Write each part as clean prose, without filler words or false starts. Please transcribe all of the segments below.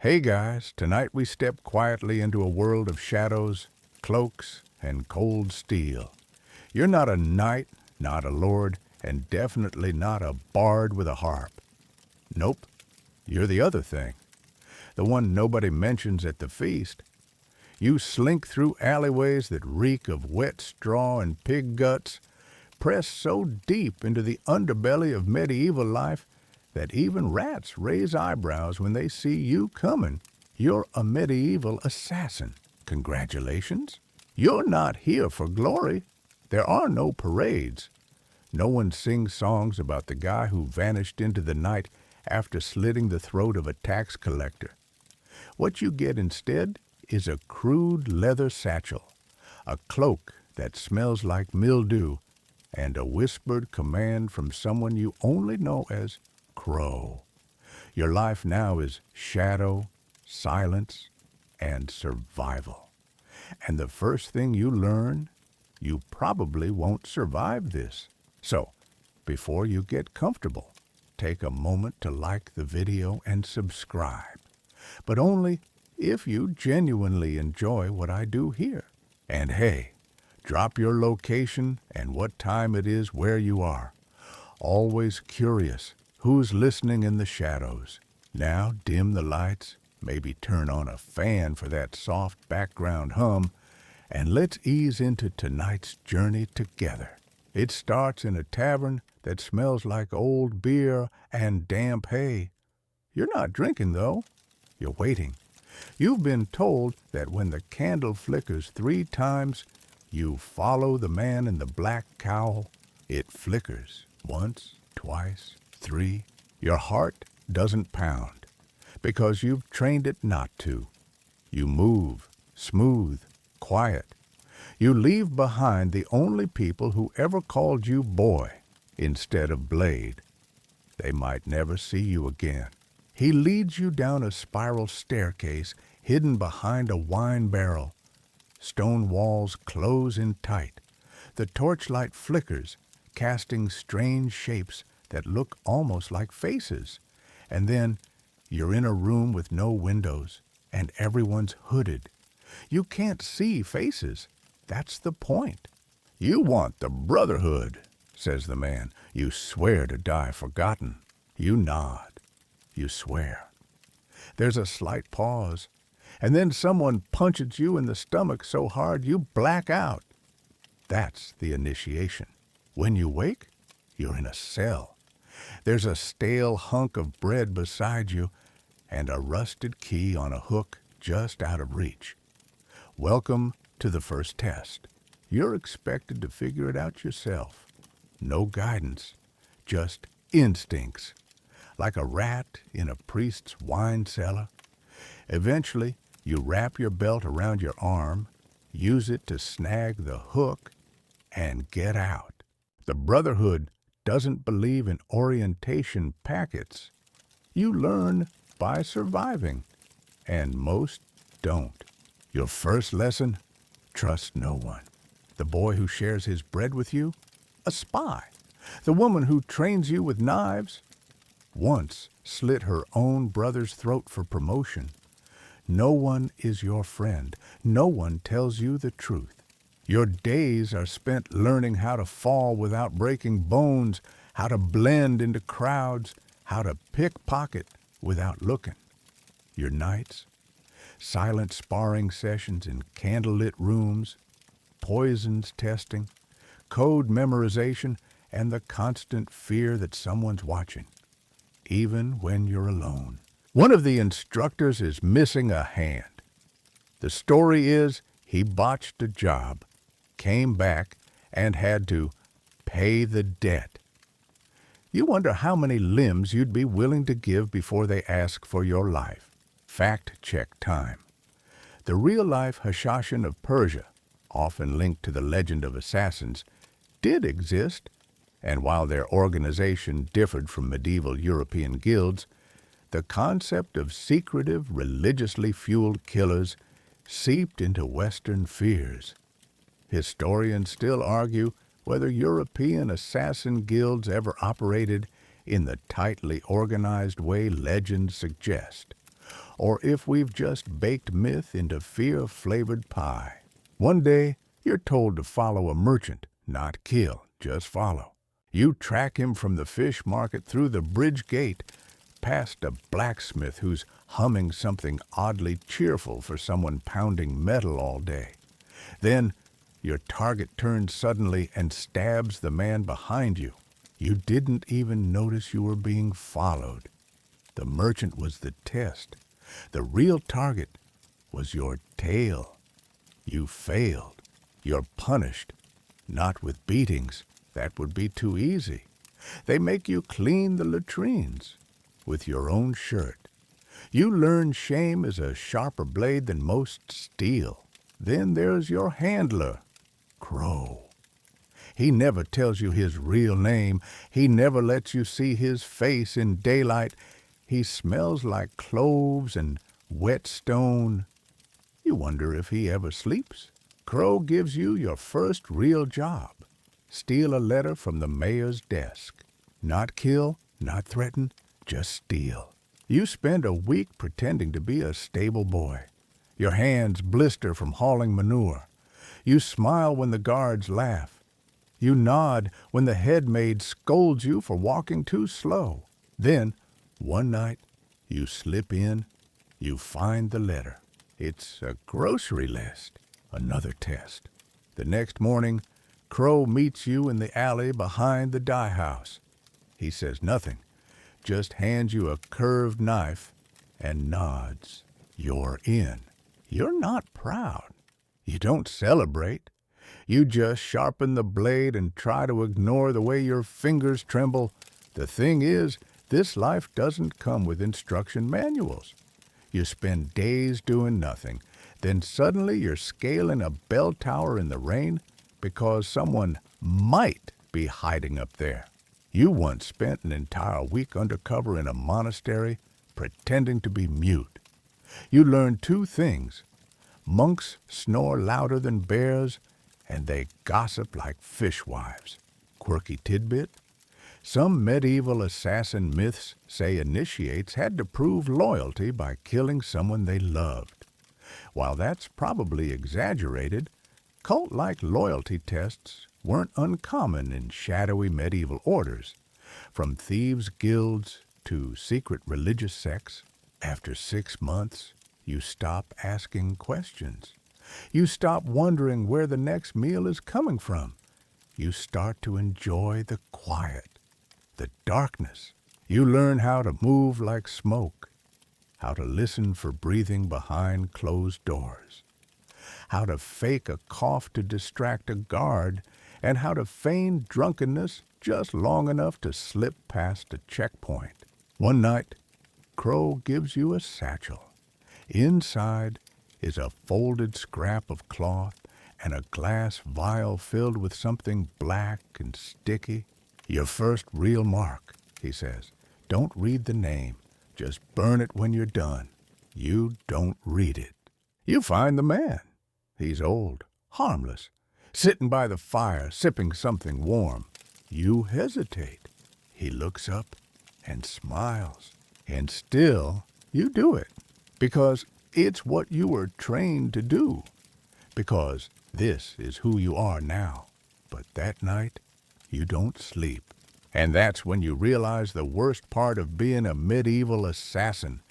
Hey guys, tonight we step quietly into a world of shadows, cloaks, and cold steel. You're not a knight, not a lord, and definitely not a bard with a harp. Nope, you're the other thing. The one nobody mentions at the feast. You slink through alleyways that reek of wet straw and pig guts, pressed so deep into the underbelly of medieval life that even rats raise eyebrows when they see you coming. You're a medieval assassin. Congratulations. You're not here for glory. There are no parades. No one sings songs about the guy who vanished into the night after slitting the throat of a tax collector. What you get instead is a crude leather satchel, a cloak that smells like mildew, and a whispered command from someone you only know as Crow. Your life now is shadow, silence, and survival. And the first thing you learn, you probably won't survive this. So, before you get comfortable, take a moment to like the video and subscribe. But only if you genuinely enjoy what I do here. And hey, drop your location and what time it is where you are. Always curious who's listening in the shadows. Now dim the lights, maybe turn on a fan for that soft background hum, and let's ease into tonight's journey together. It starts in a tavern that smells like old beer and damp hay. You're not drinking, though. You're waiting. You've been told that when the candle flickers 3 times, you follow the man in the black cowl. It flickers once, twice, 3. Your heart doesn't pound because you've trained it not to. You move, smooth, quiet. You leave behind the only people who ever called you boy instead of blade. They might never see you again. He leads you down a spiral staircase hidden behind a wine barrel. Stone walls close in tight. The torchlight flickers, casting strange shapes that look almost like faces. And then you're in a room with no windows, and everyone's hooded. You can't see faces. That's the point. You want the brotherhood, says the man. You swear to die forgotten. You nod. You swear. There's a slight pause, and then someone punches you in the stomach so hard you black out. That's the initiation. When you wake, you're in a cell. There's a stale hunk of bread beside you and a rusted key on a hook just out of reach. Welcome to the first test. You're expected to figure it out yourself. No guidance, just instincts, like a rat in a priest's wine cellar. Eventually, you wrap your belt around your arm, use it to snag the hook, and get out. The Brotherhood doesn't believe in orientation packets. You learn by surviving, and most don't. Your first lesson? Trust no one. The boy who shares his bread with you? A spy. The woman who trains you with knives? Once slit her own brother's throat for promotion. No one is your friend. No one tells you the truth. Your days are spent learning how to fall without breaking bones, how to blend into crowds, how to pickpocket without looking. Your nights? Silent sparring sessions in candlelit rooms, poisons testing, code memorization, and the constant fear that someone's watching, even when you're alone. One of the instructors is missing a hand. The story is he botched a job, came back, and had to pay the debt. You wonder how many limbs you'd be willing to give before they ask for your life. Fact check time. The real-life Hashashin of Persia, often linked to the legend of assassins, did exist, and while their organization differed from medieval European guilds, the concept of secretive, religiously fueled killers seeped into Western fears. Historians still argue whether European assassin guilds ever operated in the tightly organized way legends suggest. or if we've just baked myth into fear-flavored pie. One day, you're told to follow a merchant, not kill, just follow. You track him from the fish market through the bridge gate, past a blacksmith who's humming something oddly cheerful for someone pounding metal all day. Then, your target turns suddenly and stabs the man behind you. You didn't even notice you were being followed. The merchant was the test. The real target was your tail. You failed. You're punished. Not with beatings. That would be too easy. They make you clean the latrines with your own shirt. You learn shame is a sharper blade than most steel. Then there's your handler, Crow. He never tells you his real name. He never lets you see his face in daylight. He smells like cloves and whetstone. You wonder if he ever sleeps. Crow gives you your first real job. Steal a letter from the mayor's desk. Not kill, not threaten, just steal. You spend a week pretending to be a stable boy. Your hands blister from hauling manure. You smile when the guards laugh. You nod when the head maid scolds you for walking too slow. Then, one night, you slip in, you find the letter. It's a grocery list, another test. The next morning, Crow meets you in the alley behind the dye house. He says nothing, just hands you a curved knife and nods. You're in. You're not proud. You don't celebrate. You just sharpen the blade and try to ignore the way your fingers tremble. The thing is, this life doesn't come with instruction manuals. You spend days doing nothing. Then suddenly you're scaling a bell tower in the rain because someone might be hiding up there. You once spent an entire week undercover in a monastery pretending to be mute. You learn two things. Monks snore louder than bears, and they gossip like fishwives. Quirky tidbit? Some medieval assassin myths say initiates had to prove loyalty by killing someone they loved. While that's probably exaggerated, cult-like loyalty tests weren't uncommon in shadowy medieval orders, from thieves' guilds to secret religious sects. After 6 months, you stop asking questions. You stop wondering where the next meal is coming from. You start to enjoy the quiet, the darkness. You learn how to move like smoke, how to listen for breathing behind closed doors, how to fake a cough to distract a guard, and how to feign drunkenness just long enough to slip past a checkpoint. One night, Crow gives you a satchel. Inside is a folded scrap of cloth and a glass vial filled with something black and sticky. Your first real mark, he says. Don't read the name. Just burn it when you're done. You don't read it. You find the man. He's old, harmless, sitting by the fire, sipping something warm. You hesitate. He looks up and smiles. And still, you do it. Because it's what you were trained to do. Because this is who you are now. But that night, you don't sleep. And that's when you realize the worst part of being a medieval assassin.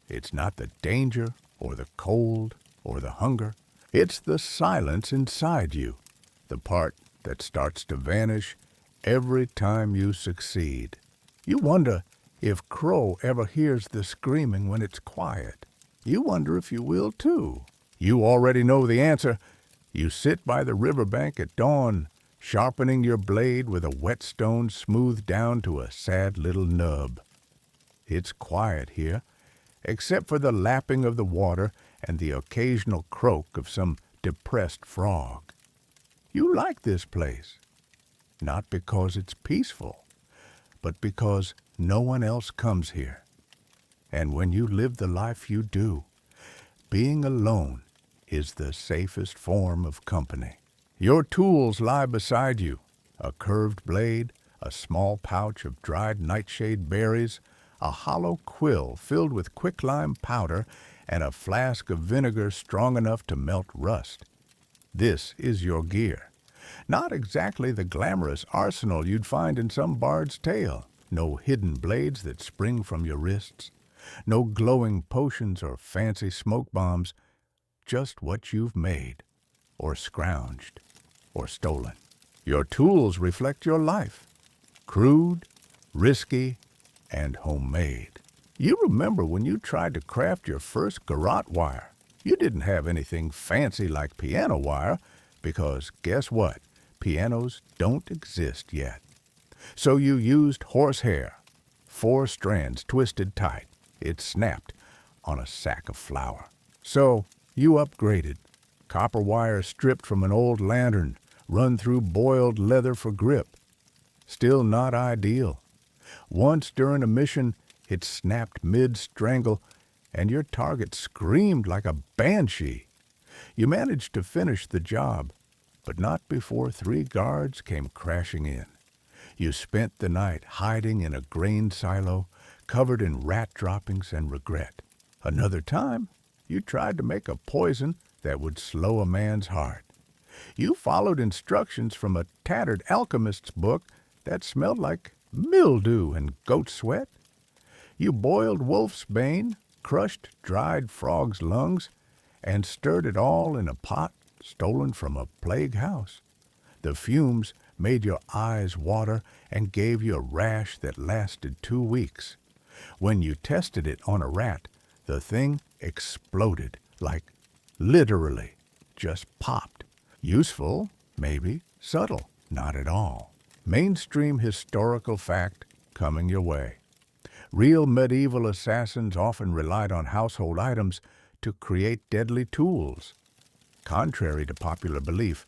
It's not the danger or the cold or the hunger. It's the silence inside you, the part that starts to vanish every time you succeed. You wonder if Crow ever hears the screaming when it's quiet. You wonder if you will too. You already know the answer. You sit by the riverbank at dawn, sharpening your blade with a whetstone smoothed down to a sad little nub. It's quiet here, except for the lapping of the water and the occasional croak of some depressed frog. You like this place, not because it's peaceful, but because no one else comes here. And when you live the life you do, being alone is the safest form of company. Your tools lie beside you, a curved blade, a small pouch of dried nightshade berries, a hollow quill filled with quicklime powder, and a flask of vinegar strong enough to melt rust. This is your gear. Not exactly the glamorous arsenal you'd find in some bard's tale. No hidden blades that spring from your wrists. No glowing potions or fancy smoke bombs. Just what you've made, or scrounged, or stolen. Your tools reflect your life. Crude, risky, and homemade. You remember when you tried to craft your first garrote wire. You didn't have anything fancy like piano wire, because guess what? Pianos don't exist yet. So you used horsehair, 4 strands twisted tight. It snapped on a sack of flour. So you upgraded. Copper wire stripped from an old lantern, run through boiled leather for grip. Still not ideal. Once during a mission, it snapped mid-strangle, and your target screamed like a banshee. You managed to finish the job, but not before 3 guards came crashing in. You spent the night hiding in a grain silo, covered in rat droppings and regret. Another time, you tried to make a poison that would slow a man's heart. You followed instructions from a tattered alchemist's book that smelled like mildew and goat sweat. You boiled wolf's bane, crushed dried frog's lungs, and stirred it all in a pot stolen from a plague house. The fumes made your eyes water and gave you a rash that lasted 2 weeks. When you tested it on a rat, the thing exploded, like literally just popped. Useful, maybe. Subtle, not at all. Mainstream historical fact coming your way. Real medieval assassins often relied on household items to create deadly tools. Contrary to popular belief,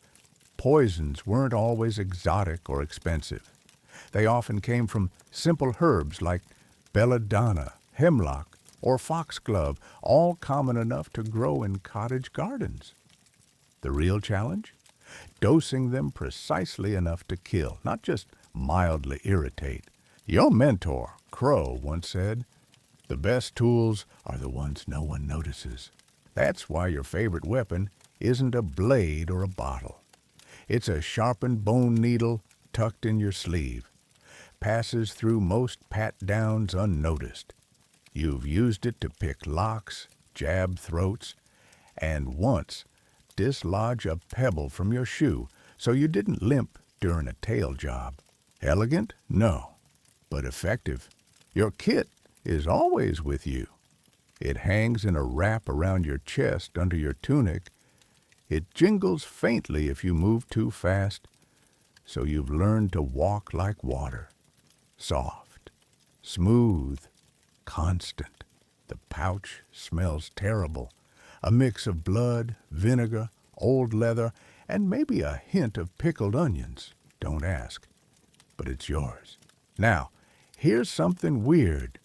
poisons weren't always exotic or expensive. They often came from simple herbs like belladonna, hemlock, or foxglove, all common enough to grow in cottage gardens. The real challenge? Dosing them precisely enough to kill, not just mildly irritate. Your mentor, Crow, once said, "The best tools are the ones no one notices." That's why your favorite weapon isn't a blade or a bottle. It's a sharpened bone needle tucked in your sleeve. Passes through most pat-downs unnoticed. You've used it to pick locks, jab throats, and once dislodge a pebble from your shoe so you didn't limp during a tail job. Elegant? No, but effective. Your kit is always with you. It hangs in a wrap around your chest under your tunic. It jingles faintly if you move too fast, so you've learned to walk like water. Soft, smooth, constant. The pouch smells terrible. A mix of blood, vinegar, old leather, and maybe a hint of pickled onions. Don't ask. But it's yours. Now, here's something weird.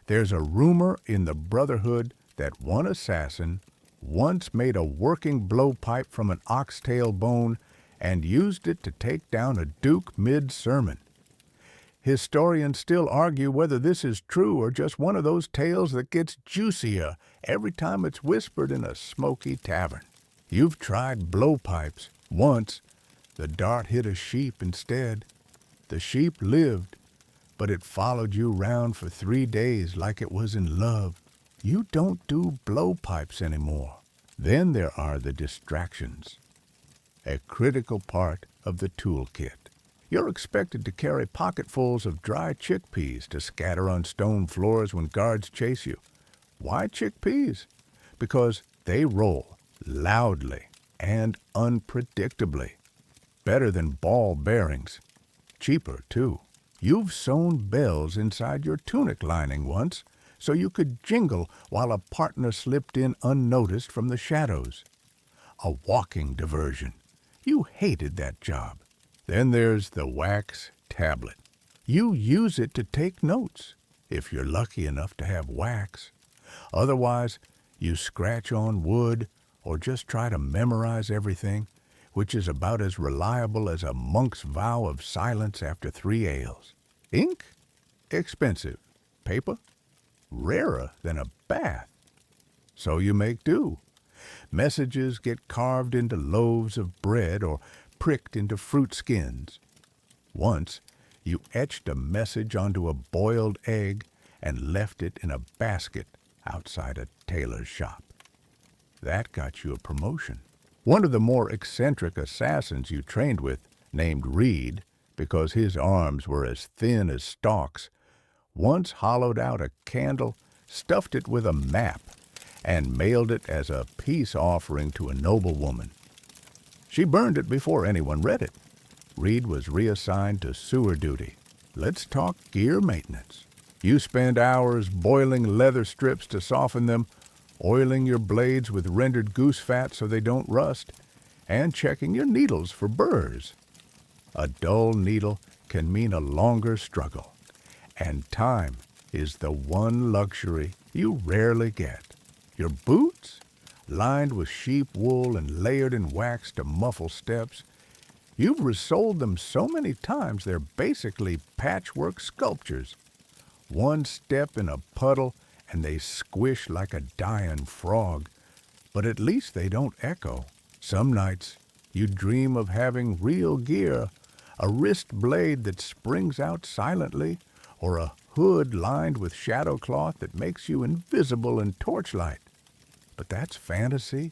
There's a rumor in the Brotherhood that one assassin once made a working blowpipe from an oxtail bone and used it to take down a duke mid-sermon. Historians still argue whether this is true or just one of those tales that gets juicier every time it's whispered in a smoky tavern. You've tried blowpipes. Once, the dart hit a sheep instead. The sheep lived, but it followed you round for 3 days like it was in love. You don't do blowpipes anymore. Then there are the distractions, a critical part of the toolkit. You're expected to carry pocketfuls of dry chickpeas to scatter on stone floors when guards chase you. Why chickpeas? Because they roll loudly and unpredictably. Better than ball bearings. Cheaper, too. You've sewn bells inside your tunic lining once, so you could jingle while a partner slipped in unnoticed from the shadows. A walking diversion. You hated that job. Then there's the wax tablet. You use it to take notes, if you're lucky enough to have wax. Otherwise, you scratch on wood or just try to memorize everything, which is about as reliable as a monk's vow of silence after 3 ales. Ink? Expensive. paper? Rarer than a bath. So you make do. Messages get carved into loaves of bread or pricked into fruit skins. Once, you etched a message onto a boiled egg and left it in a basket outside a tailor's shop. That got you a promotion. One of the more eccentric assassins you trained with, named Reed, because his arms were as thin as stalks, once hollowed out a candle, stuffed it with a map, and mailed it as a peace offering to a noblewoman. She burned it before anyone read it. Reed was reassigned to sewer duty. Let's talk gear maintenance. You spend hours boiling leather strips to soften them, oiling your blades with rendered goose fat so they don't rust, and checking your needles for burrs. A dull needle can mean a longer struggle, and time is the one luxury you rarely get. Your boots, lined with sheep wool and layered in wax to muffle steps, you've resoled them so many times they're basically patchwork sculptures. One step in a puddle and they squish like a dying frog, but at least they don't echo. Some nights you dream of having real gear, a wrist blade that springs out silently, or a hood lined with shadow cloth that makes you invisible in torchlight. But that's fantasy.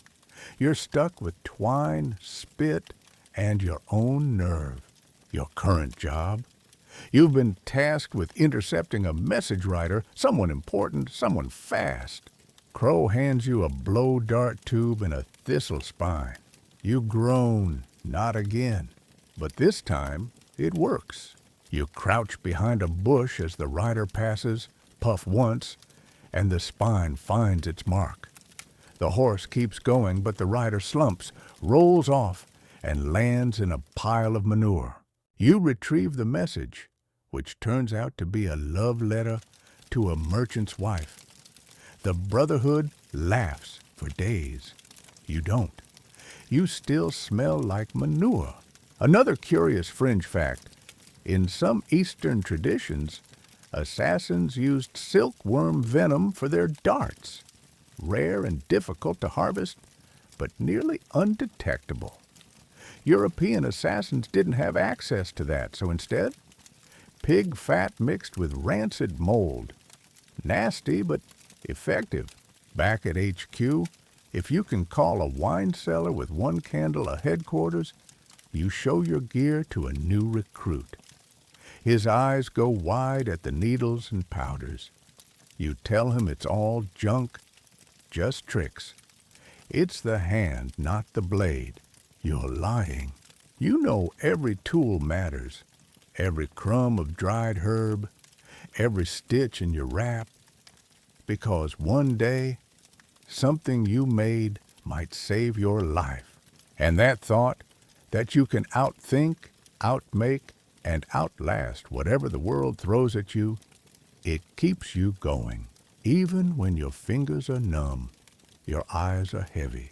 You're stuck with twine, spit, and your own nerve. Your current job. You've been tasked with intercepting a message writer, someone important, someone fast. Crow hands you a blow dart tube and a thistle spine. You groan, not again. But this time, it works. You crouch behind a bush as the rider passes, puff once, and the spine finds its mark. The horse keeps going, but the rider slumps, rolls off, and lands in a pile of manure. You retrieve the message, which turns out to be a love letter to a merchant's wife. The Brotherhood laughs for days. You don't. You still smell like manure. Another curious fringe fact, in some Eastern traditions, assassins used silkworm venom for their darts. Rare and difficult to harvest, but nearly undetectable. European assassins didn't have access to that, so instead, pig fat mixed with rancid mold. Nasty, but effective. Back at HQ, if you can call a wine cellar with one candle a headquarters, you show your gear to a new recruit. His eyes go wide at the needles and powders. You tell him it's all junk, just tricks. It's the hand, not the blade. You're lying. You know every tool matters. Every crumb of dried herb, every stitch in your wrap. Because one day, something you made might save your life. And that thought, that you can outthink, outmake, and outlast whatever the world throws at you, it keeps you going. Even when your fingers are numb, your eyes are heavy,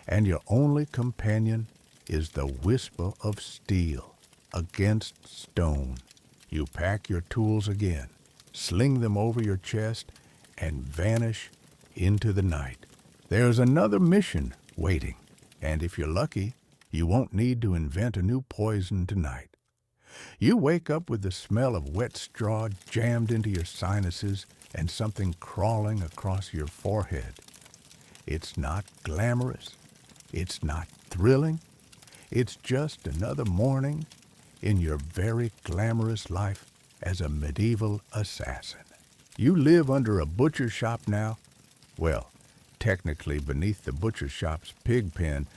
and your only companion is the whisper of steel against stone. You pack your tools again, sling them over your chest, and vanish into the night. There's another mission waiting, and if you're lucky, you won't need to invent a new poison tonight. You wake up with the smell of wet straw jammed into your sinuses and something crawling across your forehead. It's not glamorous. It's not thrilling. It's just another morning in your very glamorous life as a medieval assassin. You live under a butcher shop now. Well, technically beneath the butcher shop's pig pen,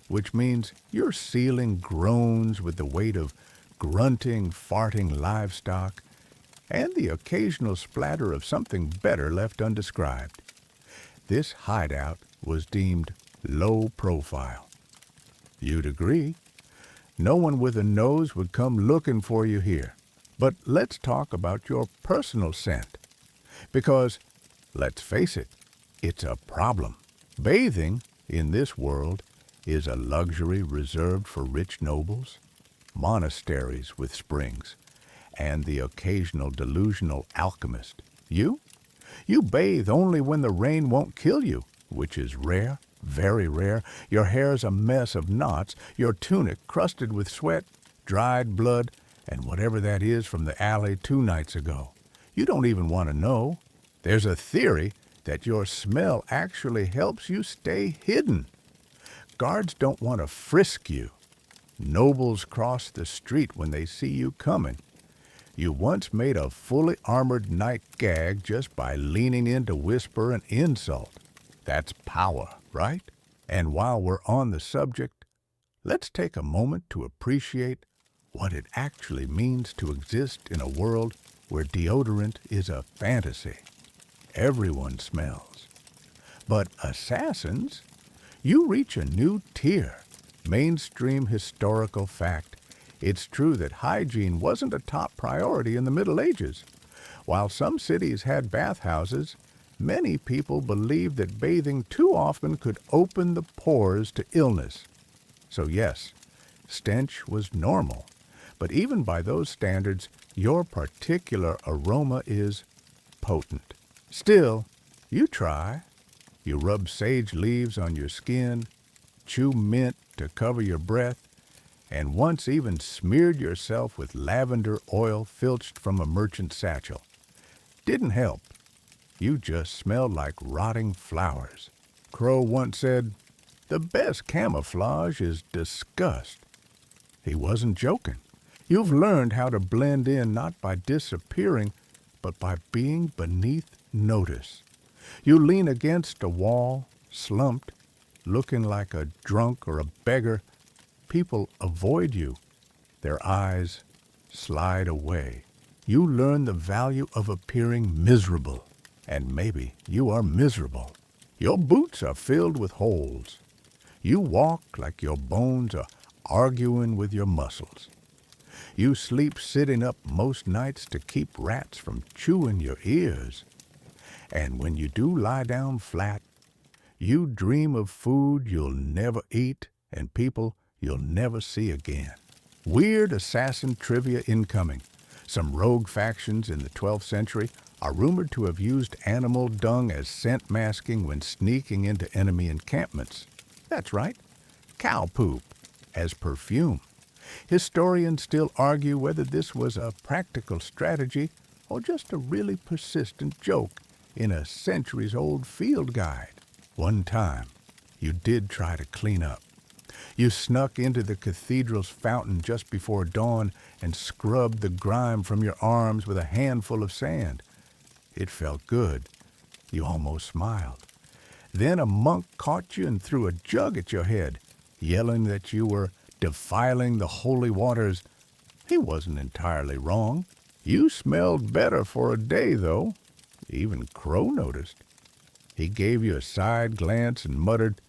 which means your ceiling groans with the weight of grunting, farting livestock, and the occasional splatter of something better left undescribed. This hideout was deemed low profile. You'd agree. No one with a nose would come looking for you here. But let's talk about your personal scent. Because, let's face it, it's a problem. Bathing, in this world, is a luxury reserved for rich nobles, monasteries with springs, and the occasional delusional alchemist. You? You bathe only when the rain won't kill you, which is rare, very rare. Your hair's a mess of knots, your tunic crusted with sweat, dried blood, and whatever that is from the alley 2 nights ago. You don't even want to know. There's a theory that your smell actually helps you stay hidden. Guards don't want to frisk you. Nobles cross the street when they see you coming. You once made a fully armored knight gag just by leaning in to whisper an insult. That's power, right? And while we're on the subject, let's take a moment to appreciate what it actually means to exist in a world where deodorant is a fantasy. Everyone smells. But assassins, you reach a new tier. Mainstream historical fact. It's true that hygiene wasn't a top priority in the Middle Ages. While some cities had bathhouses, many people believed that bathing too often could open the pores to illness. So yes, stench was normal. But even by those standards, your particular aroma is potent. Still, you try. You rub sage leaves on your skin, chew mint to cover your breath, and once even smeared yourself with lavender oil filched from a merchant satchel. Didn't help. You just smelled like rotting flowers. Crow once said, "The best camouflage is disgust." He wasn't joking. You've learned how to blend in not by disappearing, but by being beneath notice. You lean against a wall, slumped, looking like a drunk or a beggar. People avoid you. Their eyes slide away. You learn the value of appearing miserable. And maybe you are miserable. Your boots are filled with holes. You walk like your bones are arguing with your muscles. You sleep sitting up most nights to keep rats from chewing your ears. And when you do lie down flat, you dream of food you'll never eat and people you'll never see again. Weird assassin trivia incoming. Some rogue factions in the 12th century are rumored to have used animal dung as scent masking when sneaking into enemy encampments. That's right, cow poop as perfume. Historians still argue whether this was a practical strategy or just a really persistent joke in a centuries-old field guide. One time, you did try to clean up. You snuck into the cathedral's fountain just before dawn and scrubbed the grime from your arms with a handful of sand. It felt good. You almost smiled. Then a monk caught you and threw a jug at your head, yelling that you were defiling the holy waters. He wasn't entirely wrong. You smelled better for a day, though. Even Crow noticed. He gave you a side glance and muttered,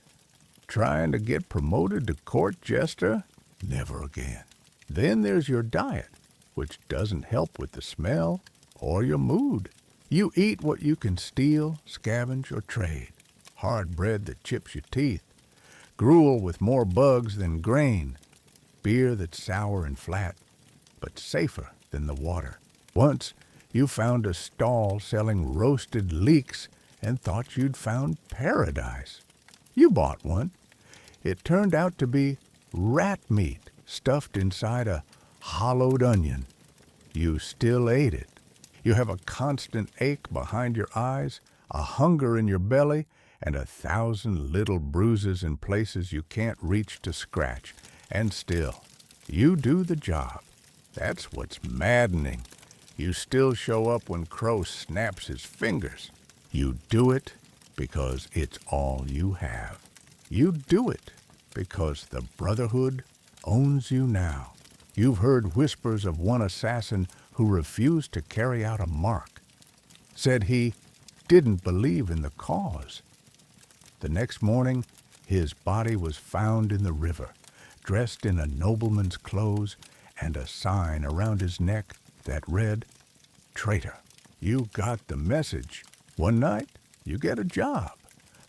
"Trying to get promoted to court jester? Never again." Then there's your diet, which doesn't help with the smell or your mood. You eat what you can steal, scavenge, or trade. Hard bread that chips your teeth. Gruel with more bugs than grain. Beer that's sour and flat, but safer than the water. Once, you found a stall selling roasted leeks and thought you'd found paradise. You bought one. It turned out to be rat meat stuffed inside a hollowed onion. You still ate it. You have a constant ache behind your eyes, a hunger in your belly, and 1,000 little bruises in places you can't reach to scratch. And still, you do the job. That's what's maddening. You still show up when Crow snaps his fingers. You do it because it's all you have. You do it because the Brotherhood owns you now. You've heard whispers of one assassin who refused to carry out a mark. Said he didn't believe in the cause. The next morning, his body was found in the river, dressed in a nobleman's clothes and a sign around his neck that read, "Traitor." You got the message. One night, you get a job.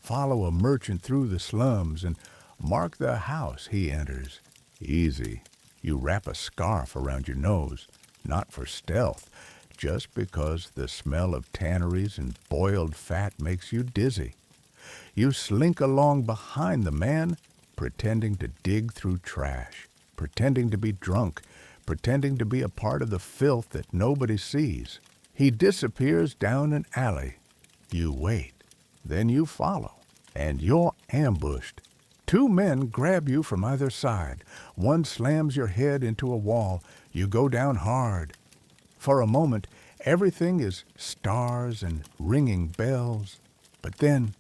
Follow a merchant through the slums and mark the house he enters. Easy. You wrap a scarf around your nose, not for stealth, just because the smell of tanneries and boiled fat makes you dizzy. You slink along behind the man, pretending to dig through trash, pretending to be drunk, pretending to be a part of the filth that nobody sees. He disappears down an alley. You wait. Then you follow, and you're ambushed. Two men grab you from either side. One slams your head into a wall. You go down hard. For a moment, everything is stars and ringing bells. But then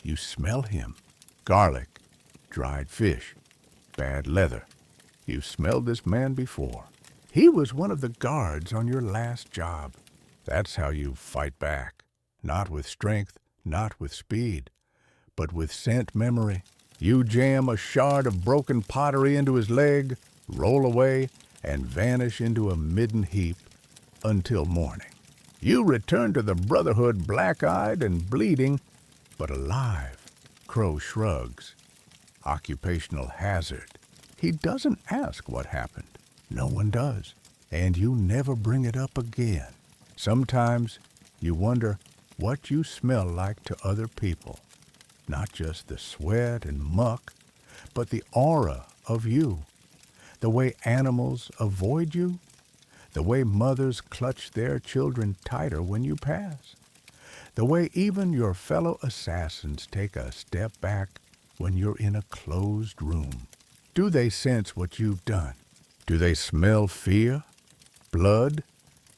you smell him. Garlic, dried fish, bad leather. You've smelled this man before. He was one of the guards on your last job. That's how you fight back. Not with strength, not with speed, but with scent memory. You jam a shard of broken pottery into his leg, roll away, and vanish into a midden heap until morning. You return to the Brotherhood black-eyed and bleeding, but alive. Crow shrugs. Occupational hazard. He doesn't ask what happened. No one does. And you never bring it up again. Sometimes you wonder what you smell like to other people. Not just the sweat and muck, but the aura of you. The way animals avoid you. The way mothers clutch their children tighter when you pass. The way even your fellow assassins take a step back when you're in a closed room. Do they sense what you've done? Do they smell fear, blood,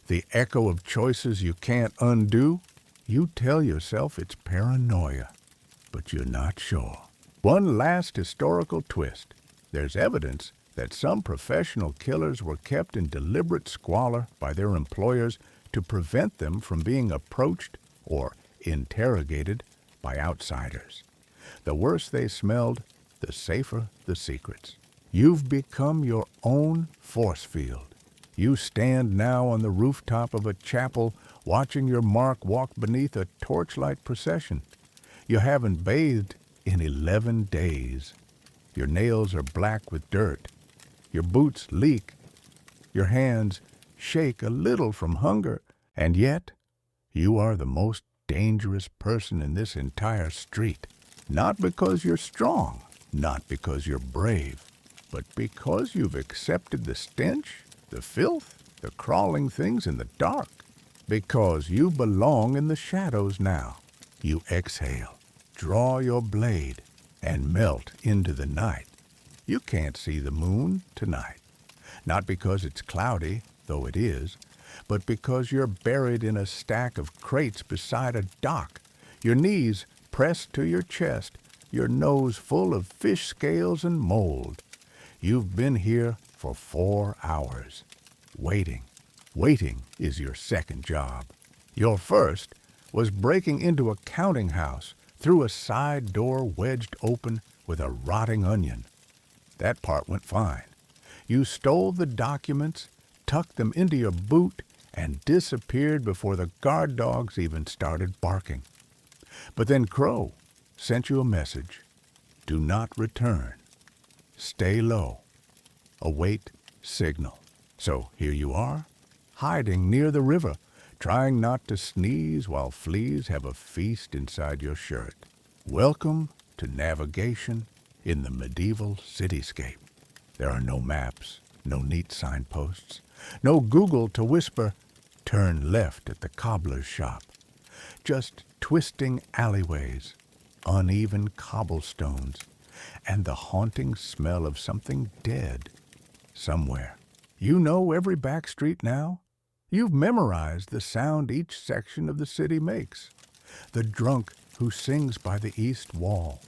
the echo of choices you can't undo? You tell yourself it's paranoia, but you're not sure. One last historical twist. There's evidence that some professional killers were kept in deliberate squalor by their employers to prevent them from being approached or interrogated by outsiders. The worse they smelled, the safer the secrets. You've become your own force field. You stand now on the rooftop of a chapel watching your mark walk beneath a torchlight procession. You haven't bathed in 11 days. Your nails are black with dirt. Your boots leak. Your hands shake a little from hunger. And yet, you are the most dangerous person in this entire street. Not because you're strong, not because you're brave, but because you've accepted the stench, the filth, the crawling things in the dark. Because you belong in the shadows now. You exhale, draw your blade, and melt into the night. You can't see the moon tonight. Not because it's cloudy, though it is, but because you're buried in a stack of crates beside a dock, your knees pressed to your chest, your nose full of fish scales and mold. You've been here for 4 hours, waiting. Waiting is your second job. Your first was breaking into a counting house through a side door wedged open with a rotting onion. That part went fine. You stole the documents, tucked them into your boot, and disappeared before the guard dogs even started barking. But then Crow sent you a message. Do not return. Stay low. Await signal. So here you are, hiding near the river, trying not to sneeze while fleas have a feast inside your shirt. Welcome to navigation in the medieval cityscape. There are no maps, no neat signposts, no Google to whisper, turn left at the cobbler's shop. Just twisting alleyways, uneven cobblestones, and the haunting smell of something dead somewhere. You know every back street now. You've memorized the sound each section of the city makes. The drunk who sings by the east wall.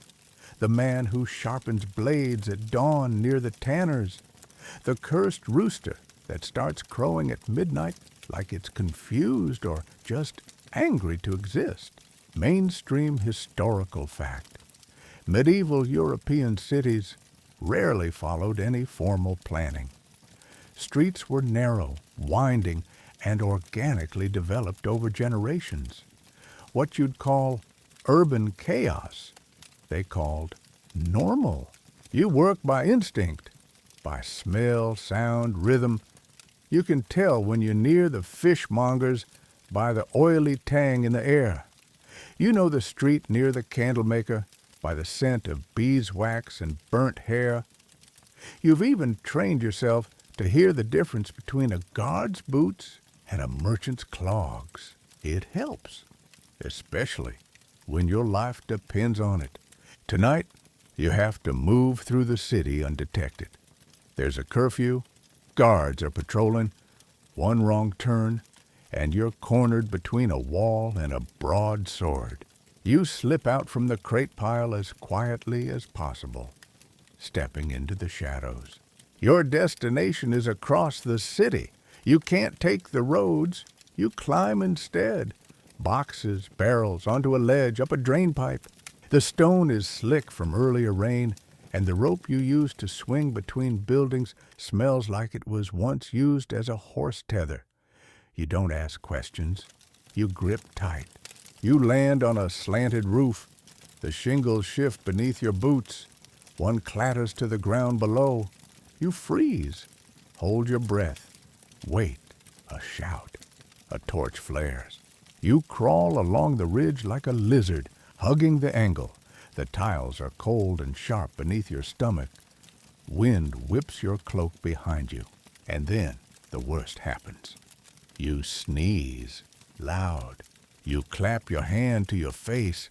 The man who sharpens blades at dawn near the tanners. The cursed rooster that starts crowing at midnight like it's confused or just angry to exist. Mainstream historical fact. Medieval European cities rarely followed any formal planning. Streets were narrow, winding, and organically developed over generations. What you'd call urban chaos, they called normal. You work by instinct, by smell, sound, rhythm. You can tell when you're near the fishmongers by the oily tang in the air. You know the street near the candlemaker by the scent of beeswax and burnt hair. You've even trained yourself to hear the difference between a guard's boots and a merchant's clogs. It helps, especially when your life depends on it. Tonight, you have to move through the city undetected. There's a curfew, guards are patrolling, one wrong turn, and you're cornered between a wall and a broadsword. You slip out from the crate pile as quietly as possible, stepping into the shadows. Your destination is across the city. You can't take the roads. You climb instead. Boxes, barrels, onto a ledge, up a drain pipe. The stone is slick from earlier rain, and the rope you use to swing between buildings smells like it was once used as a horse tether. You don't ask questions. You grip tight. You land on a slanted roof. The shingles shift beneath your boots. One clatters to the ground below. You freeze. Hold your breath. Wait. A shout. A torch flares. You crawl along the ridge like a lizard, hugging the angle. The tiles are cold and sharp beneath your stomach. Wind whips your cloak behind you. And then the worst happens. You sneeze. Loud. You clap your hand to your face,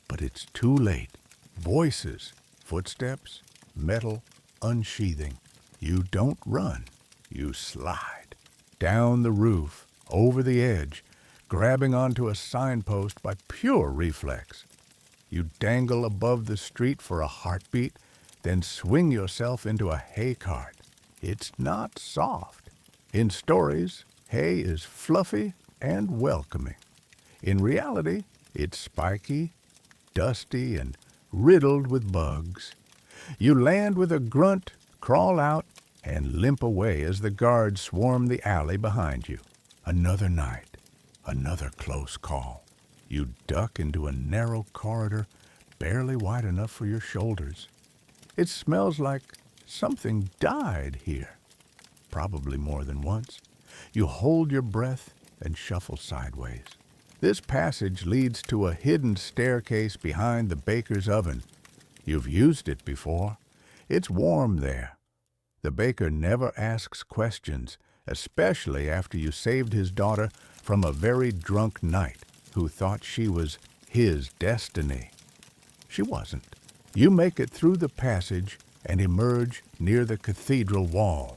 but it's too late. Voices, footsteps, metal unsheathing. You don't run. You slide. Down the roof, over the edge, grabbing onto a signpost by pure reflex. You dangle above the street for a heartbeat, then swing yourself into a hay cart. It's not soft. In stories, hay is fluffy and welcoming. In reality, it's spiky, dusty, and riddled with bugs. You land with a grunt, crawl out, and limp away as the guards swarm the alley behind you. Another night, another close call. You duck into a narrow corridor, barely wide enough for your shoulders. It smells like something died here, probably more than once. You hold your breath and shuffle sideways. This passage leads to a hidden staircase behind the baker's oven. You've used it before. It's warm there. The baker never asks questions, especially after you saved his daughter from a very drunk knight who thought she was his destiny. She wasn't. You make it through the passage and emerge near the cathedral wall.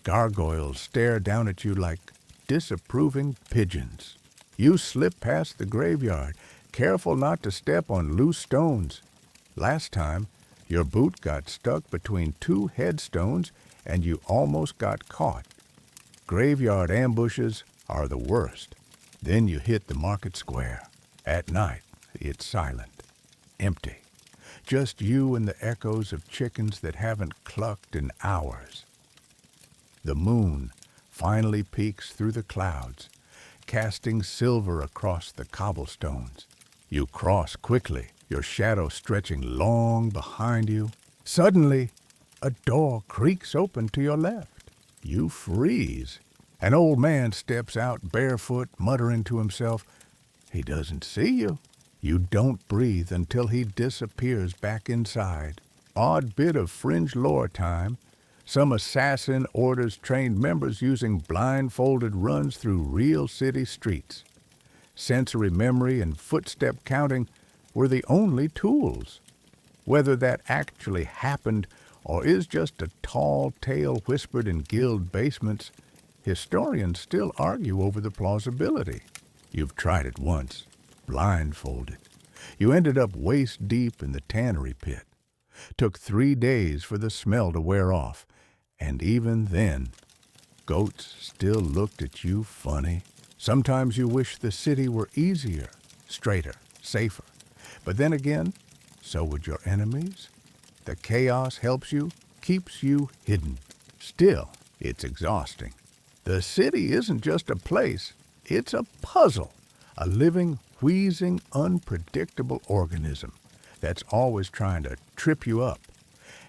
Gargoyles stare down at you like disapproving pigeons. You slip past the graveyard, careful not to step on loose stones. Last time, your boot got stuck between two headstones and you almost got caught. Graveyard ambushes are the worst. Then you hit the market square. At night, it's silent, empty. Just you and the echoes of chickens that haven't clucked in hours. The moon finally peeks through the clouds, casting silver across the cobblestones. You cross quickly, your shadow stretching long behind you. Suddenly, a door creaks open to your left. You freeze. An old man steps out barefoot, muttering to himself. He doesn't see you. You don't breathe until he disappears back inside. Odd bit of fringe lore time. Some assassin orders trained members using blindfolded runs through real city streets. Sensory memory and footstep counting were the only tools. Whether that actually happened or is just a tall tale whispered in guild basements, historians still argue over the plausibility. You've tried it once, blindfolded. You ended up waist deep in the tannery pit. Took 3 days for the smell to wear off, and even then, goats still looked at you funny. Sometimes you wish the city were easier, straighter, safer. But then again, so would your enemies. The chaos helps you, keeps you hidden. Still, it's exhausting. The city isn't just a place, it's a puzzle. A living, wheezing, unpredictable organism that's always trying to trip you up.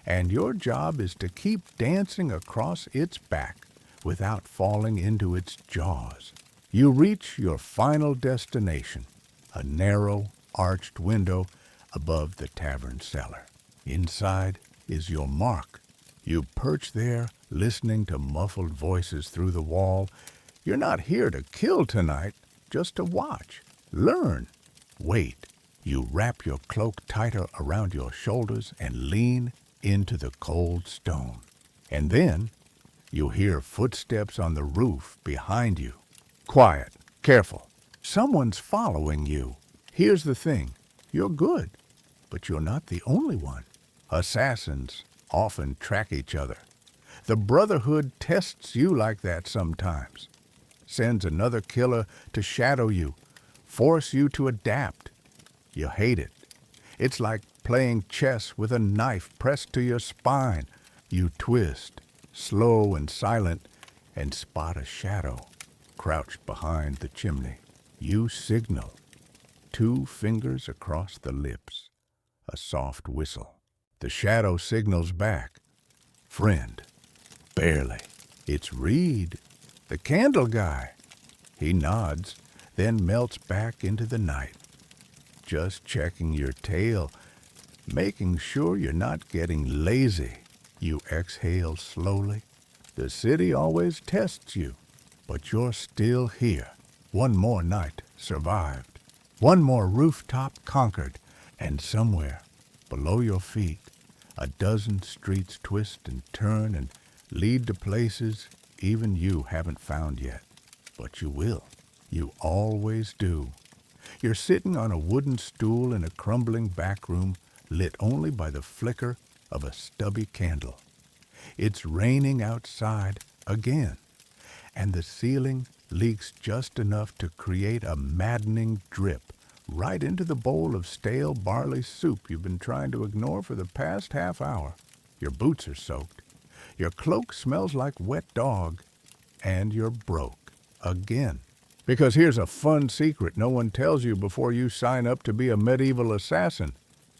And your job is to keep dancing across its back without falling into its jaws. You reach your final destination, a narrow, arched window above the tavern cellar. Inside is your mark. You perch there, listening to muffled voices through the wall. You're not here to kill tonight, just to watch, learn, wait. You wrap your cloak tighter around your shoulders and lean into the cold stone. And then you hear footsteps on the roof behind you. Quiet, careful. Someone's following you. Here's the thing. You're good, but you're not the only one. Assassins often track each other. The Brotherhood tests you like that sometimes. Sends another killer to shadow you, force you to adapt. You hate it. It's like playing chess with a knife pressed to your spine. You twist, slow and silent, and spot a shadow crouched behind the chimney. You signal. 2 fingers across the lips. A soft whistle. The shadow signals back. Friend. Barely. It's Reed, the candle guy. He nods, then melts back into the night. Just checking your tail, making sure you're not getting lazy. You exhale slowly. The city always tests you, but you're still here. One more night survived. One more rooftop conquered, and somewhere below your feet, a dozen streets twist and turn and lead to places even you haven't found yet. But you will. You always do. You're sitting on a wooden stool in a crumbling back room lit only by the flicker of a stubby candle. It's raining outside again, and the ceiling leaks just enough to create a maddening drip right into the bowl of stale barley soup you've been trying to ignore for the past half hour. Your boots are soaked. Your cloak smells like wet dog, and you're broke again. Because here's a fun secret no one tells you before you sign up to be a medieval assassin.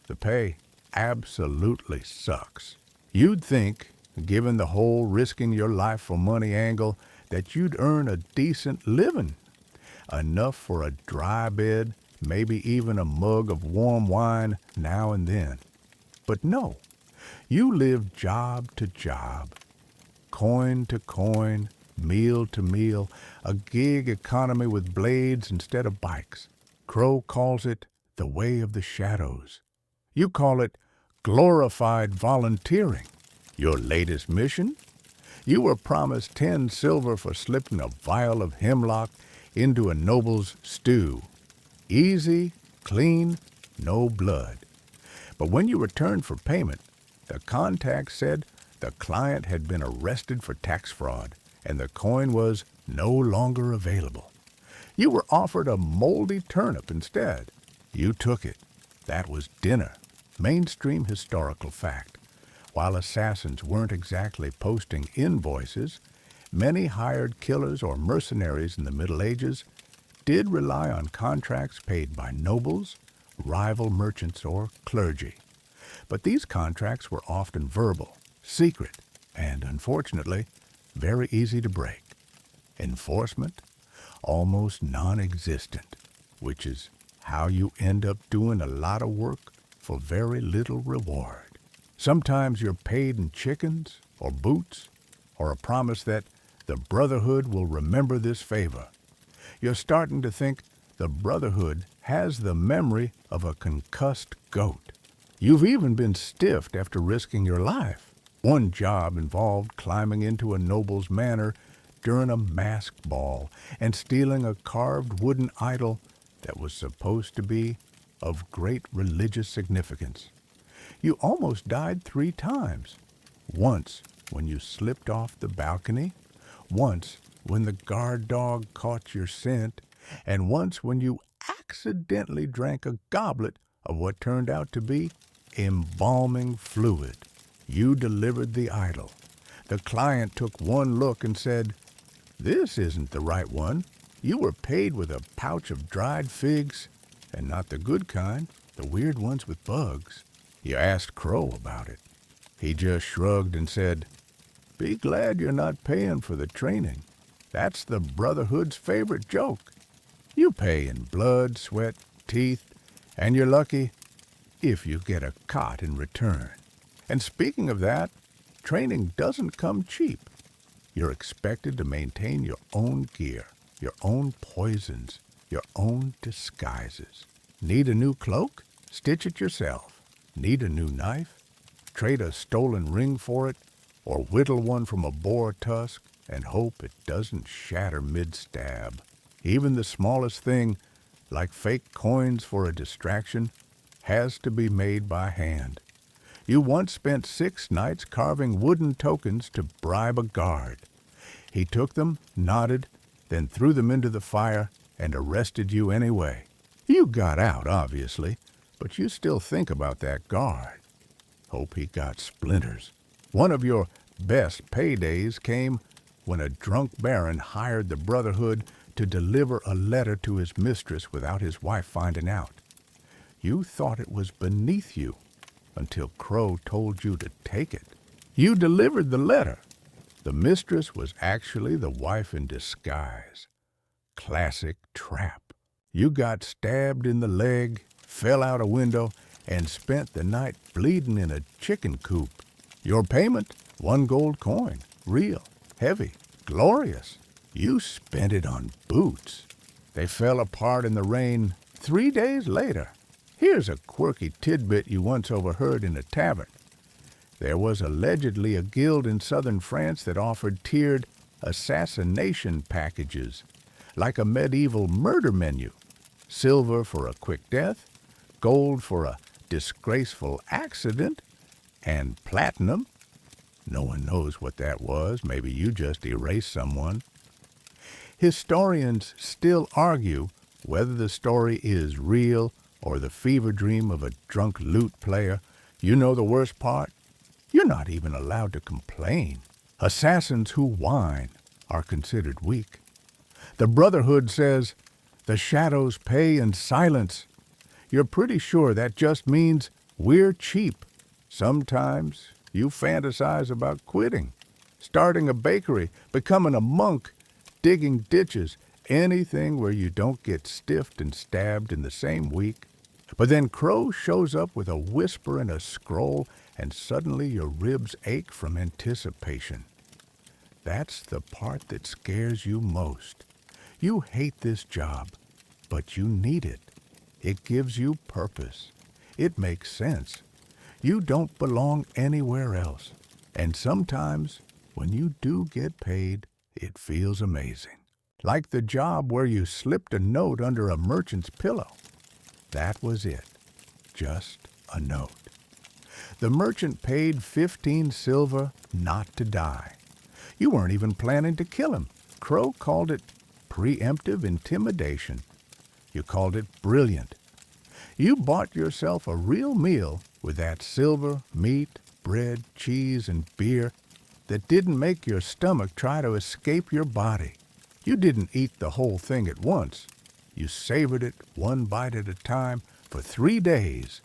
The pay absolutely sucks. You'd think, given the whole risking your life for money angle, that you'd earn a decent living. Enough for a dry bed, maybe even a mug of warm wine now and then. But no, you live job to job, coin to coin, meal to meal, a gig economy with blades instead of bikes. Crow calls it the way of the shadows. You call it glorified volunteering. Your latest mission? You were promised 10 silver for slipping a vial of hemlock into a noble's stew. Easy, clean, no blood. But when you returned for payment, the contact said the client had been arrested for tax fraud, and the coin was no longer available. You were offered a moldy turnip instead. You took it. That was dinner. Mainstream historical fact. While assassins weren't exactly posting invoices, many hired killers or mercenaries in the Middle Ages did rely on contracts paid by nobles, rival merchants, or clergy. But these contracts were often verbal, secret, and unfortunately, very easy to break. Enforcement? Almost non-existent, which is how you end up doing a lot of work for very little reward. Sometimes you're paid in chickens or boots or a promise that the Brotherhood will remember this favor. You're starting to think the Brotherhood has the memory of a concussed goat. You've even been stiffed after risking your life. One job involved climbing into a noble's manor during a masked ball and stealing a carved wooden idol that was supposed to be of great religious significance. You almost died 3 times. Once when you slipped off the balcony, once when the guard dog caught your scent, and once when you accidentally drank a goblet of what turned out to be embalming fluid. You delivered the idol. The client took one look and said, "This isn't the right one." You were paid with a pouch of dried figs, and not the good kind, the weird ones with bugs. You asked Crow about it. He just shrugged and said, Be glad you're not paying for the training. That's the Brotherhood's favorite joke. You pay in blood, sweat, teeth, and you're lucky if you get a cot in return. And speaking of that, training doesn't come cheap. You're expected to maintain your own gear, your own poisons, your own disguises. Need a new cloak? Stitch it yourself. Need a new knife? Trade a stolen ring for it, or whittle one from a boar tusk and hope it doesn't shatter mid-stab. Even the smallest thing, like fake coins for a distraction, has to be made by hand. You once spent 6 nights carving wooden tokens to bribe a guard. He took them, nodded, then threw them into the fire and arrested you anyway. You got out, obviously, but you still think about that guard. Hope he got splinters. One of your best paydays came when a drunk baron hired the Brotherhood to deliver a letter to his mistress without his wife finding out. You thought it was beneath you until Crow told you to take it. You delivered the letter. The mistress was actually the wife in disguise. Classic trap. You got stabbed in the leg, fell out a window, and spent the night bleeding in a chicken coop. Your payment? 1 gold coin. Real, heavy, glorious. You spent it on boots. They fell apart in the rain 3 days later. Here's a quirky tidbit you once overheard in a tavern. There was allegedly a guild in southern France that offered tiered assassination packages, like a medieval murder menu. Silver for a quick death, gold for a disgraceful accident, and platinum. No one knows what that was. Maybe you just erased someone. Historians still argue whether the story is real or the fever dream of a drunk lute player. You know the worst part? You're not even allowed to complain. Assassins who whine are considered weak. The Brotherhood says, the shadows pay in silence. You're pretty sure that just means we're cheap. Sometimes you fantasize about quitting, starting a bakery, becoming a monk, digging ditches, anything where you don't get stiffed and stabbed in the same week. But then Crow shows up with a whisper and a scroll, and suddenly your ribs ache from anticipation. That's the part that scares you most. You hate this job, but you need it. It gives you purpose. It makes sense. You don't belong anywhere else. And sometimes, when you do get paid, it feels amazing. Like the job where you slipped a note under a merchant's pillow. That was it. Just a note. The merchant paid 15 silver not to die. You weren't even planning to kill him. Crow called it preemptive intimidation. You called it brilliant. You bought yourself a real meal with that silver, meat, bread, cheese, and beer that didn't make your stomach try to escape your body. You didn't eat the whole thing at once. You savored it 1 bite at a time for 3 days.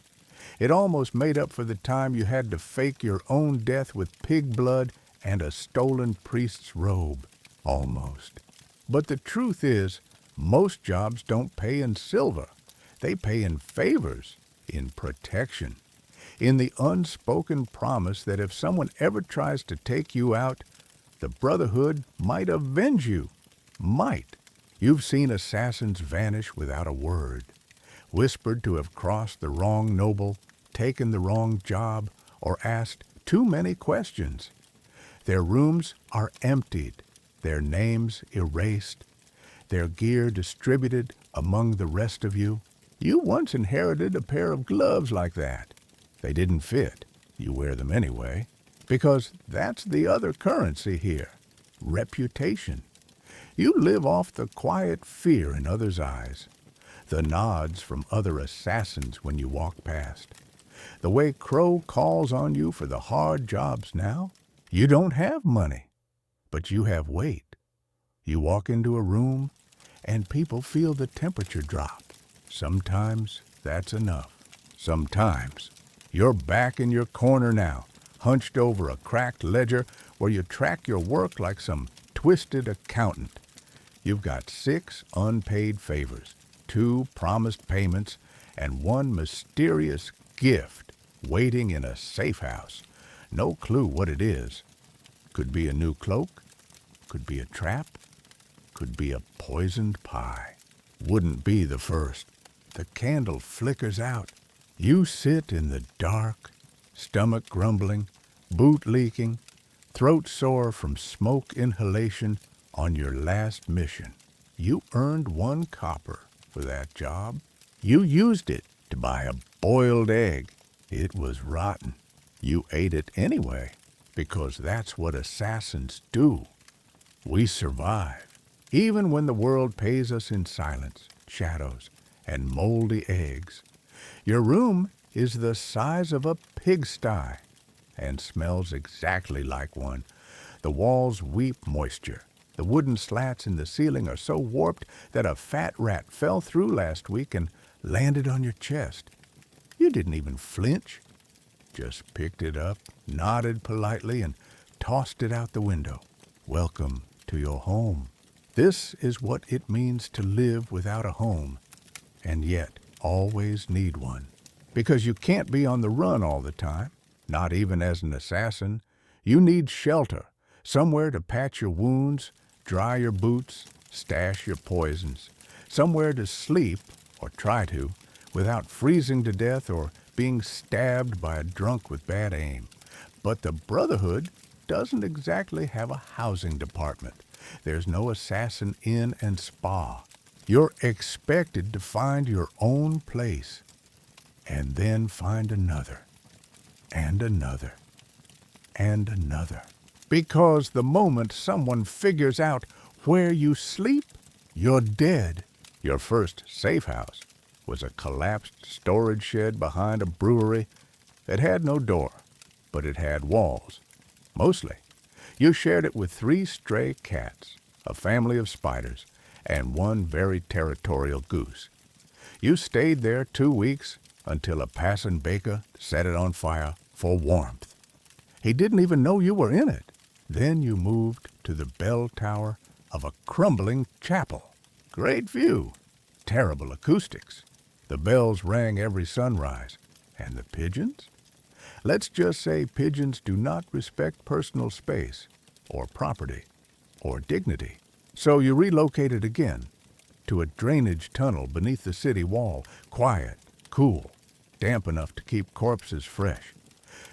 It almost made up for the time you had to fake your own death with pig blood and a stolen priest's robe. Almost. But the truth is, most jobs don't pay in silver. They pay in favors, in protection, in the unspoken promise that if someone ever tries to take you out, the Brotherhood might avenge you. Might. You've seen assassins vanish without a word, whispered to have crossed the wrong noble, taken the wrong job, or asked too many questions. Their rooms are emptied, their names erased, their gear distributed among the rest of you. You once inherited a pair of gloves like that. They didn't fit. You wear them anyway, because that's the other currency here, reputation. You live off the quiet fear in others' eyes, the nods from other assassins when you walk past. The way Crow calls on you for the hard jobs now, you don't have money, but you have weight. You walk into a room, and people feel the temperature drop. Sometimes that's enough. Sometimes you're back in your corner now, hunched over a cracked ledger where you track your work like some twisted accountant. You've got 6 unpaid favors, 2 promised payments, and 1 mysterious gift waiting in a safe house. No clue what it is. Could be a new cloak, could be a trap, could be a poisoned pie. Wouldn't be the first. The candle flickers out. You sit in the dark, stomach grumbling, boot leaking, throat sore from smoke inhalation on your last mission. You earned 1 copper for that job. You used it to buy a boiled egg. It was rotten. You ate it anyway, because that's what assassins do. We survive, even when the world pays us in silence, shadows, and moldy eggs. Your room is the size of a pigsty and smells exactly like one. The walls weep moisture. The wooden slats in the ceiling are so warped that a fat rat fell through last week and landed on your chest. You didn't even flinch. Just picked it up, nodded politely, and tossed it out the window. Welcome to your home. This is what it means to live without a home, and yet always need one. Because you can't be on the run all the time, not even as an assassin. You need shelter, somewhere to patch your wounds, dry your boots, stash your poisons, somewhere to sleep, or try to, without freezing to death or being stabbed by a drunk with bad aim. But the Brotherhood doesn't exactly have a housing department. There's no assassin inn and spa. You're expected to find your own place, and then find another, and another, and another. Because the moment someone figures out where you sleep, you're dead. Your first safe house was a collapsed storage shed behind a brewery that had no door, but it had walls. Mostly. You shared it with 3 stray cats, a family of spiders, and 1 very territorial goose. You stayed there 2 weeks until a passing baker set it on fire for warmth. He didn't even know you were in it. Then you moved to the bell tower of a crumbling chapel. Great view, terrible acoustics. The bells rang every sunrise. And the pigeons? Let's just say pigeons do not respect personal space, or property, or dignity. So you relocated again to a drainage tunnel beneath the city wall, quiet, cool, damp enough to keep corpses fresh.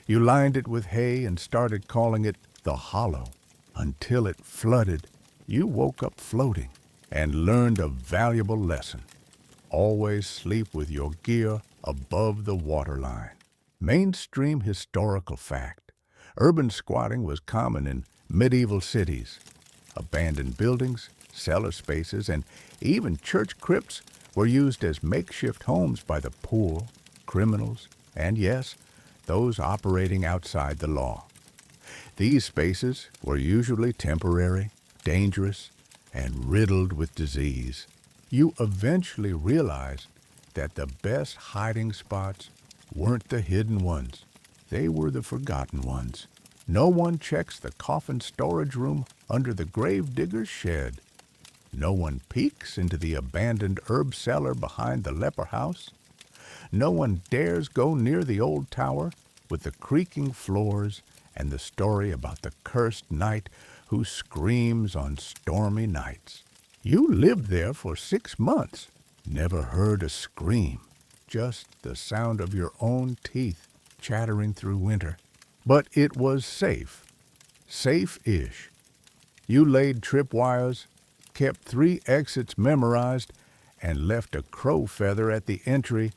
You lined it with hay and started calling it the Hollow until it flooded. You woke up floating and learned a valuable lesson. Always sleep with your gear above the waterline. Mainstream historical fact. Urban squatting was common in medieval cities. Abandoned buildings, cellar spaces, and even church crypts were used as makeshift homes by the poor, criminals, and yes, those operating outside the law. These spaces were usually temporary, dangerous, and riddled with disease. You eventually realized that the best hiding spots weren't the hidden ones. They were the forgotten ones. No one checks the coffin storage room under the gravedigger's shed. No one peeks into the abandoned herb cellar behind the leper house. No one dares go near the old tower with the creaking floors and the story about the cursed knight who screams on stormy nights. You lived there for 6 months, never heard a scream, just the sound of your own teeth chattering through winter. But it was safe, safe-ish. You laid tripwires, kept 3 exits memorized, and left a crow feather at the entry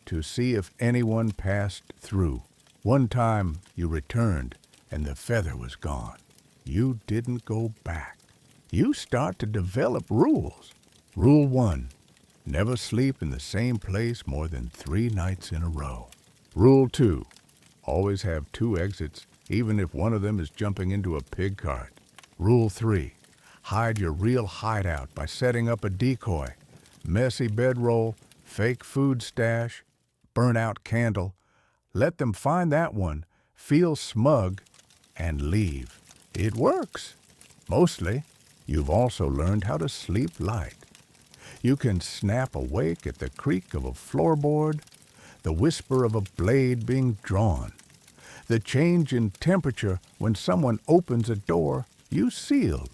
to see if anyone passed through. One time you returned and the feather was gone. You didn't go back. You start to develop rules. Rule 1, never sleep in the same place more than 3 nights in a row. Rule 2, always have 2 exits, even if one of them is jumping into a pig cart. Rule 3, hide your real hideout by setting up a decoy, messy bedroll, fake food stash, burnt-out candle. Let them find that one, feel smug, and leave. It works. Mostly, you've also learned how to sleep light. You can snap awake at the creak of a floorboard, the whisper of a blade being drawn, the change in temperature when someone opens a door you sealed.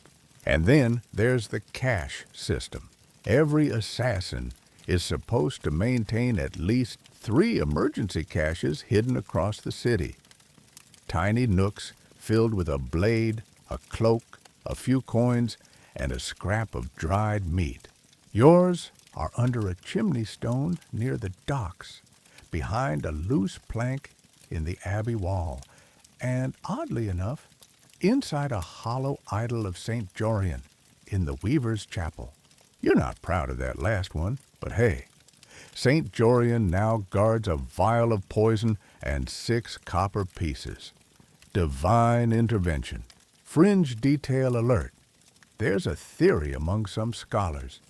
And then there's the cache system. Every assassin is supposed to maintain at least 3 emergency caches hidden across the city. Tiny nooks filled with a blade, a cloak, a few coins, and a scrap of dried meat. Yours are under a chimney stone near the docks, behind a loose plank in the abbey wall, and, oddly enough, inside a hollow idol of St. Jorian in the Weaver's Chapel. You're not proud of that last one, but hey, St. Jorian now guards a vial of poison and 6 copper pieces. Divine intervention. Fringe detail alert. There's a theory among some scholars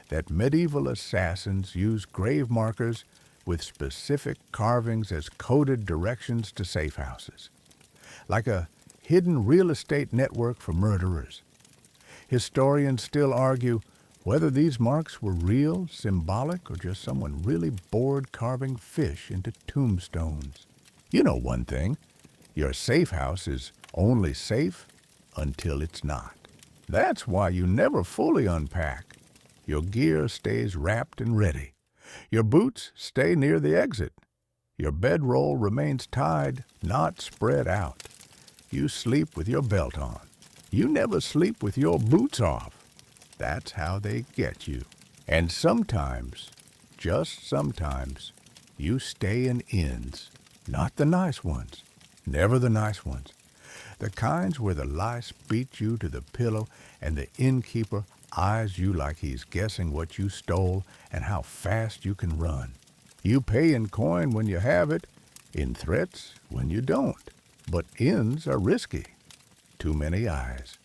that medieval assassins used grave markers with specific carvings as coded directions to safe houses, like a hidden real estate network for murderers. Historians still argue whether these marks were real, symbolic, or just someone really bored carving fish into tombstones. You know one thing, your safe house is only safe until it's not. That's why you never fully unpack. Your gear stays wrapped and ready. Your boots stay near the exit. Your bedroll remains tied, not spread out. You sleep with your belt on. You never sleep with your boots off. That's how they get you. And sometimes, just sometimes, you stay in inns. Not the nice ones. Never the nice ones. The kinds where the lice beat you to the pillow and the innkeeper eyes you like he's guessing what you stole and how fast you can run. You pay in coin when you have it, in threats when you don't. But inns are risky. Too many eyes.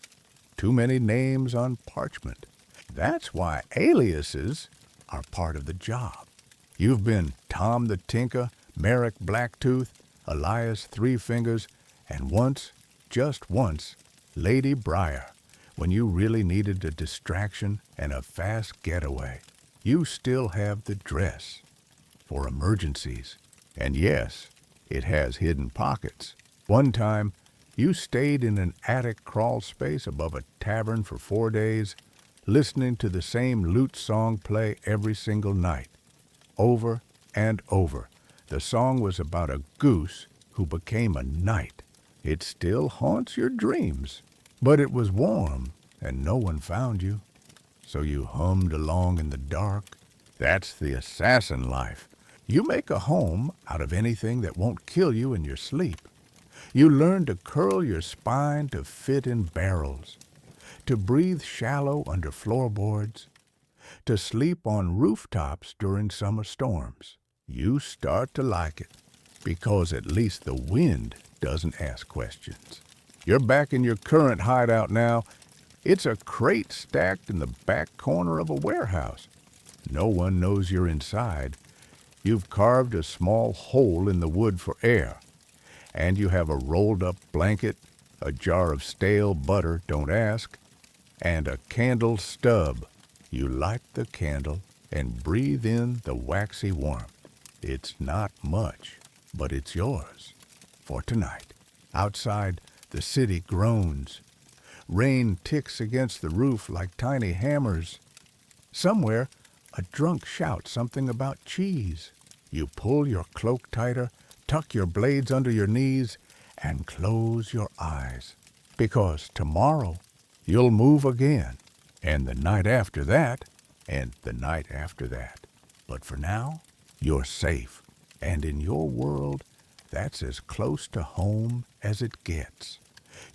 Too many names on parchment. That's why aliases are part of the job. You've been Tom the Tinker, Merrick Blacktooth, Elias Three Fingers, and once, just once, Lady Briar, when you really needed a distraction and a fast getaway. You still have the dress for emergencies. And yes, it has hidden pockets. One time, you stayed in an attic crawl space above a tavern for 4 days, listening to the same lute song play every single night. Over and over. The song was about a goose who became a knight. It still haunts your dreams. But it was warm, and no one found you. So you hummed along in the dark. That's the assassin life. You make a home out of anything that won't kill you in your sleep. You learn to curl your spine to fit in barrels, to breathe shallow under floorboards, to sleep on rooftops during summer storms. You start to like it, because at least the wind doesn't ask questions. You're back in your current hideout now. It's a crate stacked in the back corner of a warehouse. No one knows you're inside. You've carved a small hole in the wood for air, and you have a rolled-up blanket, a jar of stale butter, don't ask, and a candle stub. You light the candle and breathe in the waxy warmth. It's not much, but it's yours for tonight. Outside, the city groans. Rain ticks against the roof like tiny hammers. Somewhere, a drunk shouts something about cheese. You pull your cloak tighter, tuck your blades under your knees, and close your eyes. Because tomorrow, you'll move again, and the night after that, and the night after that. But for now, you're safe, and in your world, that's as close to home as it gets.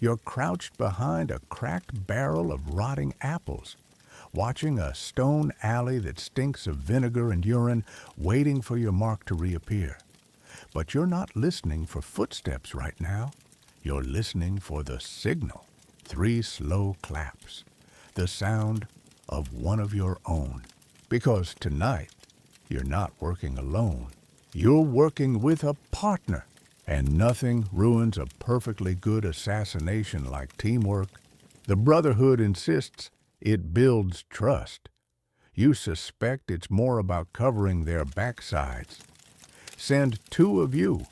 You're crouched behind a cracked barrel of rotting apples, watching a stone alley that stinks of vinegar and urine, waiting for your mark to reappear. But you're not listening for footsteps right now. You're listening for the signal. 3 slow claps. The sound of one of your own. Because tonight, you're not working alone. You're working with a partner. And nothing ruins a perfectly good assassination like teamwork. The Brotherhood insists it builds trust. You suspect it's more about covering their backsides. Send two of you.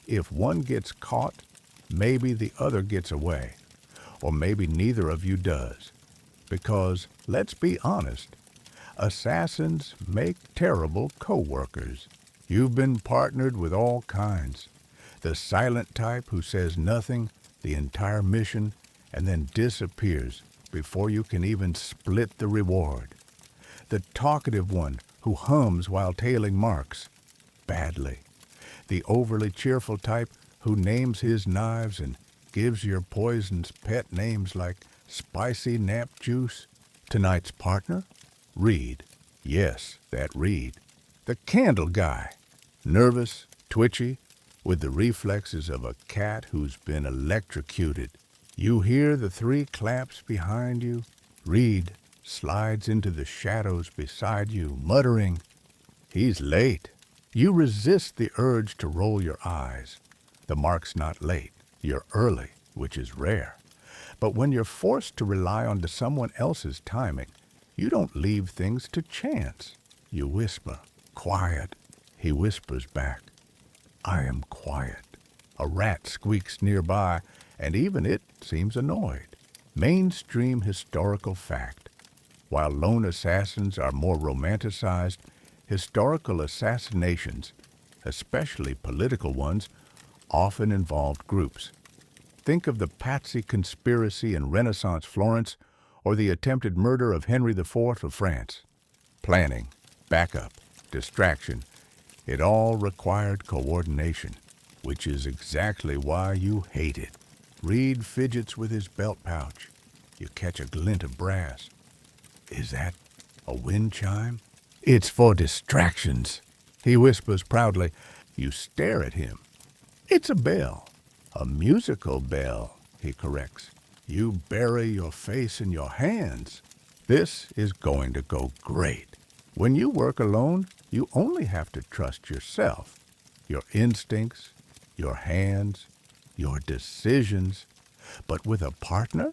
If one gets caught, maybe the other gets away. Or maybe neither of you does. Because, let's be honest, assassins make terrible co-workers. You've been partnered with all kinds. The silent type who says nothing the entire mission and then disappears before you can even split the reward. The talkative one who hums while tailing marks badly. The overly cheerful type who names his knives and gives your poisons pet names like Spicy Nap Juice. Tonight's partner? Reed. Yes, that Reed. The candle guy. Nervous, twitchy, with the reflexes of a cat who's been electrocuted. You hear the three claps behind you. Reed slides into the shadows beside you, muttering, "He's late." You resist the urge to roll your eyes. The mark's not late. You're early, which is rare. But when you're forced to rely on someone else's timing, you don't leave things to chance. You whisper, "Quiet." He whispers back, "I am quiet." A rat squeaks nearby, and even it seems annoyed. Mainstream historical fact. While lone assassins are more romanticized, historical assassinations, especially political ones, often involved groups. Think of the Patsy conspiracy in Renaissance Florence or the attempted murder of Henry IV of France. Planning, backup, distraction, it all required coordination, which is exactly why you hate it. Reed fidgets with his belt pouch. You catch a glint of brass. Is that a wind chime? "It's for distractions," he whispers proudly. You stare at him. "It's a bell. A musical bell," he corrects. You bury your face in your hands. This is going to go great. When you work alone, you only have to trust yourself, your instincts, your hands, your decisions. But with a partner,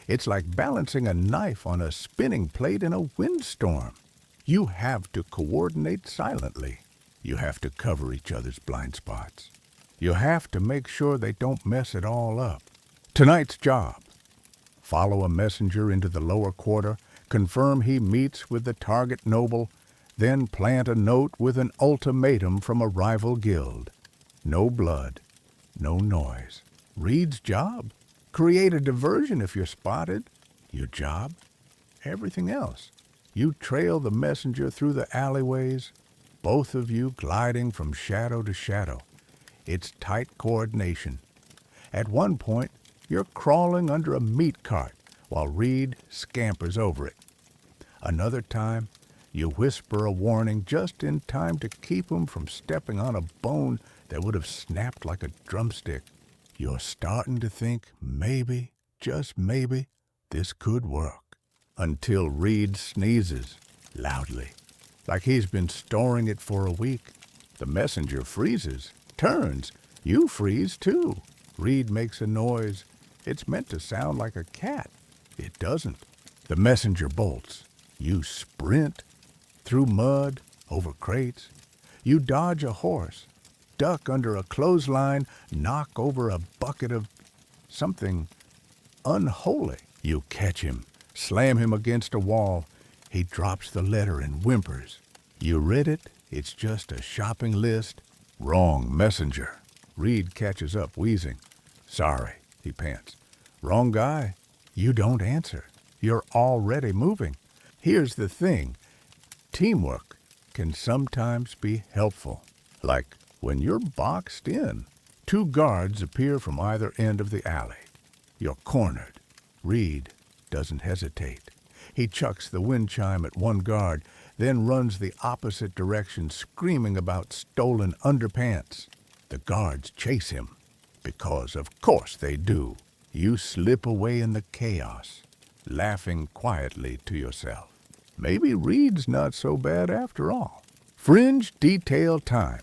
it's like balancing a knife on a spinning plate in a windstorm. You have to coordinate silently. You have to cover each other's blind spots. You have to make sure they don't mess it all up. Tonight's job: follow a messenger into the lower quarter, confirm he meets with the target noble, then plant a note with an ultimatum from a rival guild. No blood, no noise. Reed's job: create a diversion if you're spotted. Your job: everything else. You trail the messenger through the alleyways, both of you gliding from shadow to shadow. It's tight coordination. At one point, you're crawling under a meat cart while Reed scampers over it. Another time, you whisper a warning just in time to keep him from stepping on a bone that would have snapped like a drumstick. You're starting to think maybe, just maybe, this could work. Until Reed sneezes loudly, like he's been storing it for a week. The messenger freezes, turns. You freeze too. Reed makes a noise. It's meant to sound like a cat. It doesn't. The messenger bolts. You sprint through mud, over crates. You dodge a horse, duck under a clothesline, knock over a bucket of something unholy. You catch him, slam him against a wall. He drops the letter and whimpers. You read it. It's just a shopping list. Wrong messenger. Reed catches up, wheezing. "Sorry," he pants. "Wrong guy." You don't answer. You're already moving. Here's the thing. Teamwork can sometimes be helpful. Like when you're boxed in. Two guards appear from either end of the alley. You're cornered. Reed doesn't hesitate. He chucks the wind chime at one guard, then runs the opposite direction, screaming about stolen underpants. The guards chase him, because of course they do. You slip away in the chaos, laughing quietly to yourself. Maybe Reed's not so bad after all. Fringe detail time.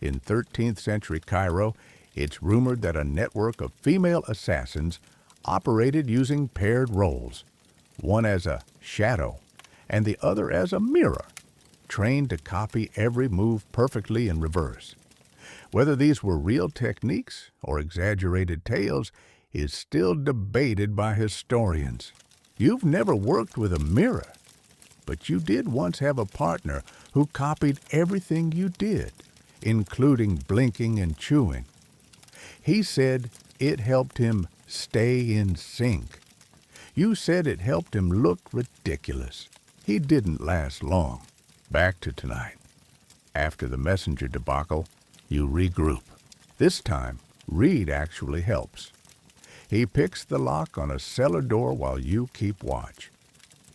In 13th century Cairo, It's rumored that a network of female assassins operated using paired roles, one as a shadow and the other as a mirror, trained to copy every move perfectly in reverse. Whether these were real techniques or exaggerated tales is still debated by historians. You've never worked with a mirror, but you did once have a partner who copied everything you did, including blinking and chewing. He said it helped him stay in sync. You said it helped him look ridiculous. He didn't last long. Back to tonight. After the messenger debacle, you regroup. This time, Reed actually helps. He picks the lock on a cellar door while you keep watch.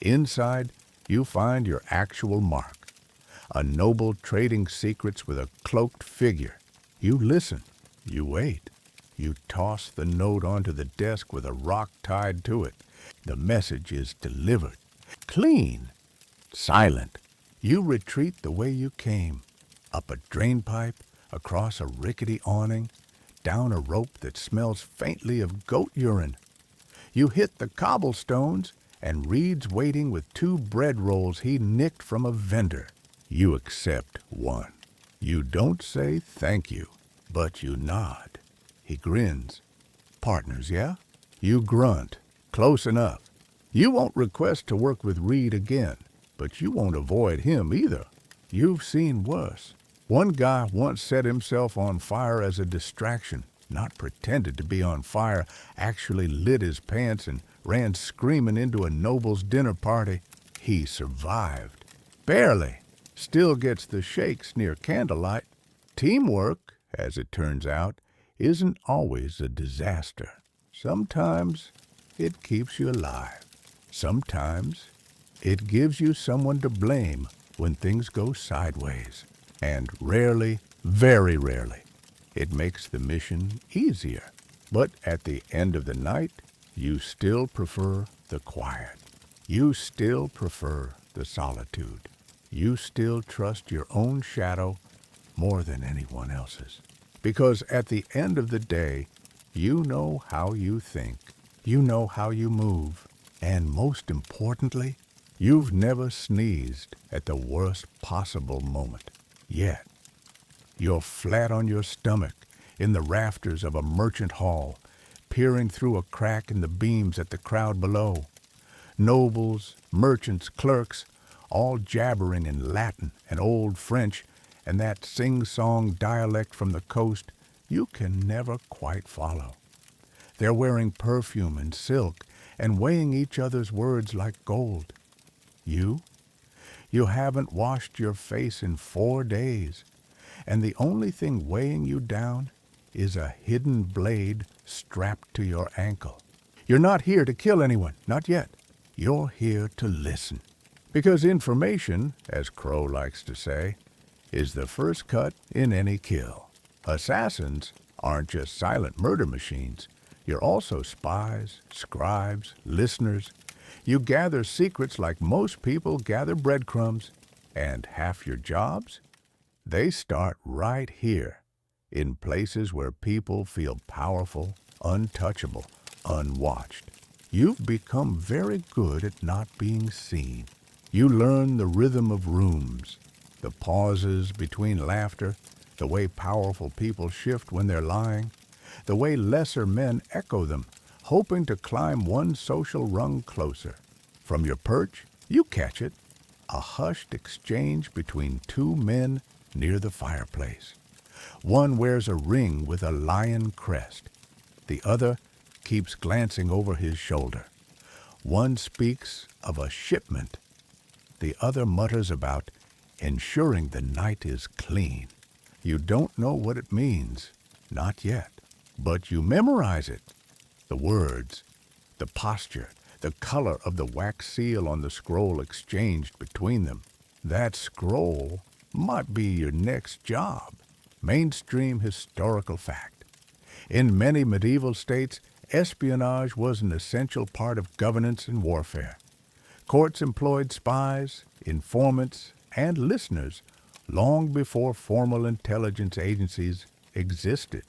Inside, you find your actual mark, a noble trading secrets with a cloaked figure. You listen. You wait. You toss the note onto the desk with a rock tied to it. The message is delivered. Clean. Silent. You retreat the way you came. Up a drainpipe, across a rickety awning, down a rope that smells faintly of goat urine. You hit the cobblestones, and Reed's waiting with 2 bread rolls he nicked from a vendor. You accept one. You don't say thank you, but you nod. He grins. Partners, yeah? You grunt. Close enough. You won't request to work with Reed again, but you won't avoid him either. You've seen worse. One guy once set himself on fire as a distraction, not pretended to be on fire, actually lit his pants and ran screaming into a noble's dinner party. He survived. Barely. Still gets the shakes near candlelight. Teamwork, as it turns out, isn't always a disaster. Sometimes it keeps you alive. Sometimes it gives you someone to blame when things go sideways. And rarely, very rarely, it makes the mission easier. But at the end of the night, you still prefer the quiet. You still prefer the solitude. You still trust your own shadow more than anyone else's. Because at the end of the day, you know how you think. You know how you move. And most importantly, you've never sneezed at the worst possible moment. Yet, you're flat on your stomach in the rafters of a merchant hall, peering through a crack in the beams at the crowd below. Nobles, merchants, clerks, all jabbering in Latin and Old French and that sing-song dialect from the coast you can never quite follow. They're wearing perfume and silk and weighing each other's words like gold. You haven't washed your face in 4 days, and the only thing weighing you down is a hidden blade strapped to your ankle. You're not here to kill anyone, not yet. You're here to listen. Because information, as Crow likes to say, is the first cut in any kill. Assassins aren't just silent murder machines. You're also spies, scribes, listeners. You gather secrets like most people gather breadcrumbs. And half your jobs? They start right here, in places where people feel powerful, untouchable, unwatched. You've become very good at not being seen. You learn the rhythm of rooms, the pauses between laughter, the way powerful people shift when they're lying, the way lesser men echo them, hoping to climb one social rung closer. From your perch, you catch it, a hushed exchange between 2 men near the fireplace. One wears a ring with a lion crest. The other keeps glancing over his shoulder. One speaks of a shipment. The other mutters about ensuring the night is clean. You don't know what it means, not yet, but you memorize it. The words, the posture, the color of the wax seal on the scroll exchanged between them. That scroll might be your next job. Mainstream historical fact. In many medieval states, espionage was an essential part of governance and warfare. Courts employed spies, informants, and listeners long before formal intelligence agencies existed.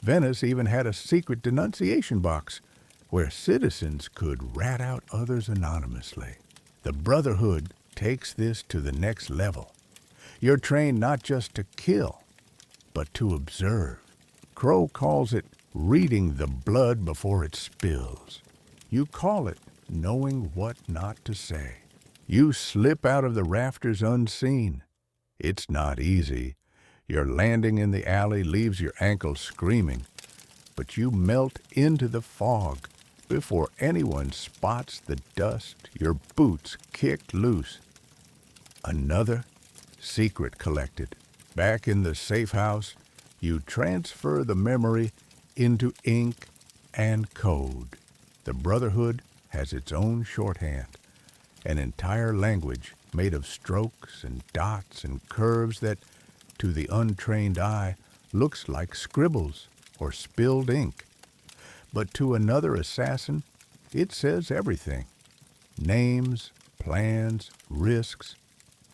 Venice even had a secret denunciation box where citizens could rat out others anonymously. The Brotherhood takes this to the next level. You're trained not just to kill, but to observe. Crow calls it reading the blood before it spills. You call it knowing what not to say. You slip out of the rafters unseen. It's not easy. Your landing in the alley leaves your ankles screaming, but you melt into the fog before anyone spots the dust your boots kicked loose. Another secret collected. Back in the safe house, you transfer the memory into ink and code. The Brotherhood has its own shorthand, an entire language made of strokes and dots and curves that, to the untrained eye, looks like scribbles or spilled ink. But to another assassin, it says everything. Names, plans, risks,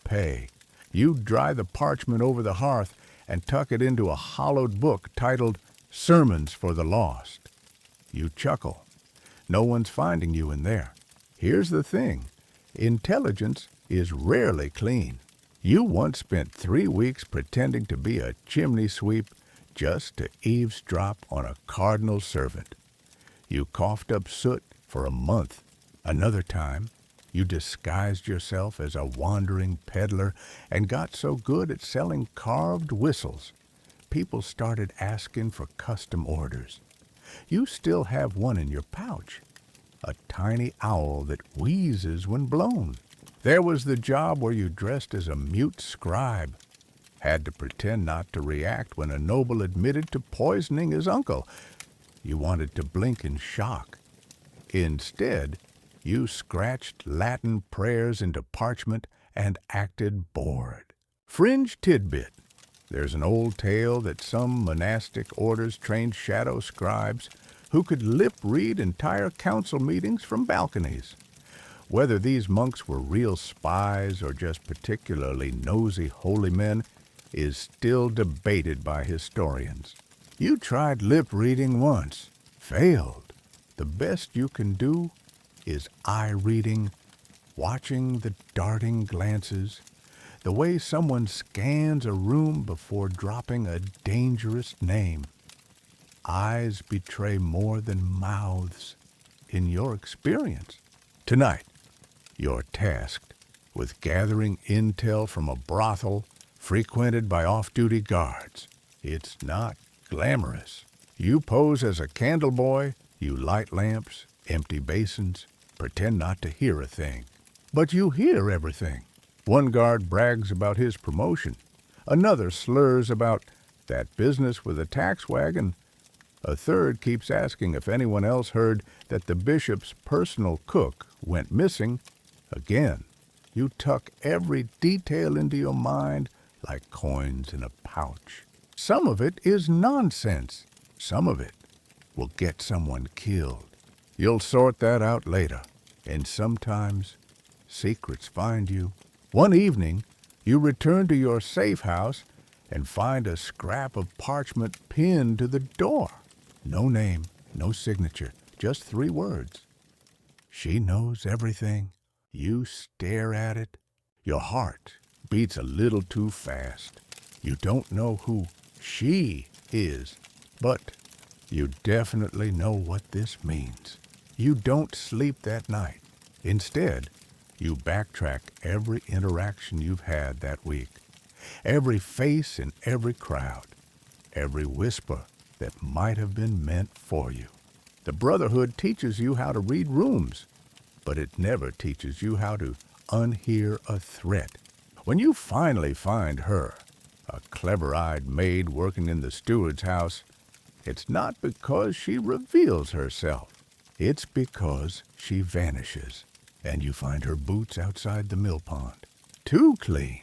pay. You dry the parchment over the hearth and tuck it into a hollowed book titled Sermons for the Lost. You chuckle. No one's finding you in there. Here's the thing. Intelligence is rarely clean. You once spent 3 weeks pretending to be a chimney sweep just to eavesdrop on a cardinal servant. You coughed up soot for a month. Another time, you disguised yourself as a wandering peddler and got so good at selling carved whistles, people started asking for custom orders. You still have one in your pouch, a tiny owl that wheezes when blown. There was the job where you dressed as a mute scribe, had to pretend not to react when a noble admitted to poisoning his uncle. You wanted to blink in shock. Instead, you scratched Latin prayers into parchment and acted bored. Fringe tidbit. There's an old tale that some monastic orders trained shadow scribes who could lip-read entire council meetings from balconies. Whether these monks were real spies or just particularly nosy holy men is still debated by historians. You tried lip-reading once, failed. The best you can do is eye-reading, watching the darting glances, the way someone scans a room before dropping a dangerous name. Eyes betray more than mouths in your experience. Tonight, you're tasked with gathering intel from a brothel frequented by off-duty guards. It's not glamorous. You pose as a candle boy, you light lamps, empty basins, pretend not to hear a thing. But you hear everything. One guard brags about his promotion. Another slurs about that business with a tax wagon. A third keeps asking if anyone else heard that the bishop's personal cook went missing. Again, you tuck every detail into your mind like coins in a pouch. Some of it is nonsense. Some of it will get someone killed. You'll sort that out later, and sometimes secrets find you. One evening, you return to your safe house and find a scrap of parchment pinned to the door. No name, no signature, just 3 words. She knows everything. You stare at it. Your heart beats a little too fast. You don't know who she is, but you definitely know what this means. You don't sleep that night. Instead, you backtrack every interaction you've had that week, every face in every crowd, every whisper that might have been meant for you. The Brotherhood teaches you how to read rooms, but it never teaches you how to unhear a threat. When you finally find her, a clever-eyed maid working in the steward's house, it's not because she reveals herself. It's because she vanishes, and you find her boots outside the mill pond. Too clean,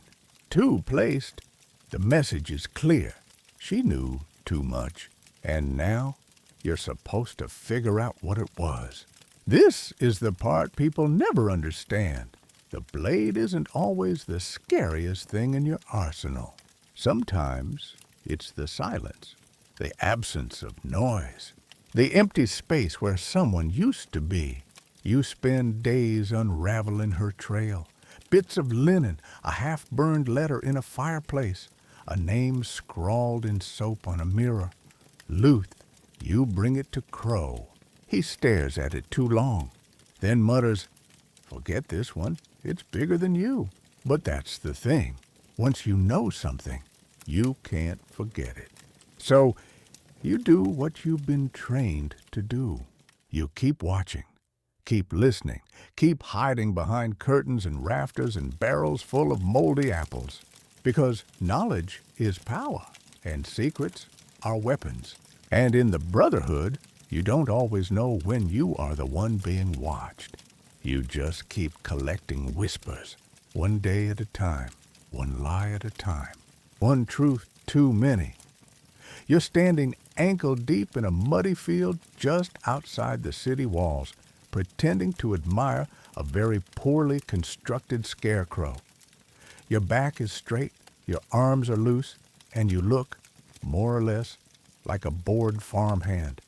too placed. The message is clear. She knew too much, and now you're supposed to figure out what it was. This is the part people never understand. The blade isn't always the scariest thing in your arsenal. Sometimes it's the silence. the absence of noise, the empty space where someone used to be. You spend days unraveling her trail, bits of linen, a half-burned letter in a fireplace, a name scrawled in soap on a mirror. Luth, you bring it to Crow. He stares at it too long, then mutters, "Forget this one, it's bigger than you." But that's the thing. Once you know something, you can't forget it. So you do what you've been trained to do. You keep watching, keep listening, keep hiding behind curtains and rafters and barrels full of moldy apples. Because knowledge is power, and secrets are weapons. And in the Brotherhood, you don't always know when you are the one being watched. You just keep collecting whispers, one day at a time, one lie at a time, one truth too many. You're standing ankle deep in a muddy field just outside the city walls, pretending to admire a very poorly constructed scarecrow. Your back is straight, your arms are loose, and you look, more or less, like a bored farmhand,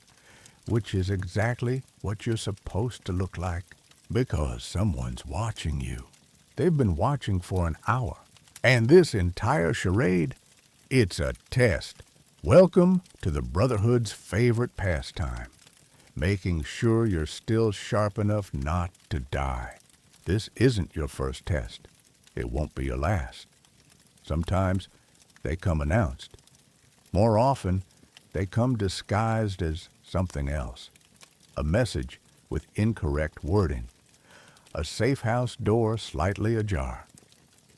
which is exactly what you're supposed to look like, because someone's watching you. They've been watching for an hour, and this entire charade, it's a test. Welcome to the Brotherhood's favorite pastime, making sure you're still sharp enough not to die. This isn't your first test. It won't be your last. Sometimes they come announced. More often, they come disguised as something else. A message with incorrect wording. A safe house door slightly ajar.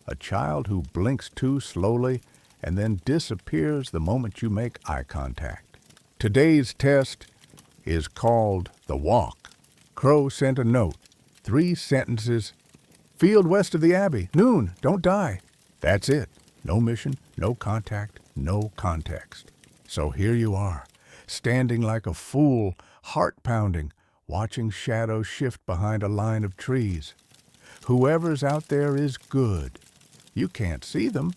A child who blinks too slowly and then disappears the moment you make eye contact. Today's test is called The Walk. Crow sent a note. 3 sentences. Field west of the Abbey. Noon. Don't die. That's it. No mission, no contact, no context. So here you are, standing like a fool, heart-pounding, watching shadows shift behind a line of trees. Whoever's out there is good. You can't see them,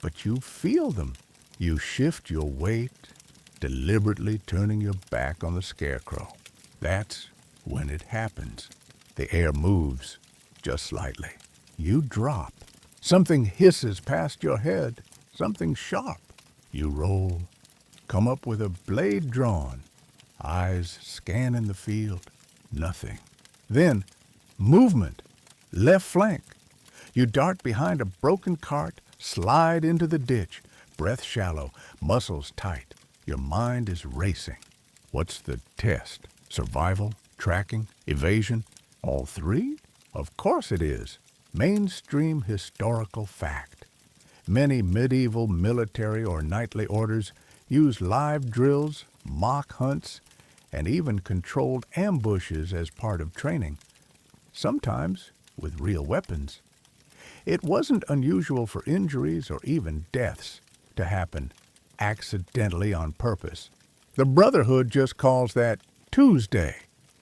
but you feel them. You shift your weight, deliberately turning your back on the scarecrow. That's when it happens. The air moves, just slightly. You drop. Something hisses past your head, something sharp. You roll, come up with a blade drawn. Eyes scanning the field, nothing. Then, movement, left flank. You dart behind a broken cart, slide into the ditch, breath shallow, muscles tight. Your mind is racing. What's the test? Survival, tracking, evasion? All 3? Of course it is. Mainstream historical fact. Many medieval military or knightly orders use live drills, mock hunts, and even controlled ambushes as part of training, sometimes with real weapons. It wasn't unusual for injuries or even deaths to happen accidentally on purpose. The Brotherhood just calls that Tuesday.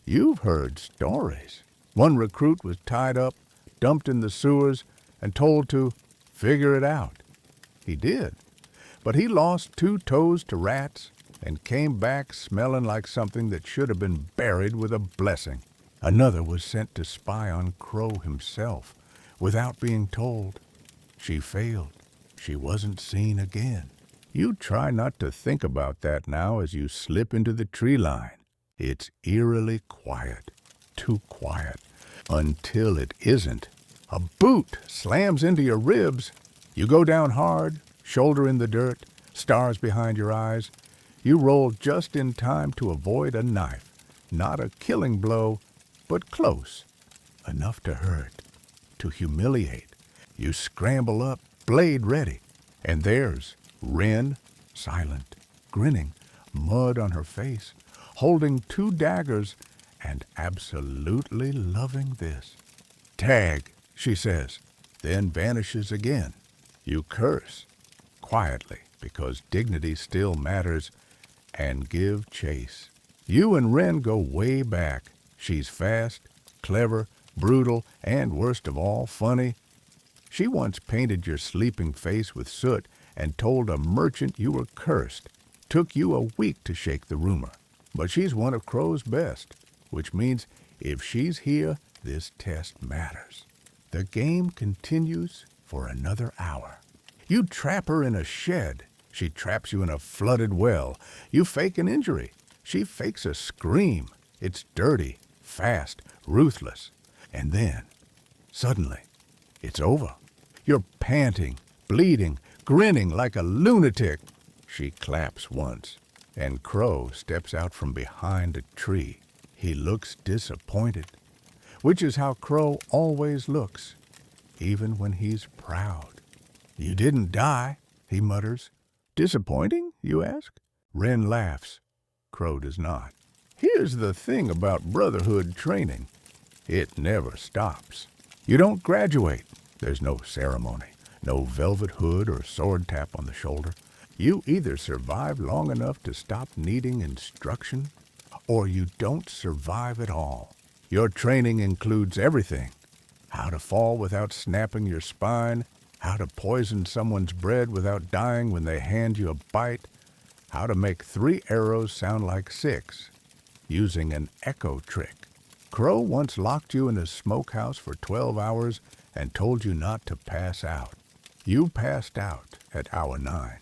You've heard stories. One recruit was tied up, dumped in the sewers, and told to figure it out. He did, but he lost 2 toes to rats and came back smelling like something that should have been buried with a blessing. Another was sent to spy on Crow himself without being told. She failed. She wasn't seen again. You try not to think about that now as you slip into the tree line. It's eerily quiet, too quiet, until it isn't. A boot slams into your ribs. You go down hard, shoulder in the dirt, stars behind your eyes. You roll just in time to avoid a knife. Not a killing blow, but close. Enough to hurt, to humiliate. You scramble up, blade ready. And there's Wren, silent, grinning, mud on her face, holding 2 daggers and absolutely loving this. "Tag," she says, then vanishes again. You curse, quietly, because dignity still matters, and give chase. You and Wren go way back. She's fast, clever, brutal, and worst of all, funny. She once painted your sleeping face with soot and told a merchant you were cursed. Took you a week to shake the rumor, but she's one of Crow's best, which means if she's here, this test matters. The game continues for another hour. You trap her in a shed. She traps you in a flooded well. You fake an injury. She fakes a scream. It's dirty, fast, ruthless. And then, suddenly, it's over. You're panting, bleeding, grinning like a lunatic. She claps once, and Crow steps out from behind a tree. He looks disappointed, which is how Crow always looks, even when he's proud. You didn't die, he mutters. Disappointing, you ask? Wren laughs. Crow does not. Here's the thing about brotherhood training. It never stops. You don't graduate. There's no ceremony, no velvet hood or sword tap on the shoulder. You either survive long enough to stop needing instruction, or you don't survive at all. Your training includes everything. How to fall without snapping your spine, how to poison someone's bread without dying when they hand you a bite, how to make 3 arrows sound like 6, using an echo trick. Crow once locked you in a smokehouse for 12 hours and told you not to pass out. You passed out at hour 9,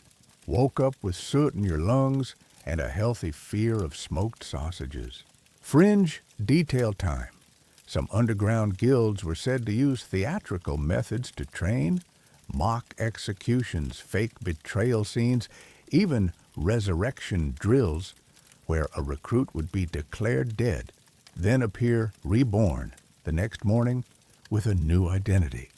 woke up with soot in your lungs and a healthy fear of smoked sausages. Fringe detail time. Some underground guilds were said to use theatrical methods to train, mock executions, fake betrayal scenes, even resurrection drills, where a recruit would be declared dead, then appear reborn the next morning with a new identity.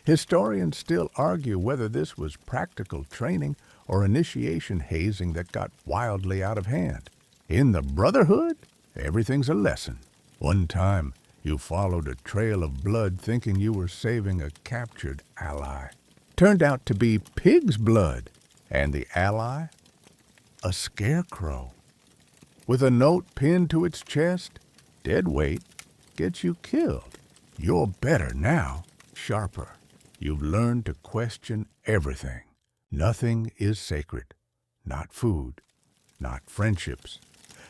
Historians still argue whether this was practical training or initiation hazing that got wildly out of hand. In the Brotherhood, everything's a lesson. One time, you followed a trail of blood thinking you were saving a captured ally. Turned out to be pig's blood, and the ally, a scarecrow. With a note pinned to its chest, dead weight gets you killed. You're better now, sharper. You've learned to question everything. Nothing is sacred. Not food, not friendships,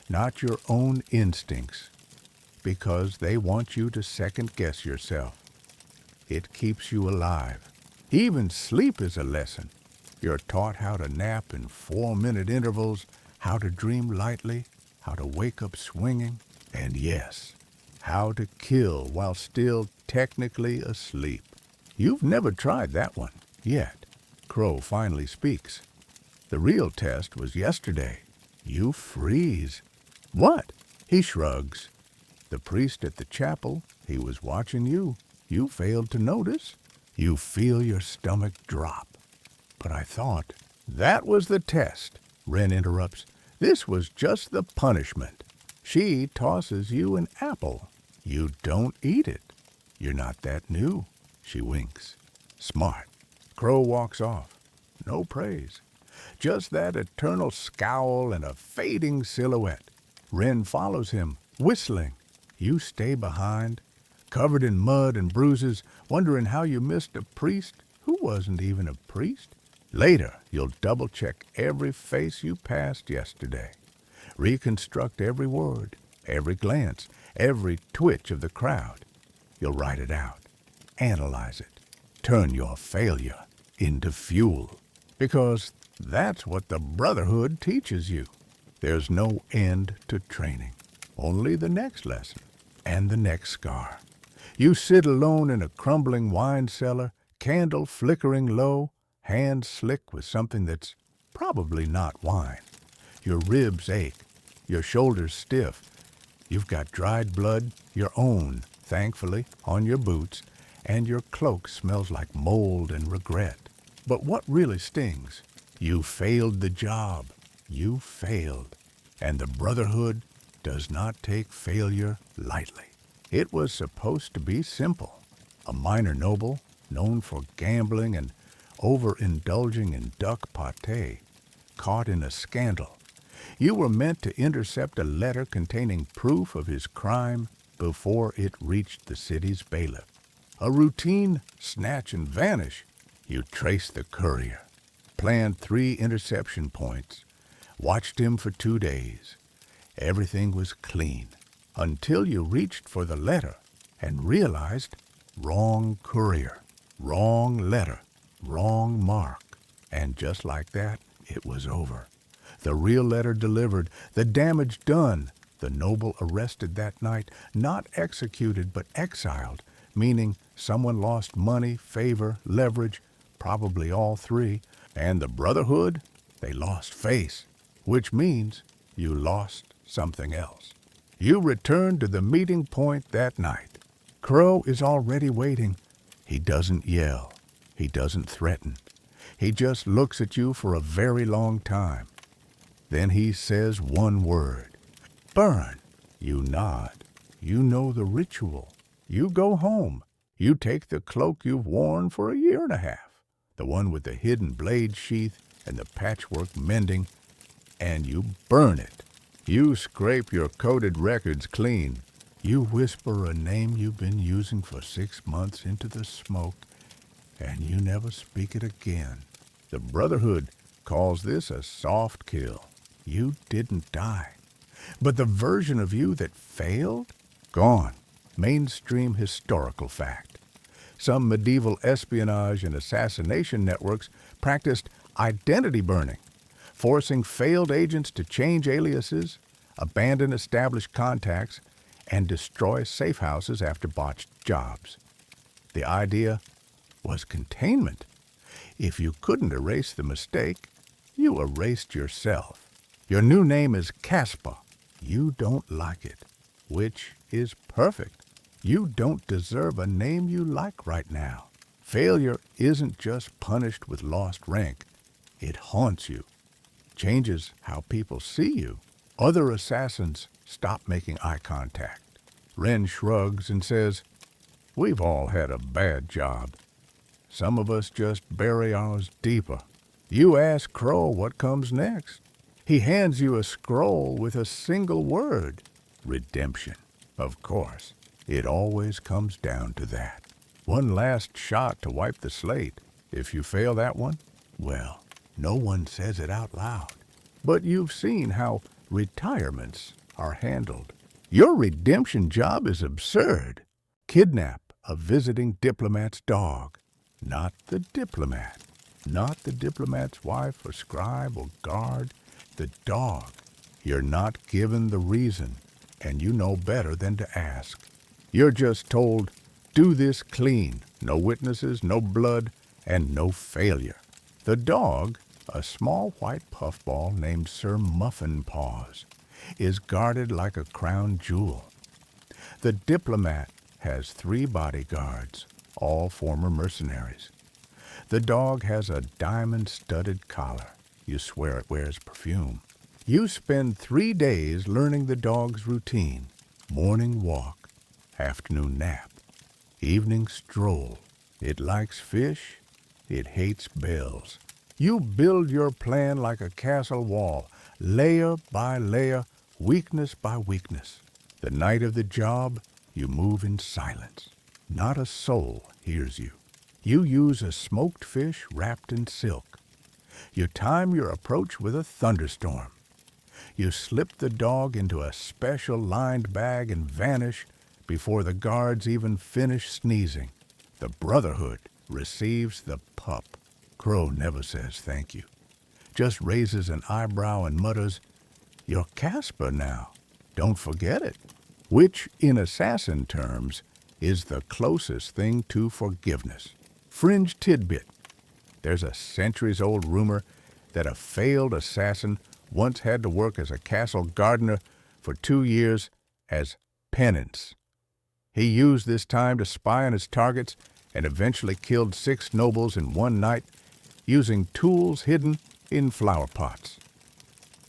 not your own instincts, because they want you to second-guess yourself. It keeps you alive. Even sleep is a lesson. You're taught how to nap in 4-minute intervals, how to dream lightly, how to wake up swinging, and yes, how to kill while still technically asleep. You've never tried that one yet. Crow finally speaks. The real test was yesterday. You freeze. What? He shrugs. The priest at the chapel, he was watching you. You failed to notice. You feel your stomach drop. But I thought, that was the test. Wren interrupts. This was just the punishment. She tosses you an apple. You don't eat it. You're not that new. She winks. Smart. Crow walks off. No praise. Just that eternal scowl and a fading silhouette. Wren follows him, whistling. You stay behind, covered in mud and bruises, wondering how you missed a priest who wasn't even a priest. Later, you'll double-check every face you passed yesterday. Reconstruct every word, every glance, every twitch of the crowd. You'll write it out. Analyze it. Turn your failure into fuel. Because that's what the Brotherhood teaches you. There's no end to training. Only the next lesson and the next scar. You sit alone in a crumbling wine cellar, candle flickering low, hands slick with something that's probably not wine. Your ribs ache, your shoulders stiff. You've got dried blood, your own, thankfully, on your boots, and your cloak smells like mold and regret. But what really stings? You failed the job. You failed. And the Brotherhood does not take failure lightly. It was supposed to be simple. A minor noble, known for gambling and overindulging in duck pâté, caught in a scandal. You were meant to intercept a letter containing proof of his crime before it reached the city's bailiff. A routine snatch and vanish. You traced the courier, planned 3 interception points, Watched him for 2 days. Everything was clean until you reached for the letter and realized wrong courier, wrong letter, wrong mark. And just like that, it was over. The real letter delivered, the damage done, the noble arrested that night, not executed but exiled, meaning someone lost money, favor, leverage, probably all three, and the Brotherhood, they lost face, which means you lost something else. You return to the meeting point that night. Crow is already waiting. He doesn't yell. He doesn't threaten. He just looks at you for a very long time. Then he says one word. Burn. You nod. You know the ritual. You go home. You take the cloak you've worn for a year and a half, the one with the hidden blade sheath and the patchwork mending, and you burn it. You scrape your coded records clean. You whisper a name you've been using for 6 months into the smoke, and you never speak it again. The Brotherhood calls this a soft kill. You didn't die. But the version of you that failed? Gone. Mainstream historical fact. Some medieval espionage and assassination networks practiced identity burning, forcing failed agents to change aliases, abandon established contacts, and destroy safe houses after botched jobs. The idea was containment. If you couldn't erase the mistake, you erased yourself. Your new name is Caspa. You don't like it, which is perfect. You don't deserve a name you like right now. Failure isn't just punished with lost rank. It haunts you, changes how people see you. Other assassins stop making eye contact. Ren shrugs and says, "We've all had a bad job. Some of us just bury ours deeper." You ask Crow what comes next. He hands you a scroll with a single word. Redemption. Of course, it always comes down to that. One last shot to wipe the slate. If you fail that one, well, no one says it out loud. But you've seen how retirements are handled. Your redemption job is absurd. Kidnap a visiting diplomat's dog. Not the diplomat. Not the diplomat's wife or scribe or guard. The dog. You're not given the reason, and you know better than to ask. You're just told, do this clean, no witnesses, no blood, and no failure. The dog, a small white puffball named Sir Muffin Paws, is guarded like a crown jewel. The diplomat has 3 bodyguards, all former mercenaries. The dog has a diamond-studded collar. You swear it wears perfume. You spend 3 days learning the dog's routine. Morning walk, afternoon nap, evening stroll. It likes fish. It hates bells. You build your plan like a castle wall, layer by layer, weakness by weakness. The night of the job, you move in silence. Not a soul hears you. You use a smoked fish wrapped in silk. You time your approach with a thunderstorm. You slip the dog into a special lined bag and vanish before the guards even finish sneezing. The Brotherhood receives the pup. Crow never says thank you, just raises an eyebrow and mutters, "You're Casper now. Don't forget it," which, in assassin terms, is the closest thing to forgiveness. Fringe tidbit. There's a centuries-old rumor that a failed assassin once had to work as a castle gardener for 2 years as penance. He used this time to spy on his targets and eventually killed 6 nobles in one night using tools hidden in flower pots.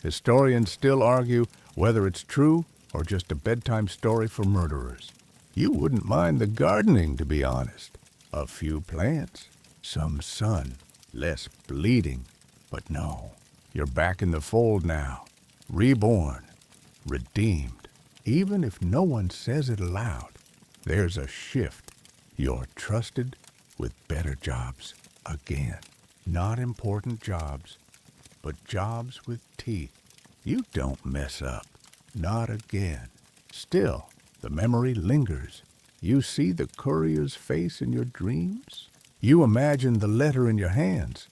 Historians still argue whether it's true or just a bedtime story for murderers. You wouldn't mind the gardening, to be honest. A few plants, some sun, less bleeding. But no, you're back in the fold now, reborn, redeemed. Even if no one says it aloud, there's a shift. You're trusted with better jobs again. Not important jobs, but jobs with teeth. You don't mess up. Not again. Still, the memory lingers. You see the courier's face in your dreams. You imagine the letter in your hands.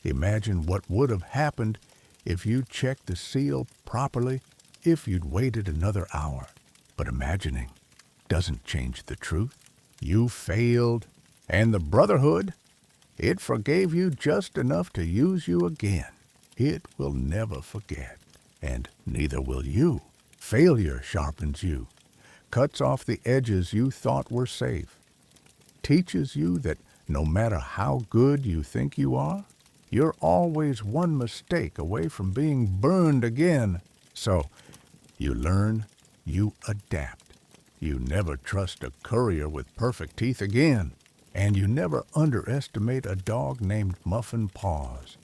Imagine what would have happened if you checked the seal properly, if you'd waited another hour. But imagining doesn't change the truth. You failed, and the Brotherhood, it forgave you just enough to use you again. It will never forget, and neither will you. Failure sharpens you, cuts off the edges you thought were safe, teaches you that no matter how good you think you are, you're always one mistake away from being burned again. So, you learn, you adapt. You never trust a courier with perfect teeth again. And you never underestimate a dog named Muffin Paws.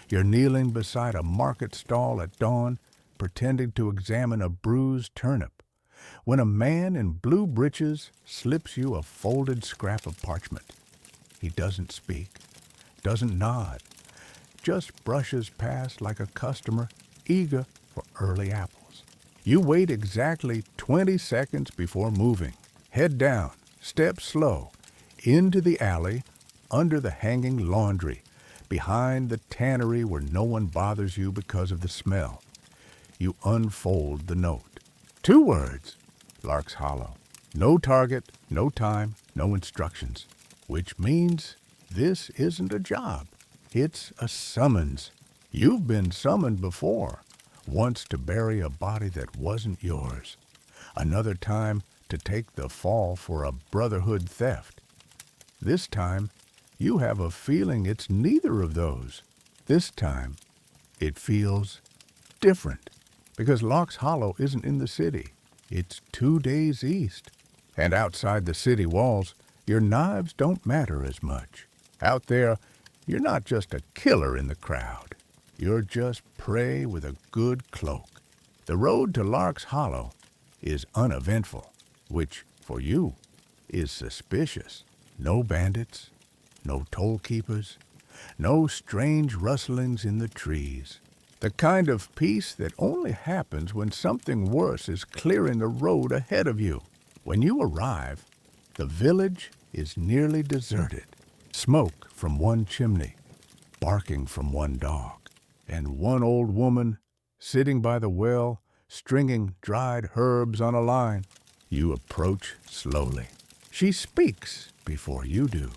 You're kneeling beside a market stall at dawn, pretending to examine a bruised turnip, when a man in blue breeches slips you a folded scrap of parchment. He doesn't speak, doesn't nod, just brushes past like a customer eager for early apples. You wait exactly 20 seconds before moving. Head down, step slow, into the alley, under the hanging laundry, behind the tannery where no one bothers you because of the smell. You unfold the note. 2 words, Lark's Hollow. No target, no time, no instructions. Which means this isn't a job. It's a summons. You've been summoned before. Once to bury a body that wasn't yours. Another time to take the fall for a Brotherhood theft. This time, you have a feeling it's neither of those. This time, it feels different. Because Lark's Hollow isn't in the city. It's 2 days east. And outside the city walls, your knives don't matter as much. Out there, you're not just a killer in the crowd. You're just prey with a good cloak. The road to Lark's Hollow is uneventful, which, for you, is suspicious. No bandits, no toll keepers, no strange rustlings in the trees. The kind of peace that only happens when something worse is clearing the road ahead of you. When you arrive, the village is nearly deserted. Smoke from one chimney, barking from one dog, and one old woman sitting by the well, stringing dried herbs on a line. You approach slowly. She speaks before you do.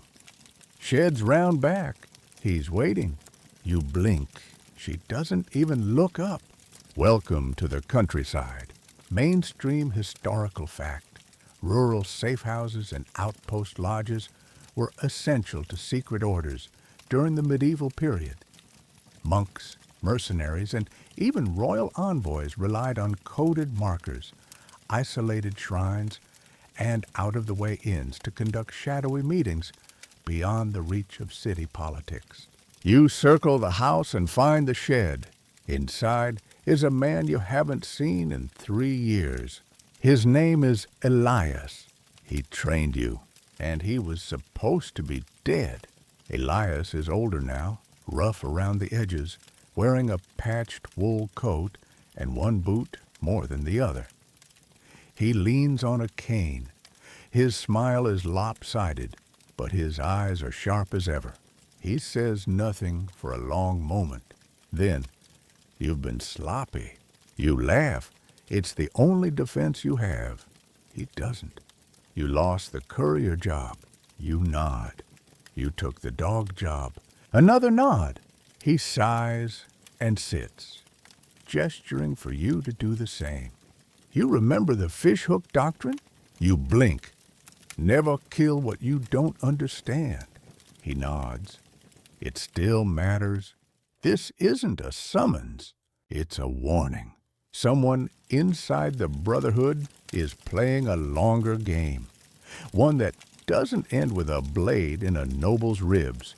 Sheds round back. He's waiting. You blink. She doesn't even look up. Welcome to the countryside. Mainstream historical fact. Rural safe houses and outpost lodges were essential to secret orders during the medieval period. Monks, mercenaries, and even royal envoys relied on coded markers, isolated shrines, and out-of-the-way inns to conduct shadowy meetings beyond the reach of city politics. You circle the house and find the shed. Inside is a man you haven't seen in 3 years. His name is Elias. He trained you, and he was supposed to be dead. Elias is older now, rough around the edges, wearing a patched wool coat and one boot more than the other. He leans on a cane. His smile is lopsided, but his eyes are sharp as ever. He says nothing for a long moment. Then, you've been sloppy. You laugh. It's the only defense you have. He doesn't. You lost the courier job. You nod. You took the dog job. Another nod. He sighs and sits, gesturing for you to do the same. You remember the fishhook doctrine? You blink. Never kill what you don't understand. He nods. It still matters. This isn't a summons. It's a warning. Someone inside the Brotherhood is playing a longer game. One that doesn't end with a blade in a noble's ribs.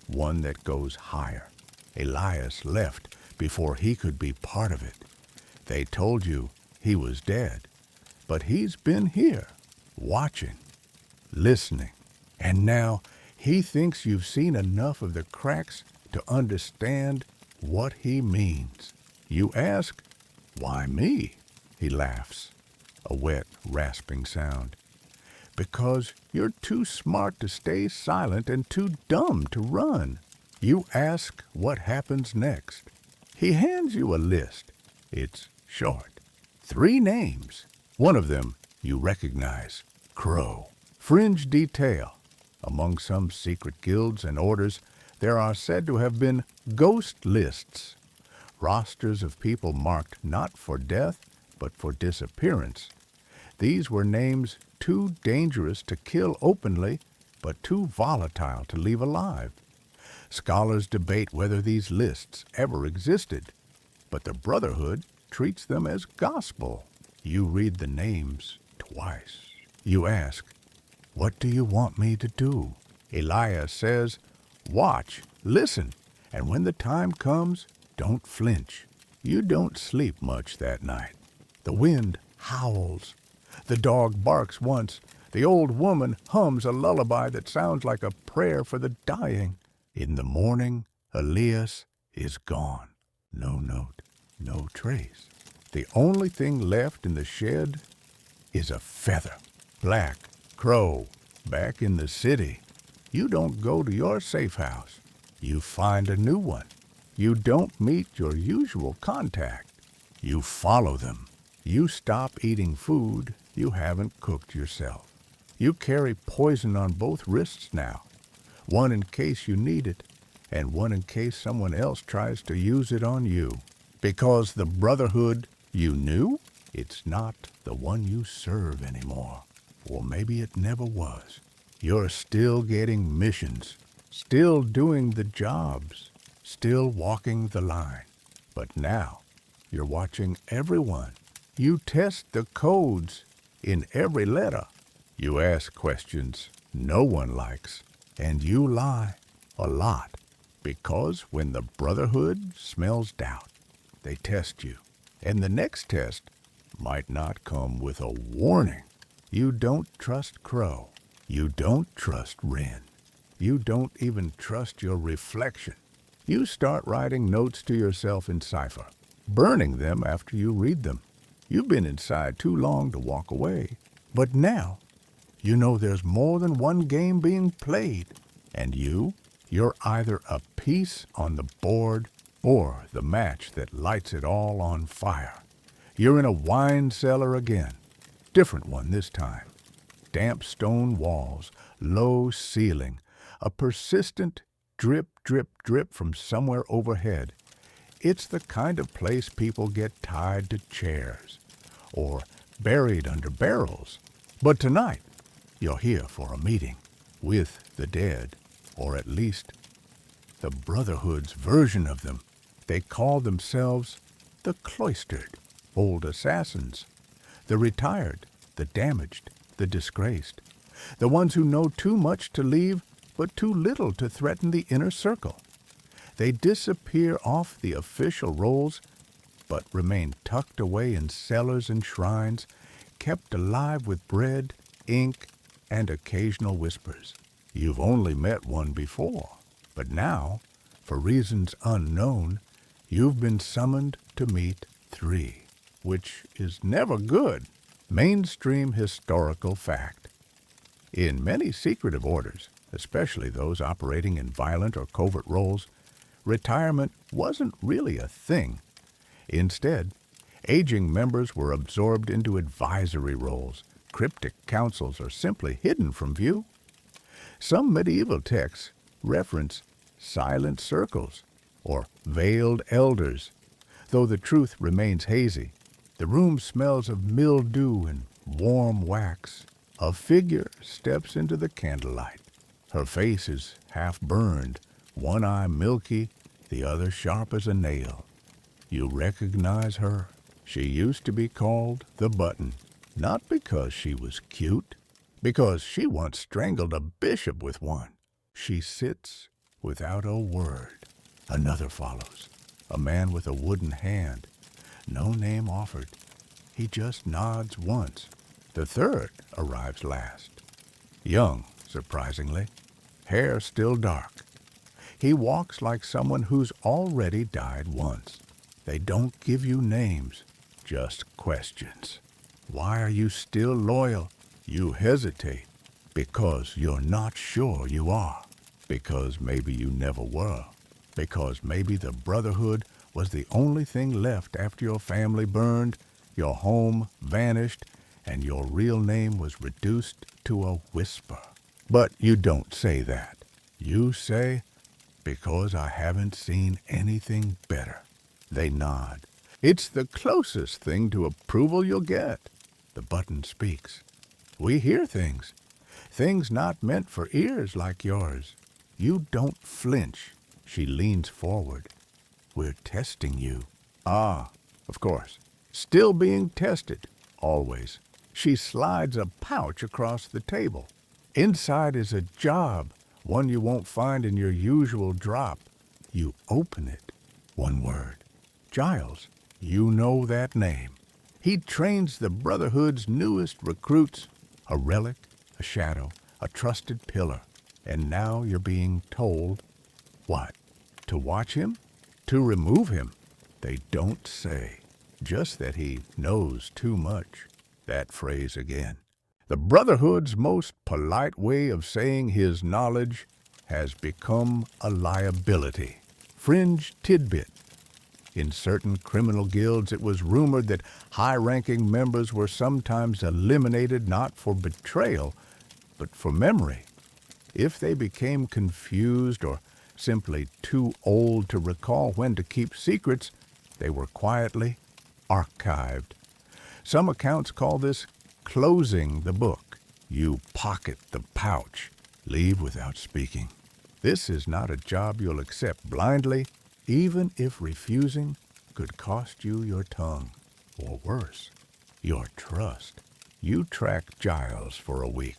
One that goes higher. Elias left before he could be part of it. They told you he was dead. But he's been here, watching, listening. And now he thinks you've seen enough of the cracks to understand what he means. You ask, "Why me?" He laughs, a wet, rasping sound. "Because you're too smart to stay silent and too dumb to run." You ask what happens next. He hands you a list. It's short. 3 names. One of them you recognize, Crow. Fringe detail. Among some secret guilds and orders, there are said to have been ghost lists, rosters of people marked not for death, but for disappearance. These were names too dangerous to kill openly, but too volatile to leave alive. Scholars debate whether these lists ever existed, but the Brotherhood treats them as gospel. You read the names twice. You ask, "What do you want me to do?" Elias says, "Watch, listen, and when the time comes, don't flinch." You don't sleep much that night. The wind howls. The dog barks once. The old woman hums a lullaby that sounds like a prayer for the dying. In the morning, Elias is gone. No note, no trace. The only thing left in the shed is a feather. Black Crow, back in the city. You don't go to your safe house. You find a new one. You don't meet your usual contact. You follow them. You stop eating food you haven't cooked yourself. You carry poison on both wrists now, one in case you need it, and one in case someone else tries to use it on you. Because the Brotherhood you knew, it's not the one you serve anymore. Or maybe it never was. You're still getting missions, still doing the jobs, still walking the line. But now, you're watching everyone. You test the codes in every letter. You ask questions no one likes, and you lie a lot. Because when the Brotherhood smells doubt, they test you. And the next test might not come with a warning. You don't trust Crow. You don't trust Wren. You don't even trust your reflection. You start writing notes to yourself in cipher, burning them after you read them. You've been inside too long to walk away. But now, you know there's more than one game being played. And you're either a piece on the board or the match that lights it all on fire. You're in a wine cellar again. Different one this time. Damp stone walls, low ceiling, a persistent drip, drip, drip from somewhere overhead. It's the kind of place people get tied to chairs or buried under barrels. But tonight, you're here for a meeting with the dead, or at least the Brotherhood's version of them. They call themselves the cloistered, old assassins, the retired, the damaged, the disgraced, the ones who know too much to leave but too little to threaten the inner circle. They disappear off the official rolls but remain tucked away in cellars and shrines, kept alive with bread, ink, and occasional whispers. You've only met one before, but now, for reasons unknown, you've been summoned to meet 3, which is never good. Mainstream historical fact. In many secretive orders, especially those operating in violent or covert roles, retirement wasn't really a thing. Instead, aging members were absorbed into advisory roles, cryptic councils, or simply hidden from view. Some medieval texts reference silent circles or veiled elders. Though the truth remains hazy, the room smells of mildew and warm wax. A figure steps into the candlelight. Her face is half burned, one eye milky, the other sharp as a nail. You recognize her. She used to be called the Button, not because she was cute, because she once strangled a bishop with one. She sits without a word. Another follows, a man with a wooden hand. No name offered. He just nods once. The third arrives last. Young, surprisingly. Hair still dark. He walks like someone who's already died once. They don't give you names, just questions. Why are you still loyal? You hesitate because you're not sure you are. Because maybe you never were. Because maybe the Brotherhood was the only thing left after your family burned, your home vanished, and your real name was reduced to a whisper. But you don't say that. You say, because I haven't seen anything better. They nod. It's the closest thing to approval you'll get. The button speaks. We hear things. Things not meant for ears like yours. You don't flinch. She leans forward. We're testing you. Ah, of course. Still being tested. Always. She slides a pouch across the table. Inside is a job, one you won't find in your usual drop. You open it. One word. Giles. You know that name. He trains the Brotherhood's newest recruits. A relic, a shadow, a trusted pillar. And now you're being told, what? To watch him? To remove him? They don't say. Just that he knows too much. That phrase again. The Brotherhood's most polite way of saying his knowledge has become a liability. Fringe tidbit. In certain criminal guilds, it was rumored that high-ranking members were sometimes eliminated not for betrayal, but for memory. If they became confused or simply too old to recall when to keep secrets, they were quietly archived. Some accounts call this closing the book. You pocket the pouch, leave without speaking. This is not a job you'll accept blindly, even if refusing could cost you your tongue, or worse, your trust. You track Giles for a week.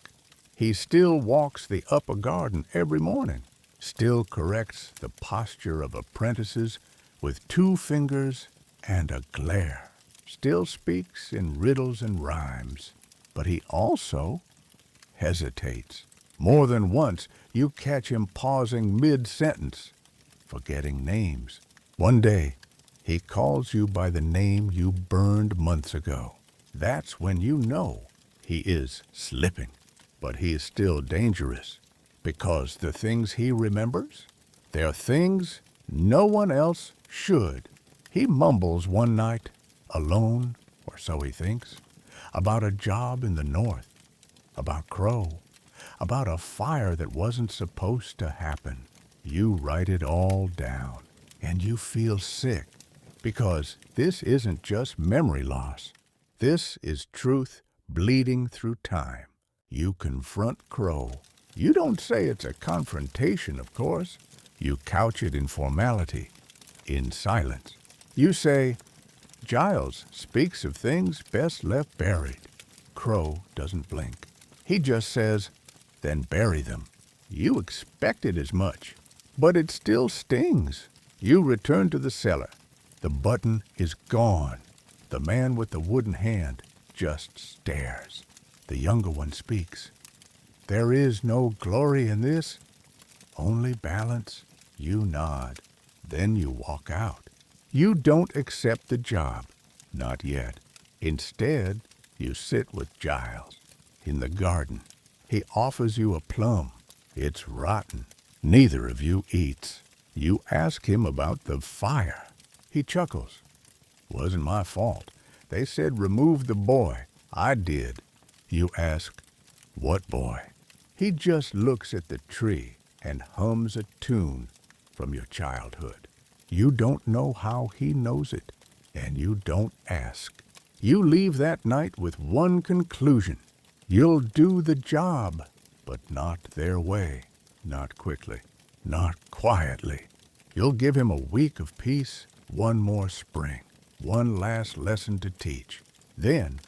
He still walks the upper garden every morning, still corrects the posture of apprentices with 2 fingers and a glare, still speaks in riddles and rhymes, but he also hesitates. More than once, you catch him pausing mid-sentence, forgetting names. One day, he calls you by the name you burned months ago. That's when you know he is slipping. But he is still dangerous, because the things he remembers, they're things no one else should. He mumbles one night, alone, or so he thinks, about a job in the north, about Crow, about a fire that wasn't supposed to happen. You write it all down, and you feel sick, because this isn't just memory loss. This is truth bleeding through time. You confront Crow. You don't say it's a confrontation, of course. You couch it in formality, in silence. You say, Giles speaks of things best left buried. Crow doesn't blink. He just says, then bury them. You expected as much, but it still stings. You return to the cellar. The button is gone. The man with the wooden hand just stares. The younger one speaks. There is no glory in this, only balance. You nod. Then you walk out. You don't accept the job. Not yet. Instead, you sit with Giles in the garden. He offers you a plum. It's rotten. Neither of you eats. You ask him about the fire. He chuckles. Wasn't my fault. They said remove the boy. I did. You ask, what boy? He just looks at the tree and hums a tune from your childhood. You don't know how he knows it, and you don't ask. You leave that night with one conclusion. You'll do the job, but not their way. Not quickly. Not quietly. You'll give him a week of peace, one more spring, one last lesson to teach. Then,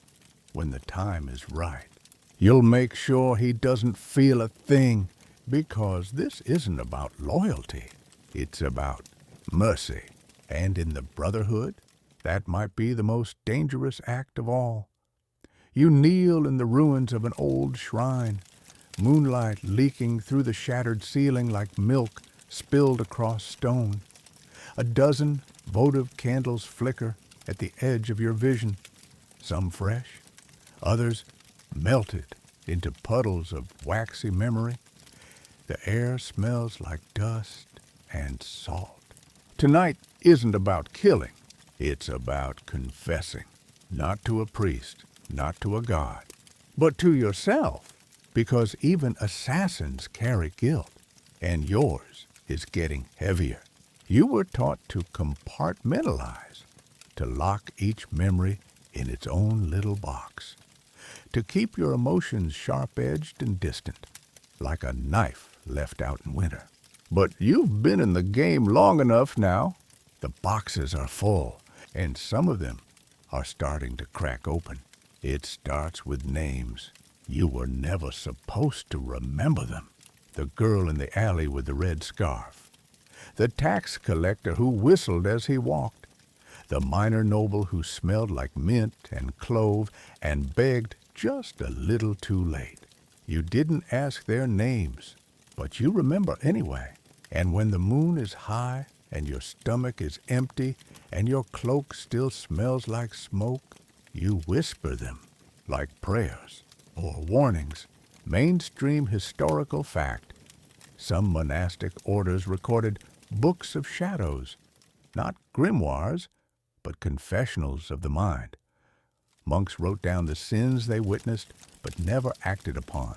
when the time is right, you'll make sure he doesn't feel a thing, because this isn't about loyalty. It's about mercy. And in the Brotherhood, that might be the most dangerous act of all. You kneel in the ruins of an old shrine, moonlight leaking through the shattered ceiling like milk spilled across stone. A dozen votive candles flicker at the edge of your vision, some fresh, others melted into puddles of waxy memory. The air smells like dust and salt. Tonight isn't about killing. It's about confessing, not to a priest, not to a god, but to yourself, because even assassins carry guilt, and yours is getting heavier. You were taught to compartmentalize, to lock each memory in its own little box, to keep your emotions sharp-edged and distant, like a knife left out in winter. But you've been in the game long enough now. The boxes are full, and some of them are starting to crack open. It starts with names. You were never supposed to remember them. The girl in the alley with the red scarf, the tax collector who whistled as he walked, the minor noble who smelled like mint and clove and begged just a little too late. You didn't ask their names, but you remember anyway. And when the moon is high and your stomach is empty and your cloak still smells like smoke, you whisper them like prayers or warnings. Mainstream historical fact. Some monastic orders recorded books of shadows, not grimoires, but confessionals of the mind. Monks wrote down the sins they witnessed but never acted upon.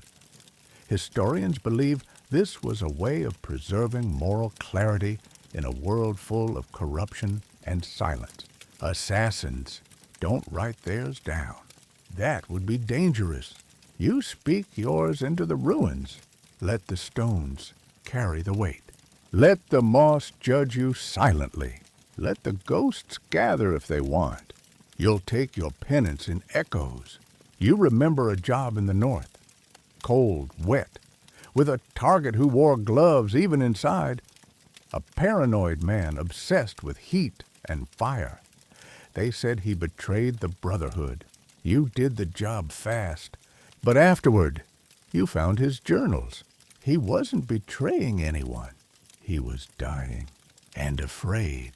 Historians believe this was a way of preserving moral clarity in a world full of corruption and silence. Assassins don't write theirs down. That would be dangerous. You speak yours into the ruins. Let the stones carry the weight. Let the moss judge you silently. Let the ghosts gather if they want. You'll take your penance in echoes. You remember a job in the north, cold, wet, with a target who wore gloves even inside. A paranoid man obsessed with heat and fire. They said he betrayed the Brotherhood. You did the job fast, but afterward, you found his journals. He wasn't betraying anyone. He was dying and afraid.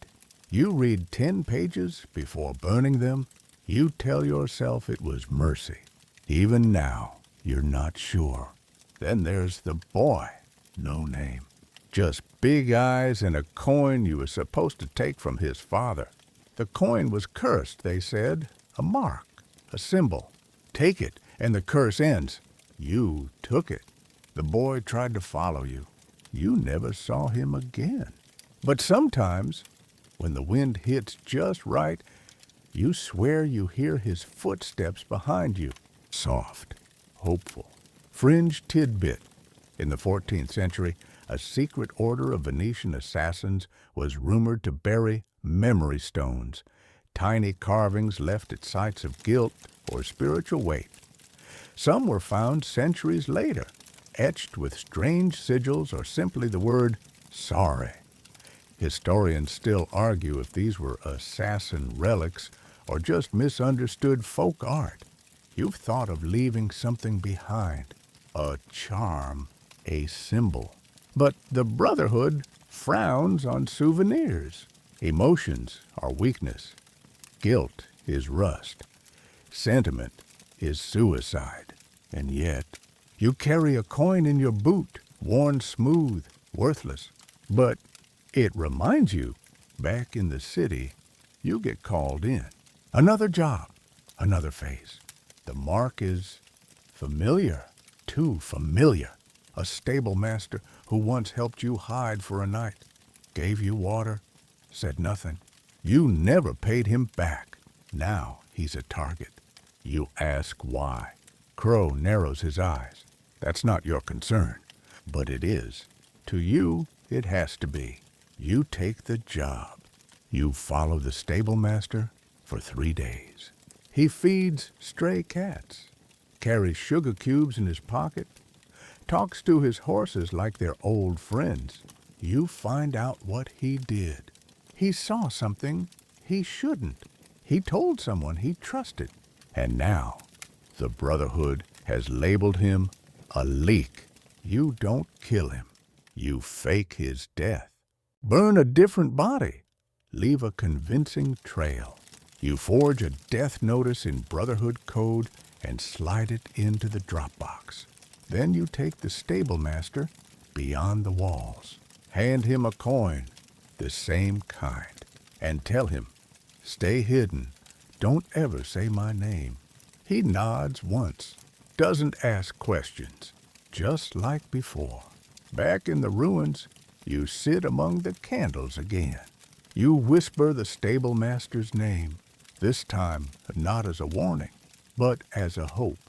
You read 10 pages before burning them. You tell yourself it was mercy. Even now, you're not sure. Then there's the boy, no name. Just big eyes and a coin you were supposed to take from his father. The coin was cursed, they said. A mark, a symbol. Take it, and the curse ends. You took it. The boy tried to follow you. You never saw him again. But sometimes, when the wind hits just right, you swear you hear his footsteps behind you. Soft, hopeful, fringe tidbit. In the 14th century, a secret order of Venetian assassins was rumored to bury memory stones, tiny carvings left at sites of guilt or spiritual weight. Some were found centuries later, etched with strange sigils or simply the word sorry. Historians still argue if these were assassin relics or just misunderstood folk art. You've thought of leaving something behind, a charm, a symbol. But the Brotherhood frowns on souvenirs. Emotions are weakness. Guilt is rust. Sentiment is suicide. And yet, you carry a coin in your boot, worn smooth, worthless. But it reminds you, back in the city, you get called in. Another job, another face. The mark is familiar, too familiar. A stable master who once helped you hide for a night, gave you water, said nothing. You never paid him back. Now he's a target. You ask why. Crow narrows his eyes. That's not your concern, but it is. To you, it has to be. You take the job. You follow the stable master for 3 days. He feeds stray cats, carries sugar cubes in his pocket, talks to his horses like they're old friends. You find out what he did. He saw something he shouldn't. He told someone he trusted. And now, the Brotherhood has labeled him a leak. You don't kill him. You fake his death. Burn a different body. Leave a convincing trail. You forge a death notice in Brotherhood code and slide it into the Dropbox. Then you take the stable master beyond the walls. Hand him a coin, the same kind, and tell him, "Stay hidden. Don't ever say my name." He nods once, doesn't ask questions, just like before. Back in the ruins, you sit among the candles again. You whisper the stable master's name, this time not as a warning, but as a hope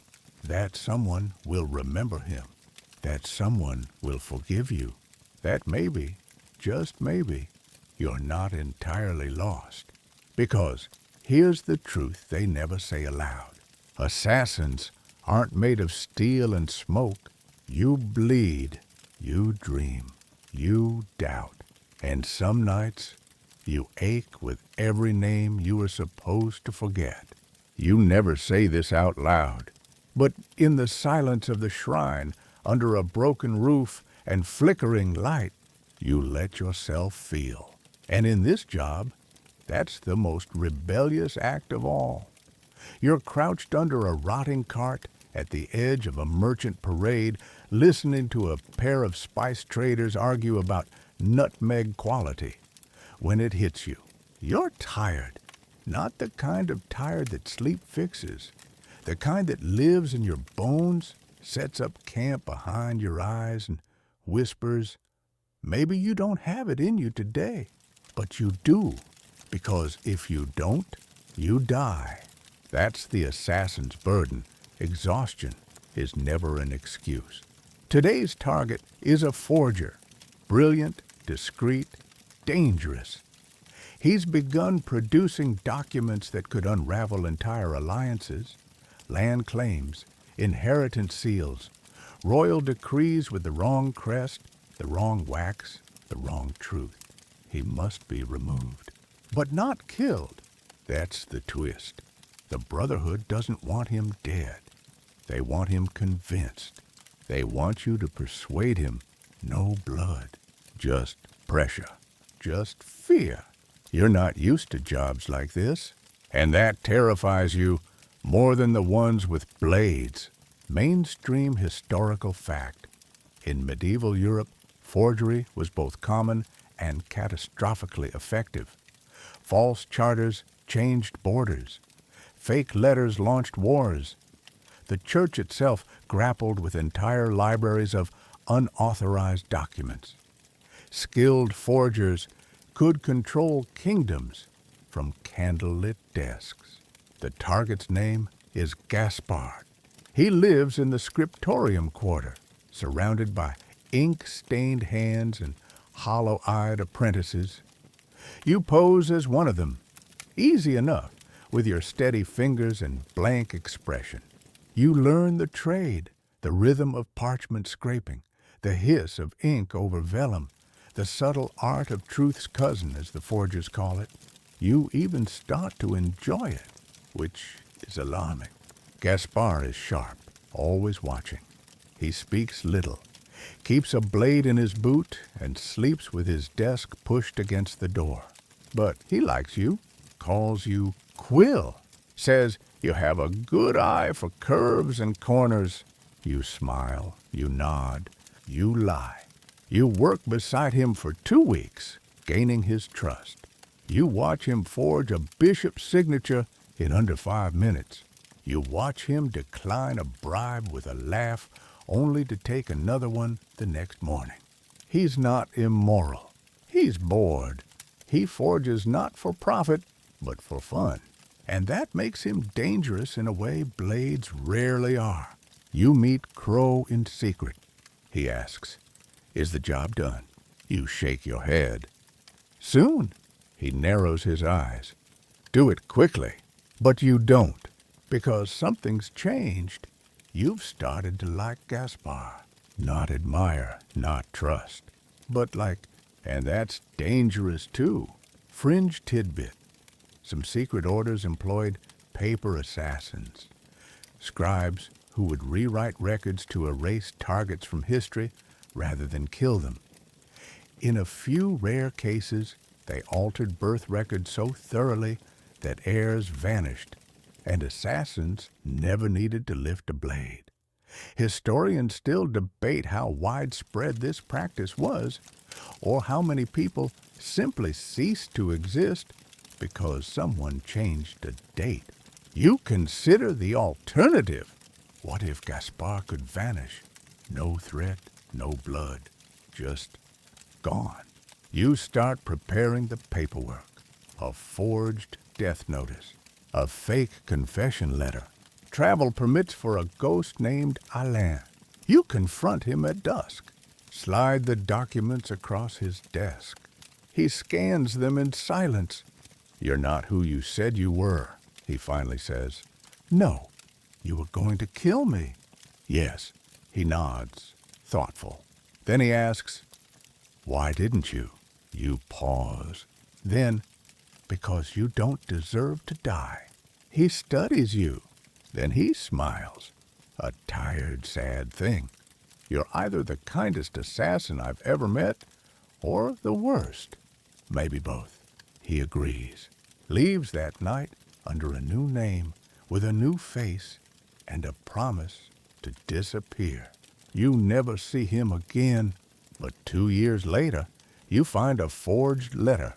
that someone will remember him, that someone will forgive you, that maybe, just maybe, you're not entirely lost. Because here's the truth they never say aloud. Assassins aren't made of steel and smoke. You bleed, you dream, you doubt, and some nights you ache with every name you were supposed to forget. You never say this out loud, but in the silence of the shrine, under a broken roof and flickering light, you let yourself feel. And in this job, that's the most rebellious act of all. You're crouched under a rotting cart at the edge of a merchant parade, listening to a pair of spice traders argue about nutmeg quality. When it hits you, you're tired. Not the kind of tired that sleep fixes. The kind that lives in your bones, sets up camp behind your eyes, and whispers, maybe you don't have it in you today, but you do. Because if you don't, you die. That's the assassin's burden. Exhaustion is never an excuse. Today's target is a forger. Brilliant, discreet, dangerous. He's begun producing documents that could unravel entire alliances, land claims, inheritance seals, royal decrees with the wrong crest, the wrong wax, the wrong truth. He must be removed. But not killed. That's the twist. The Brotherhood doesn't want him dead. They want him convinced. They want you to persuade him no blood, just pressure, just fear. You're not used to jobs like this, and that terrifies you more than the ones with blades. Mainstream historical fact. In medieval Europe, forgery was both common and catastrophically effective. False charters changed borders. Fake letters launched wars. The church itself grappled with entire libraries of unauthorized documents. Skilled forgers could control kingdoms from candlelit desks. The target's name is Gaspard. He lives in the scriptorium quarter, surrounded by ink-stained hands and hollow-eyed apprentices. You pose as one of them. Easy enough, with your steady fingers and blank expression. You learn the trade, the rhythm of parchment scraping, the hiss of ink over vellum, the subtle art of truth's cousin, as the forgers call it. You even start to enjoy it, which is alarming. Gaspard is sharp, always watching. He speaks little, keeps a blade in his boot, and sleeps with his desk pushed against the door. But he likes you, calls you Quill, says you have a good eye for curves and corners. You smile, you nod, you lie. You work beside him for 2 weeks, gaining his trust. You watch him forge a bishop's signature in under 5 minutes. You watch him decline a bribe with a laugh, only to take another one the next morning. He's not immoral. He's bored. He forges not for profit, but for fun. And that makes him dangerous in a way blades rarely are. You meet Crow in secret. He asks, "Is the job done?" You shake your head. "Soon." He narrows his eyes. "Do it quickly." But you don't, because something's changed. You've started to like Gaspard. Not admire, not trust, but like, and that's dangerous too. Fringe tidbit. Some secret orders employed paper assassins, scribes who would rewrite records to erase targets from history rather than kill them. In a few rare cases, they altered birth records so thoroughly that heirs vanished, and assassins never needed to lift a blade. Historians still debate how widespread this practice was, or how many people simply ceased to exist because someone changed a date. You consider the alternative. What if Gaspar could vanish? No threat, no blood, just gone. You start preparing the paperwork. A forged death notice, a fake confession letter, travel permits for a ghost named Alain. You confront him at dusk, slide the documents across his desk. He scans them in silence. You're not who you said you were, he finally says. No, you were going to kill me. Yes, he nods, thoughtful. Then he asks, why didn't you? You pause. Then, because you don't deserve to die. He studies you. Then he smiles. A tired, sad thing. You're either the kindest assassin I've ever met, or the worst. Maybe both. He agrees. Leaves that night under a new name, with a new face, and a promise to disappear. You never see him again, but 2 years later, you find a forged letter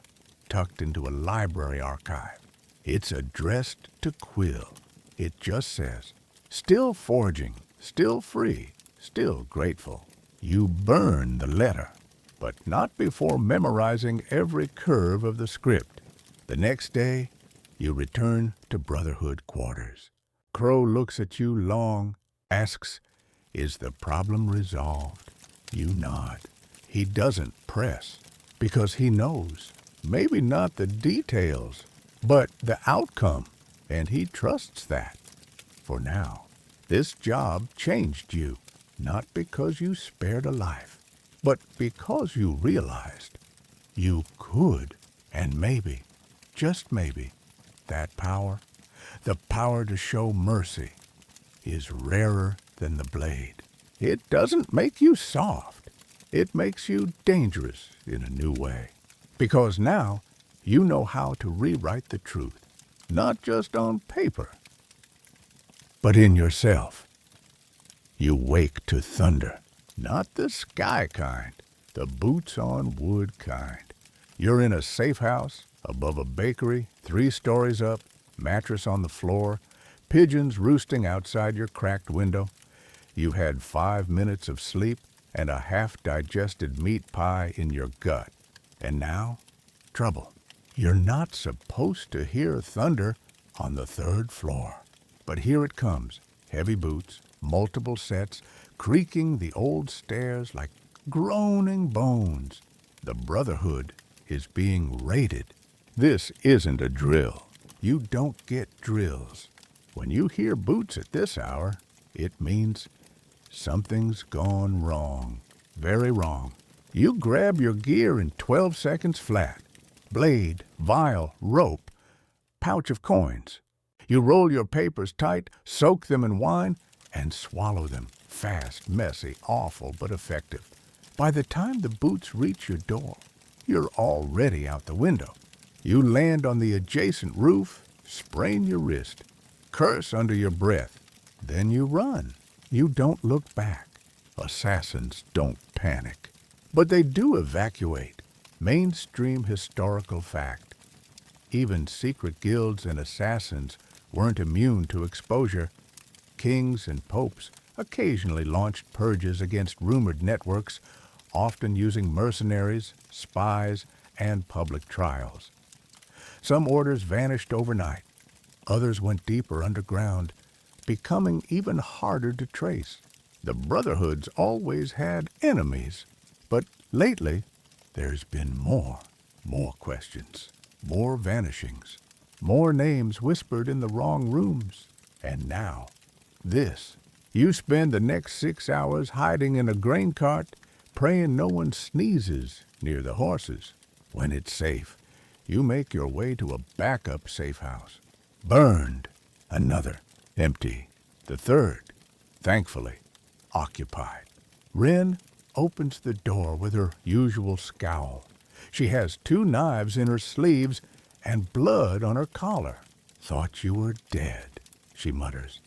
tucked into a library archive. It's addressed to Quill. It just says, still forging, still free, still grateful. You burn the letter, but not before memorizing every curve of the script. The next day, you return to Brotherhood quarters. Crow looks at you long, asks, is the problem resolved? You nod. He doesn't press, because he knows, maybe not the details, but the outcome, and he trusts that. For now, this job changed you, not because you spared a life, but because you realized you could, and maybe, just maybe, that power, the power to show mercy, is rarer than the blade. It doesn't make you soft. It makes you dangerous in a new way. Because now you know how to rewrite the truth, not just on paper, but in yourself. You wake to thunder, not the sky kind, the boots-on-wood kind. You're in a safe house, above a bakery, 3 stories up, mattress on the floor, pigeons roosting outside your cracked window. You had 5 minutes of sleep and a half-digested meat pie in your gut. And now, trouble. You're not supposed to hear thunder on the 3rd floor. But here it comes, heavy boots, multiple sets, creaking the old stairs like groaning bones. The Brotherhood is being raided. This isn't a drill. You don't get drills. When you hear boots at this hour, it means something's gone wrong. Very wrong. You grab your gear in 12 seconds flat. Blade, vial, rope, pouch of coins. You roll your papers tight, soak them in wine, and swallow them. Fast, messy, awful, but effective. By the time the boots reach your door, you're already out the window. You land on the adjacent roof, sprain your wrist, curse under your breath. Then you run. You don't look back. Assassins don't panic. But they do evacuate. Mainstream historical fact. Even secret guilds and assassins weren't immune to exposure. Kings and popes occasionally launched purges against rumored networks, often using mercenaries, spies, and public trials. Some orders vanished overnight. Others went deeper underground, becoming even harder to trace. The Brotherhood's always had enemies, but lately there's been more questions, more vanishings, more names whispered in the wrong rooms. And now, this. You spend the next 6 hours hiding in a grain cart, praying no one sneezes near the horses. When it's safe, you make your way to a backup safe house. Burned. Another. Empty. The 3rd, thankfully, occupied. Wren opens the door with her usual scowl. She has 2 knives in her sleeves and blood on her collar. "Thought you were dead," she mutters.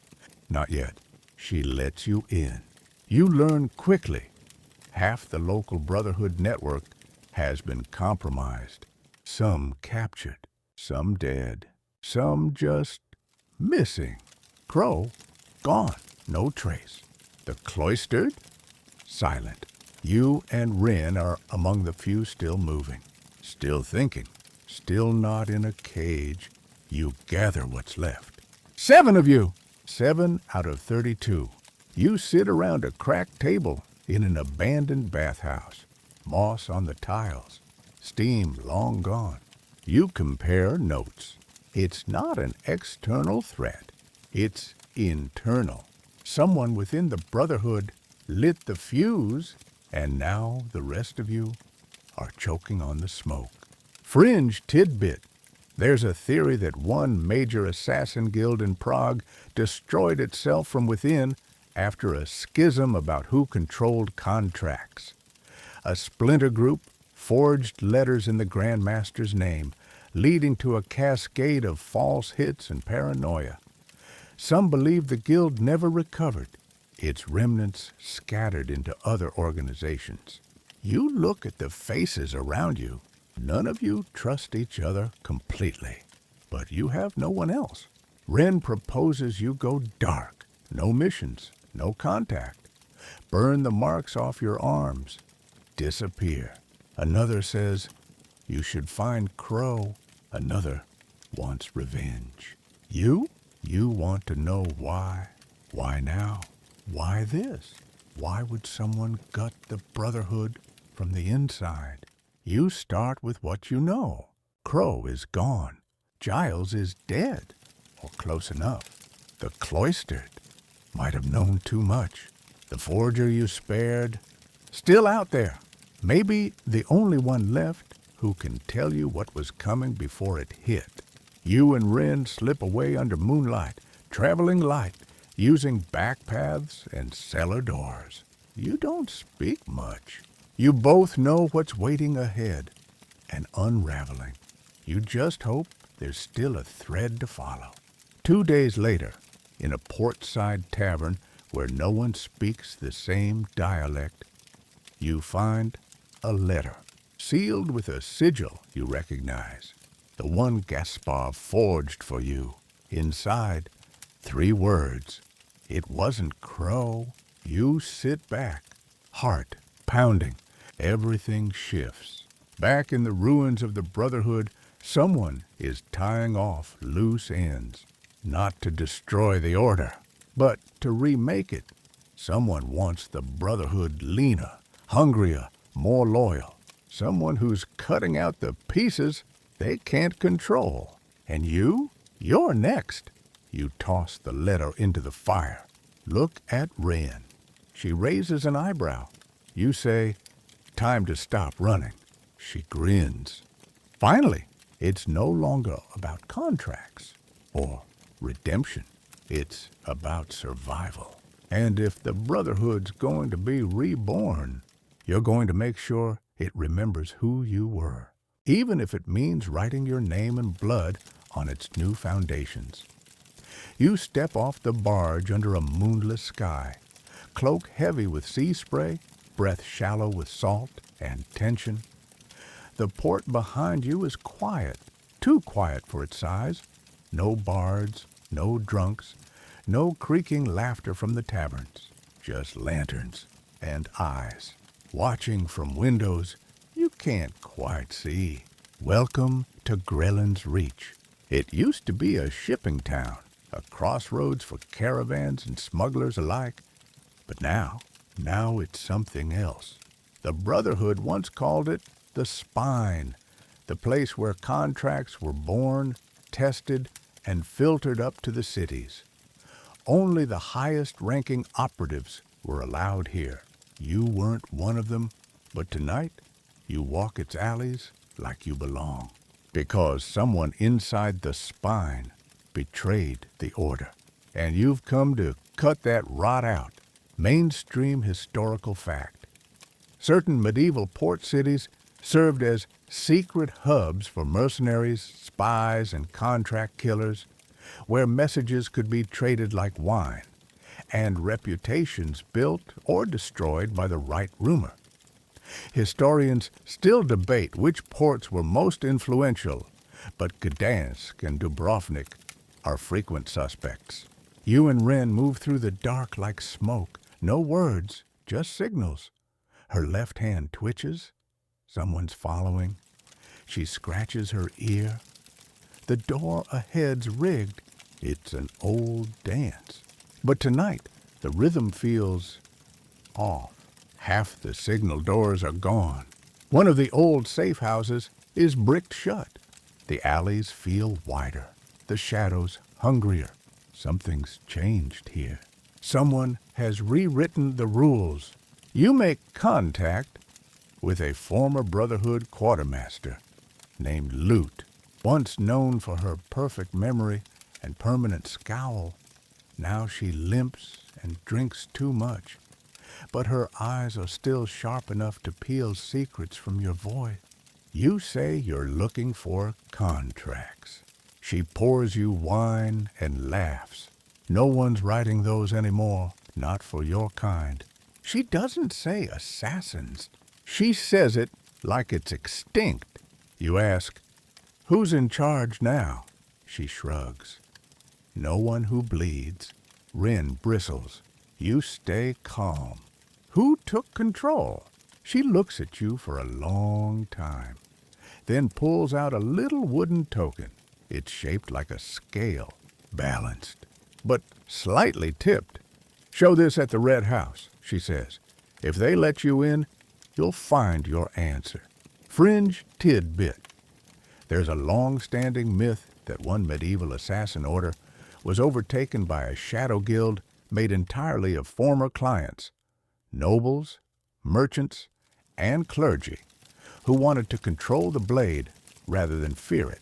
"Not yet." She lets you in. You learn quickly. Half the local Brotherhood network has been compromised. Some captured, some dead, some just missing. Crow, gone, no trace. The cloistered, silent. You and Wren are among the few still moving, still thinking, still not in a cage. You gather what's left. 7 of you! 7 out of 32. You sit around a cracked table in an abandoned bathhouse. Moss on the tiles. Steam long gone. You compare notes. It's not an external threat. It's internal. Someone within the Brotherhood lit the fuse, and now the rest of you are choking on the smoke. Fringe tidbit. There's a theory that one major assassin guild in Prague destroyed itself from within after a schism about who controlled contracts. A splinter group forged letters in the Grand Master's name, leading to a cascade of false hits and paranoia. Some believe the guild never recovered, its remnants scattered into other organizations. You look at the faces around you. None of you trust each other completely, but you have no one else. Wren proposes you go dark. No missions, no contact. Burn the marks off your arms. Disappear. Another says you should find Crow. Another wants revenge. You want to know why. Why now? Why this? Why would someone gut the Brotherhood from the inside? You start with what you know. Crow is gone. Giles is dead, or close enough. The cloistered might have known too much. The forger you spared, still out there. Maybe the only one left who can tell you what was coming before it hit. You and Wren slip away under moonlight, traveling light, using back paths and cellar doors. You don't speak much. You both know what's waiting ahead, an unraveling. You just hope there's still a thread to follow. 2 days later, in a portside tavern where no one speaks the same dialect, you find a letter, sealed with a sigil you recognize, the one Gaspar forged for you. Inside, 3 words. It wasn't Crow. You sit back, heart pounding. Everything shifts. Back in the ruins of the Brotherhood, someone is tying off loose ends. Not to destroy the order, but to remake it. Someone wants the Brotherhood leaner, hungrier, more loyal. Someone who's cutting out the pieces they can't control. And you're next. You toss the letter into the fire. Look at Wren. She raises an eyebrow. You say, "Time to stop running." She grins. Finally, it's no longer about contracts or redemption. It's about survival. And if the Brotherhood's going to be reborn, you're going to make sure it remembers who you were, even if it means writing your name in blood on its new foundations. You step off the barge under a moonless sky, cloak heavy with sea spray, breath shallow with salt and tension. The port behind you is quiet, too quiet for its size. No bards, no drunks, no creaking laughter from the taverns, just lanterns and eyes, watching from windows you can't quite see. Welcome to Grellin's Reach. It used to be a shipping town, a crossroads for caravans and smugglers alike. But now it's something else. The Brotherhood once called it the Spine, the place where contracts were born, tested, and filtered up to the cities. Only the highest-ranking operatives were allowed here. You weren't one of them, but tonight you walk its alleys like you belong. Because someone inside the Spine betrayed the order. And you've come to cut that rot out. Mainstream historical fact. Certain medieval port cities served as secret hubs for mercenaries, spies, and contract killers, where messages could be traded like wine, and reputations built or destroyed by the right rumor. Historians still debate which ports were most influential, but Gdansk and Dubrovnik are frequent suspects. You and Wren move through the dark like smoke. No words, just signals. Her left hand twitches. Someone's following. She scratches her ear. The door ahead's rigged. It's an old dance. But tonight, the rhythm feels off. Half the signal doors are gone. One of the old safe houses is bricked shut. The alleys feel wider. The shadows hungrier. Something's changed here. Someone has rewritten the rules. You make contact with a former Brotherhood quartermaster named Lute, once known for her perfect memory and permanent scowl. Now she limps and drinks too much, but her eyes are still sharp enough to peel secrets from your voice. You say you're looking for contracts. She pours you wine and laughs. No one's writing those anymore, not for your kind. She doesn't say assassins. She says it like it's extinct. You ask, who's in charge now? She shrugs. No one who bleeds. Wren bristles. You stay calm. Who took control? She looks at you for a long time, then pulls out a little wooden token. It's shaped like a scale, balanced, but slightly tipped. Show this at the Red House, she says. If they let you in, you'll find your answer. Fringe tidbit. There's a long-standing myth that one medieval assassin order was overtaken by a shadow guild made entirely of former clients, nobles, merchants, and clergy, who wanted to control the blade rather than fear it.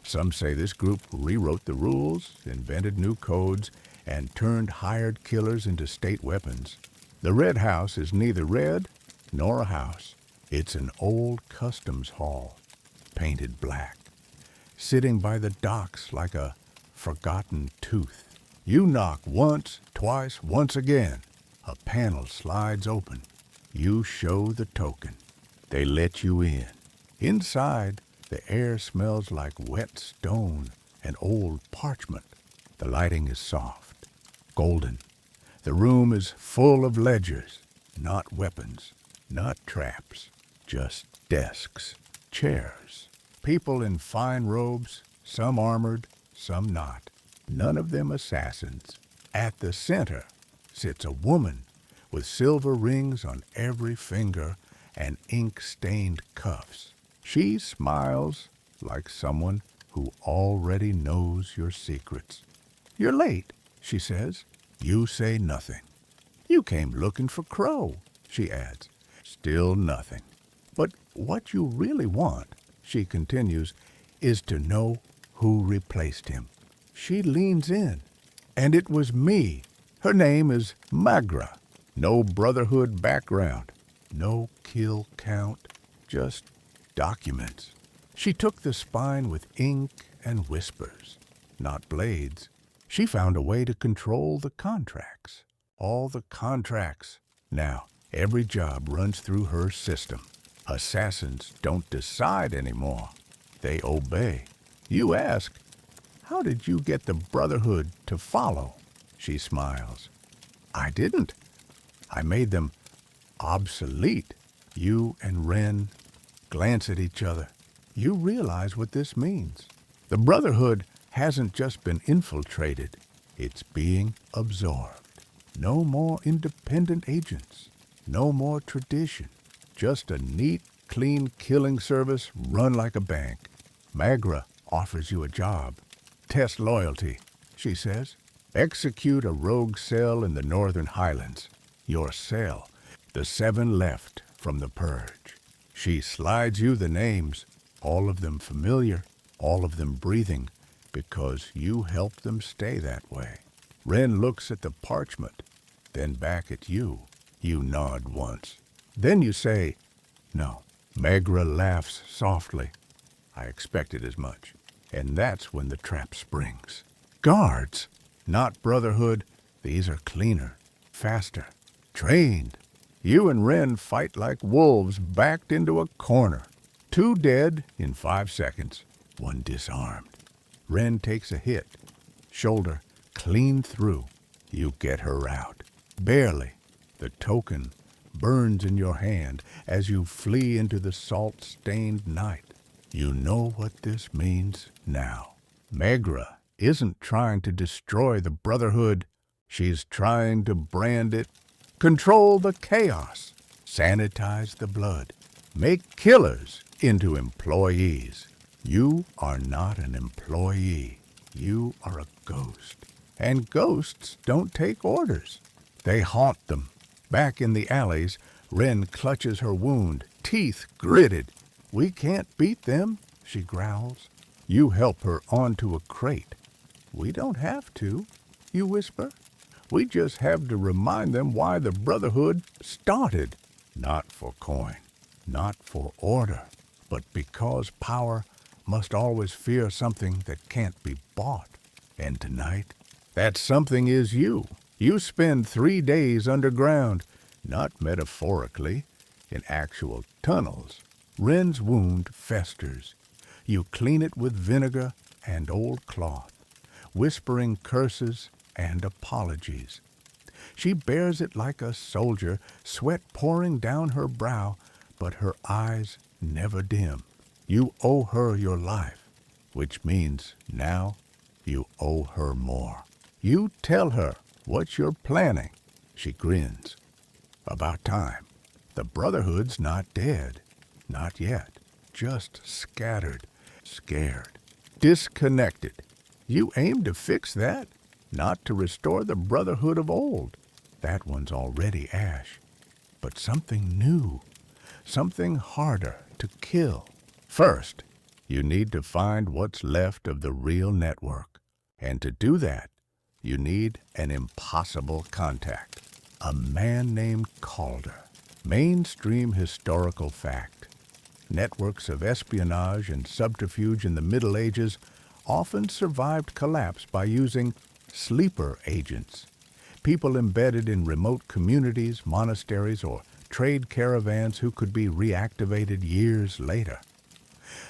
Some say this group rewrote the rules, invented new codes, and turned hired killers into state weapons. The Red House is neither red nor a house. It's an old customs hall, painted black, sitting by the docks like a forgotten tooth. You knock once, twice, once again. A panel slides open. You show the token. They let you in. Inside, the air smells like wet stone and old parchment. The lighting is soft, golden. The room is full of ledgers, not weapons, not traps, just desks, chairs. People in fine robes, some armored, some not. None of them assassins. At the center sits a woman with silver rings on every finger and ink-stained cuffs. She smiles like someone who already knows your secrets. You're late, she says. You say nothing. You came looking for Crow, she adds. Still nothing. But what you really want, she continues, is to know who replaced him. She leans in. And it was me. Her name is Magra. No Brotherhood background. No kill count. Just documents. She took the spine with ink and whispers, not blades. She found a way to control the contracts. All the contracts. Now, every job runs through her system. Assassins don't decide anymore. They obey. You ask, how did you get the Brotherhood to follow? She smiles. I didn't. I made them obsolete. You and Wren glance at each other. You realize what this means. The Brotherhood hasn't just been infiltrated. It's being absorbed. No more independent agents. No more tradition. Just a neat, clean killing service run like a bank. Magra offers you a job. Test loyalty, she says. Execute a rogue cell in the Northern Highlands. Your cell, the 7 left from the purge. She slides you the names, all of them familiar, all of them breathing, because you helped them stay that way. Wren looks at the parchment, then back at you. You nod once. Then you say, "No." Megra laughs softly. "I expected as much." And that's when the trap springs. Guards, not Brotherhood. These are cleaner, faster, trained. You and Wren fight like wolves backed into a corner. 2 dead in 5 seconds, 1 disarmed. Wren takes a hit, shoulder clean through. You get her out. Barely. The token burns in your hand as you flee into the salt-stained night. You know what this means now. Megra isn't trying to destroy the Brotherhood. She's trying to brand it, control the chaos, sanitize the blood, make killers into employees. You are not an employee. You are a ghost. And ghosts don't take orders. They haunt them. Back in the alleys, Wren clutches her wound, teeth gritted. "We can't beat them," she growls. You help her onto a crate. "We don't have to," you whisper. "We just have to remind them why the Brotherhood started. Not for coin, not for order, but because power must always fear something that can't be bought. And tonight, that something is you. You spend 3 days underground, not metaphorically, in actual tunnels. Wren's wound festers. You clean it with vinegar and old cloth, whispering curses and apologies. She bears it like a soldier, sweat pouring down her brow, but her eyes never dim. You owe her your life, which means now you owe her more. You tell her what you're planning. She grins. About time. The Brotherhood's not dead. Not yet. Just scattered, scared, disconnected. You aim to fix that, not to restore the Brotherhood of old. That one's already ash. But something new, something harder to kill. First, you need to find what's left of the real network. And to do that, you need an impossible contact. A man named Calder. Mainstream historical fact. Networks of espionage and subterfuge in the Middle Ages often survived collapse by using sleeper agents, people embedded in remote communities, monasteries, or trade caravans who could be reactivated years later.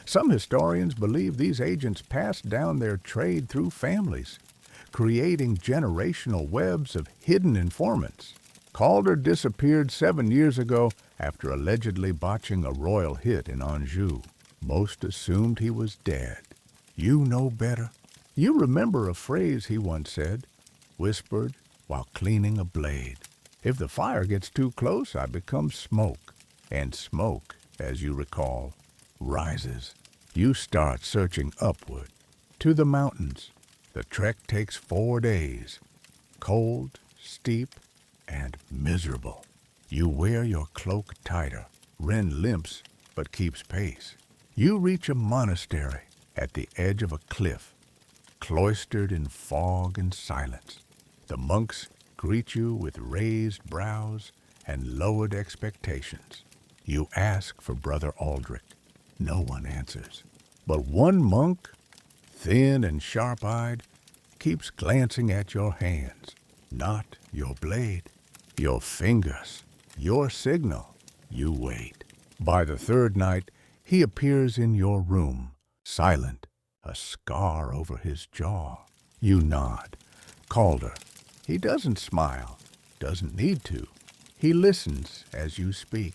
Some historians believe these agents passed down their trade through families, creating generational webs of hidden informants. Calder disappeared 7 years ago after allegedly botching a royal hit in Anjou. Most assumed he was dead. You know better. You remember a phrase he once said, whispered while cleaning a blade. "If the fire gets too close, I become smoke." And smoke, as you recall, rises. You start searching upward, to the mountains. The trek takes 4 days. Cold, steep, and miserable. You wear your cloak tighter. Wren limps, but keeps pace. You reach a monastery at the edge of a cliff, cloistered in fog and silence. The monks greet you with raised brows and lowered expectations. You ask for Brother Aldrich. No one answers. But one monk, thin and sharp-eyed, keeps glancing at your hands. Not your blade, your fingers, your signal. You wait. By the 3rd night, he appears in your room, silent, a scar over his jaw. You nod. Calder. He doesn't smile, doesn't need to. He listens as you speak.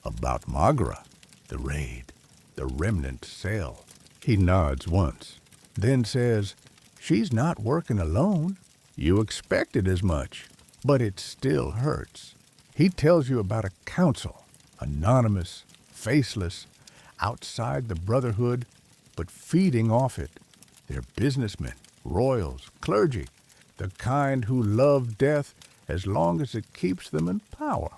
About Magra, the raid, the remnant cell. He nods once, then says, "She's not working alone." You expected as much, but it still hurts. He tells you about a council, anonymous, faceless, outside the Brotherhood, but feeding off it. They're businessmen, royals, clergy, the kind who love death as long as it keeps them in power.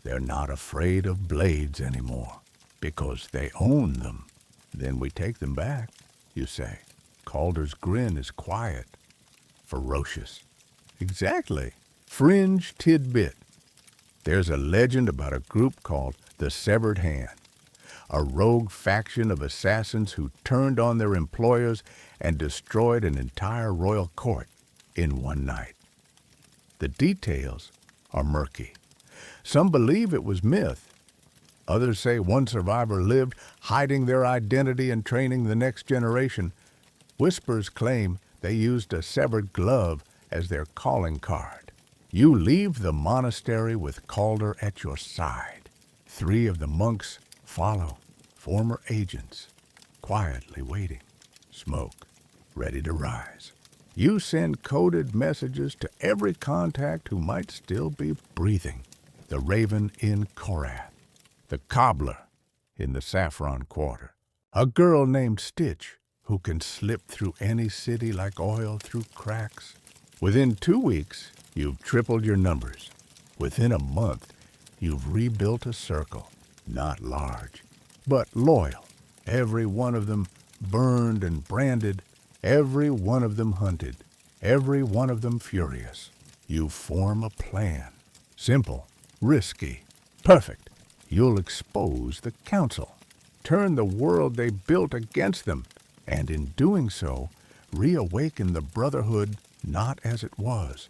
They're not afraid of blades anymore, because they own them. Then we take them back, you say. Calder's grin is quiet, ferocious. Exactly. Fringe tidbit. There's a legend about a group called the Severed Hand, a rogue faction of assassins who turned on their employers and destroyed an entire royal court in one night. The details are murky. Some believe it was myth. Others say one survivor lived, hiding their identity and training the next generation. Whispers claim they used a severed glove as their calling card. You leave the monastery with Calder at your side. 3 of the monks follow, former agents, quietly waiting, smoke, ready to rise. You send coded messages to every contact who might still be breathing. The Raven in Korath, the Cobbler in the Saffron Quarter, a girl named Stitch who can slip through any city like oil through cracks. Within 2 weeks, you've tripled your numbers. Within a month, you've rebuilt a circle, not large, but loyal. Every one of them burned and branded, every one of them hunted, every one of them furious. You form a plan. Simple, risky, perfect. You'll expose the council, turn the world they built against them, and in doing so, reawaken the Brotherhood not as it was,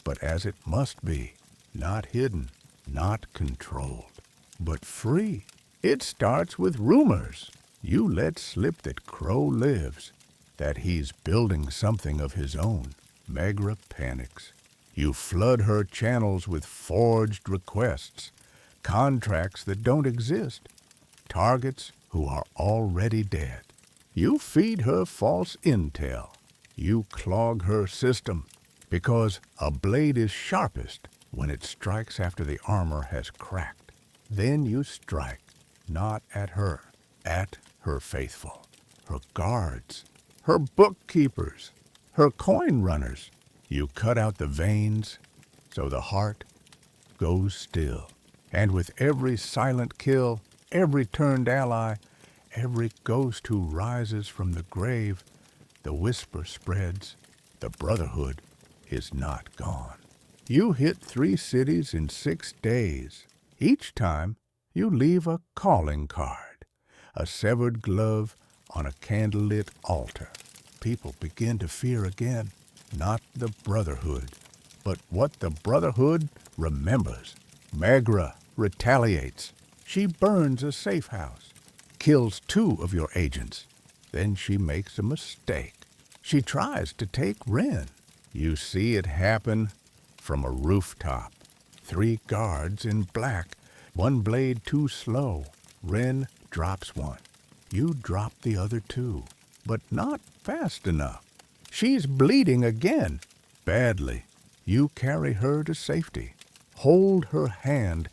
but as it must be, not hidden, not controlled, but free. It starts with rumors. You let slip that Crow lives, that he's building something of his own. Megra panics. You flood her channels with forged requests, contracts that don't exist, targets who are already dead. You feed her false intel. You clog her system, because a blade is sharpest when it strikes after the armor has cracked. Then you strike, not at her, at her faithful, her guards, her bookkeepers, her coin runners. You cut out the veins, so the heart goes still. And with every silent kill, every turned ally, every ghost who rises from the grave, the whisper spreads, the Brotherhood is not gone. You hit 3 cities in 6 days. Each time, you leave a calling card, a severed glove on a candlelit altar. People begin to fear again, not the Brotherhood, but what the Brotherhood remembers. Megra retaliates. She burns a safe house, kills 2 of your agents. Then she makes a mistake. She tries to take Ren. You see it happen from a rooftop. 3 guards in black, one blade too slow. Ren drops one. You drop the other 2, but not fast enough. She's bleeding again, badly. You carry her to safety. Hold her hand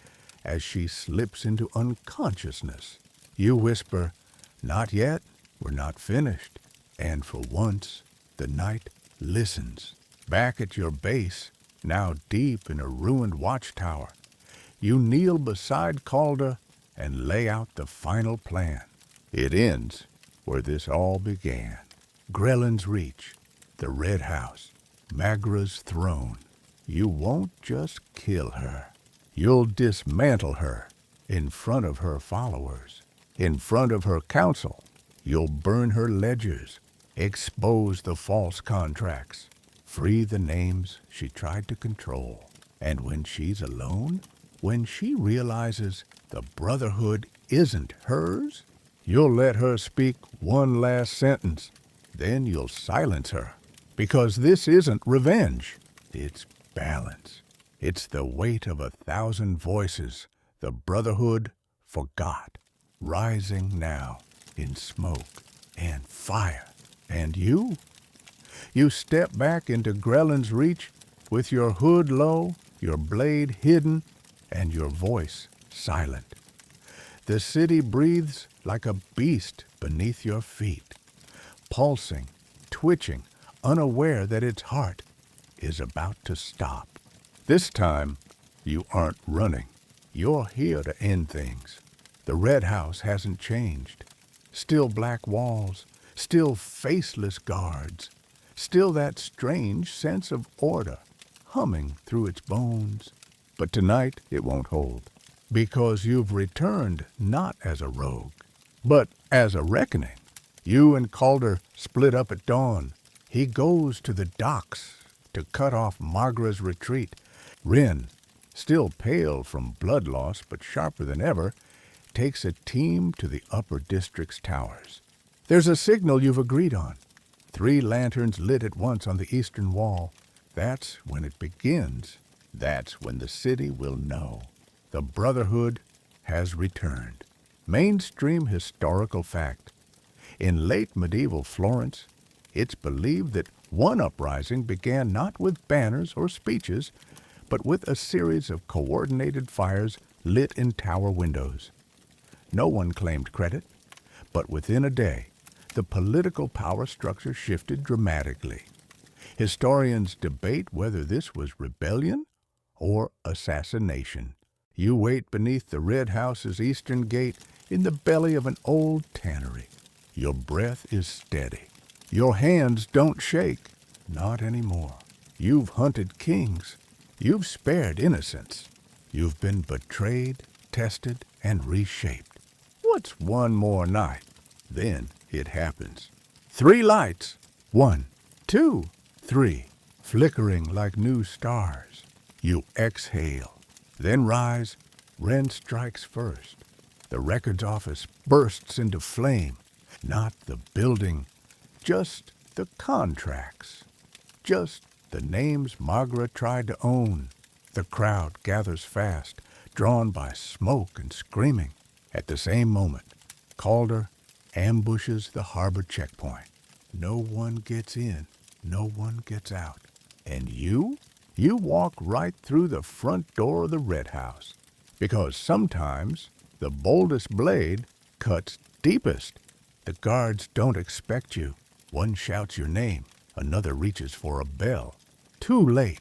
as she slips into unconsciousness. You whisper, "Not yet, we're not finished." And for once, the night listens. Back at your base, now deep in a ruined watchtower, you kneel beside Calder and lay out the final plan. It ends where this all began. Grellin's Reach, the Red House, Magra's throne. You won't just kill her. You'll dismantle her in front of her followers, in front of her council. You'll burn her ledgers, expose the false contracts, free the names she tried to control. And when she's alone, when she realizes the Brotherhood isn't hers, you'll let her speak one last sentence. Then you'll silence her. Because this isn't revenge. It's balance. It's the weight of 1,000 voices the Brotherhood forgot, rising now in smoke and fire. And you step back into Grellin's Reach with your hood low, your blade hidden, and your voice silent. The city breathes like a beast beneath your feet, pulsing, twitching, unaware that its heart is about to stop. This time, you aren't running. You're here to end things. The Red House hasn't changed. Still black walls, still faceless guards, still that strange sense of order humming through its bones. But tonight it won't hold, because you've returned not as a rogue, but as a reckoning. You and Calder split up at dawn. He goes to the docks to cut off Magra's retreat. Wren, still pale from blood loss but sharper than ever, takes a team to the upper district's towers. There's a signal you've agreed on. 3 lanterns lit at once on the eastern wall. That's when it begins. That's when the city will know. The Brotherhood has returned. Mainstream historical fact. In late medieval Florence, it's believed that one uprising began not with banners or speeches, but with a series of coordinated fires lit in tower windows. No one claimed credit, but within a day, the political power structure shifted dramatically. Historians debate whether this was rebellion or assassination. You wait beneath the Red House's eastern gate in the belly of an old tannery. Your breath is steady. Your hands don't shake. Not anymore. You've hunted kings. You've spared innocents. You've been betrayed, tested, and reshaped. What's one more night? Then it happens. 3 lights. 1, 2, 3. Flickering like new stars. You exhale. Then rise. Wren strikes first. The records office bursts into flame. Not the building, just the contracts. Just the names Magra tried to own. The crowd gathers fast, drawn by smoke and screaming. At the same moment, Calder ambushes the harbor checkpoint. No one gets in, no one gets out. And you walk right through the front door of the Red House. Because sometimes the boldest blade cuts deepest. The guards don't expect you. One shouts your name, another reaches for a bell. Too late.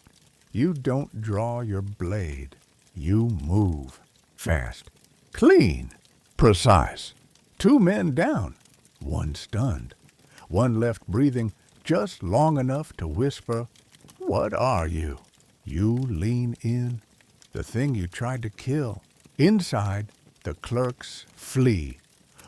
You don't draw your blade. You move. Fast. Clean. Precise. 2 men down. 1 stunned. 1 left breathing just long enough to whisper, "What are you?" You lean in. The thing you tried to kill. Inside, the clerks flee.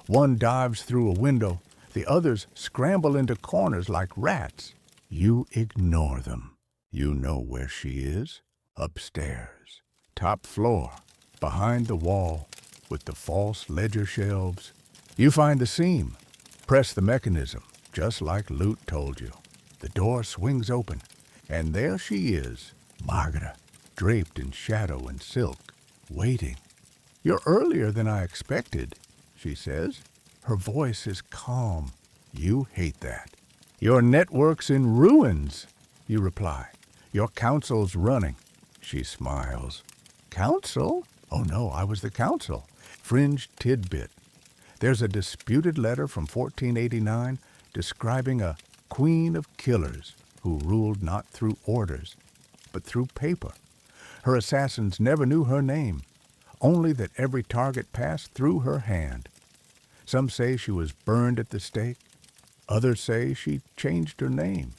1 dives through a window. The others scramble into corners like rats. You ignore them. You know where she is. Upstairs. Top floor. Behind the wall. With the false ledger shelves. You find the seam. Press the mechanism, just like Lute told you. The door swings open. And there she is, Magra, draped in shadow and silk, waiting. "You're earlier than I expected," she says. Her voice is calm. You hate that. "Your network's in ruins," you reply. "Your council's running." She smiles. "Council? Oh no, I was the council." Fringe tidbit. There's a disputed letter from 1489 describing a queen of killers who ruled not through orders, but through paper. Her assassins never knew her name, only that every target passed through her hand. Some say she was burned at the stake. Others say she changed her name.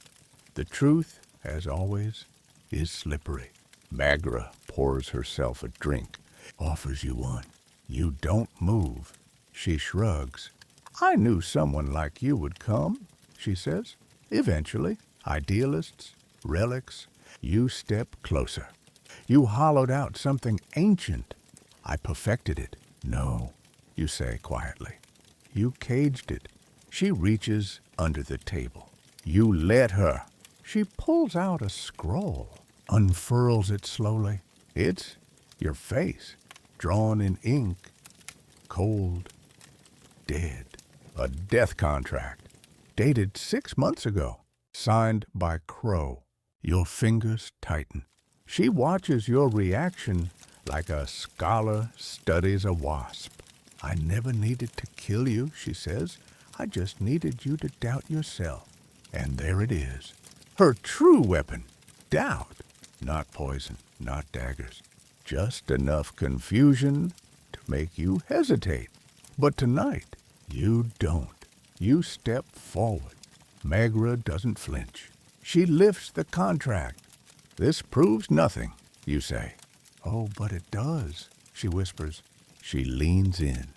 The truth, as always, is slippery. Magra pours herself a drink, offers you one. You don't move. She shrugs. "I knew someone like you would come," she says. "Eventually. Idealists, relics. You step closer. You hollowed out something ancient. I perfected it." "No," you say quietly. "You caged it." She reaches under the table. You let her. She pulls out a scroll, unfurls it slowly. It's your face, drawn in ink, cold, dead. A death contract, dated 6 months ago, signed by Crow. Your fingers tighten. She watches your reaction like a scholar studies a wasp. "I never needed to kill you," she says. "I just needed you to doubt yourself." And there it is. Her true weapon. Doubt. Not poison, not daggers. Just enough confusion to make you hesitate. But tonight, you don't. You step forward. Magra doesn't flinch. She lifts the contract. "This proves nothing," you say. Oh, but it does, she whispers. She leans in.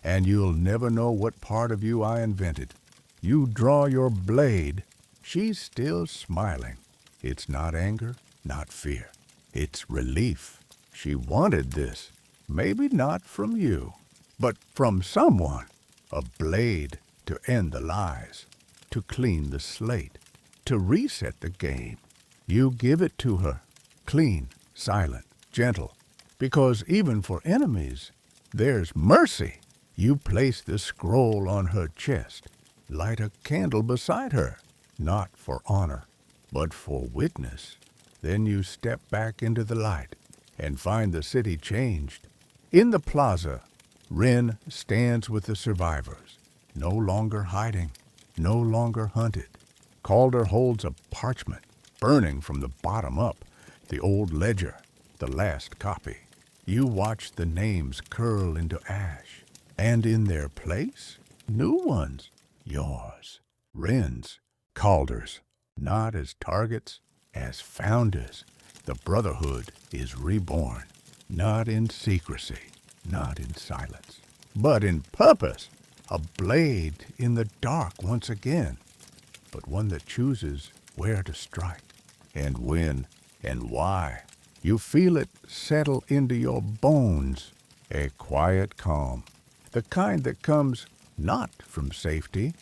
And you'll never know what part of you I invented. You draw your blade. She's still smiling. It's not anger, not fear. It's relief. She wanted this. Maybe not from you, but from someone. A blade to end the lies, to clean the slate, to reset the game. You give it to her, clean, silent, gentle, because even for enemies, there's mercy. You place the scroll on her chest, light a candle beside her, not for honor, but for witness. Then you step back into the light and find the city changed. In the plaza, Wren stands with the survivors, no longer hiding, no longer hunted. Calder holds a parchment, burning from the bottom up, the old ledger, the last copy. You watch the names curl into ash, and in their place, new ones, yours, Wren's, Calder's, not as targets, as founders. The Brotherhood is reborn, not in secrecy, not in silence, but in purpose. A blade in the dark once again, but one that chooses where to strike, and when, and why. You feel it settle into your bones, a quiet calm, the kind that comes not from safety,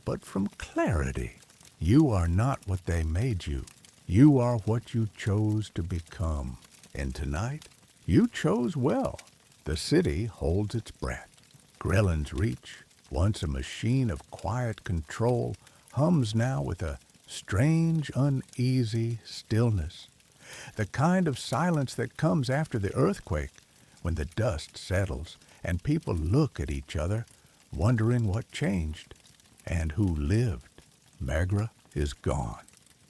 but from clarity. You are not what they made you. You are what you chose to become. And tonight, you chose well. The city holds its breath. Grellin's Reach, once a machine of quiet control, hums now with a strange, uneasy stillness. The kind of silence that comes after the earthquake, when the dust settles and people look at each other, wondering what changed and who lived. Magra is gone.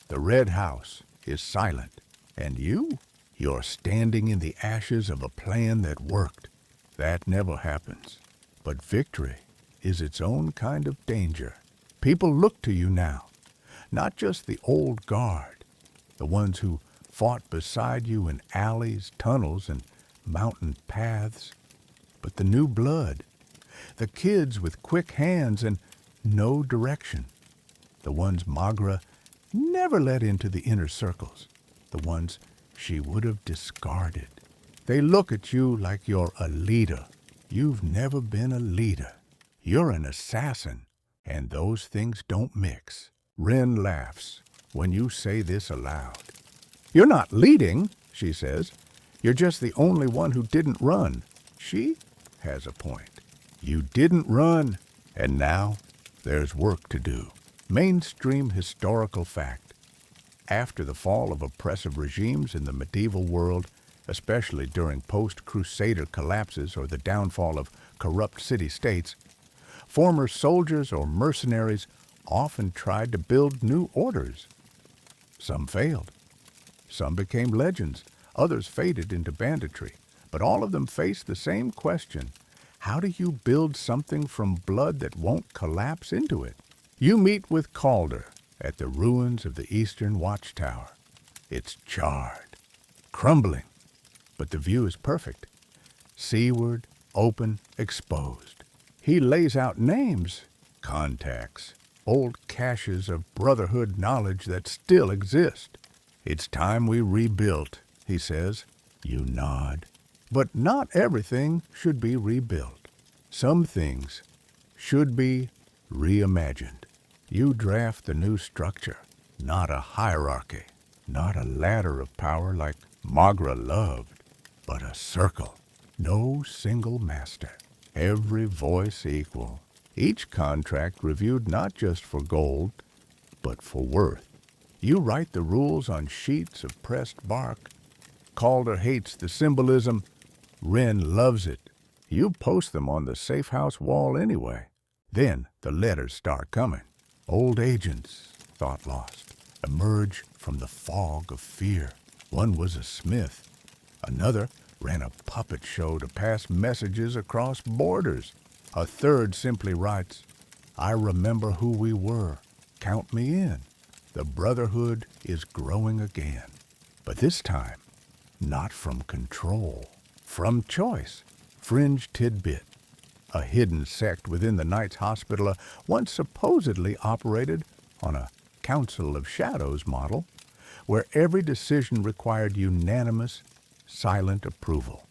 The red house is silent. And you're standing in the ashes of a plan that worked. That never happens. But victory is its own kind of danger. People look to you now, not just the old guard, the ones who fought beside you in alleys, tunnels, and mountain paths, but the new blood, the kids with quick hands and no direction, the ones Magra never let into the inner circles, the ones she would have discarded. They look at you like you're a leader. You've never been a leader. You're an assassin, and those things don't mix. Wren laughs when you say this aloud. You're not leading, she says. You're just the only one who didn't run. She has a point. You didn't run, and now there's work to do. Mainstream historical fact. After the fall of oppressive regimes in the medieval world, especially during post-Crusader collapses or the downfall of corrupt city-states, former soldiers or mercenaries often tried to build new orders. Some failed. Some became legends. Others faded into banditry. But all of them faced the same question. How do you build something from blood that won't collapse into it? You meet with Calder at the ruins of the Eastern Watchtower. It's charred, crumbling, but the view is perfect. Seaward, open, exposed. He lays out names, contacts, old caches of Brotherhood knowledge that still exist. It's time we rebuilt, he says. You nod. But not everything should be rebuilt. Some things should be reimagined. You draft the new structure, not a hierarchy, not a ladder of power like Magra loved, but a circle. No single master. Every voice equal. Each contract reviewed not just for gold, but for worth. You write the rules on sheets of pressed bark. Calder hates the symbolism. Wren loves it. You post them on the safe house wall anyway. Then the letters start coming. Old agents, thought lost, emerge from the fog of fear. One was a smith. Another ran a puppet show to pass messages across borders. A third simply writes, I remember who we were. Count me in. The Brotherhood is growing again. But this time, not from control, from choice. Fringe tidbit. A hidden sect within the Knights Hospital once supposedly operated on a Council of Shadows model, where every decision required unanimous, silent approval.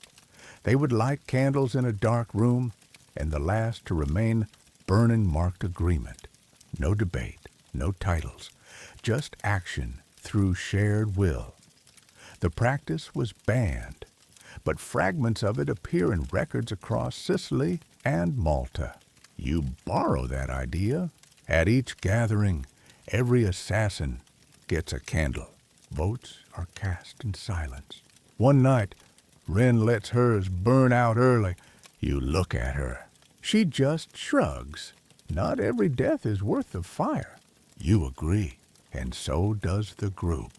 They would light candles in a dark room, and the last to remain burning marked agreement. No debate, no titles, just action through shared will. The practice was banned, but fragments of it appear in records across Sicily and Malta. You borrow that idea. At each gathering, every assassin gets a candle. Votes are cast in silence. One night, Wren lets hers burn out early. You look at her. She just shrugs. Not every death is worth the fire. You agree, and so does the group.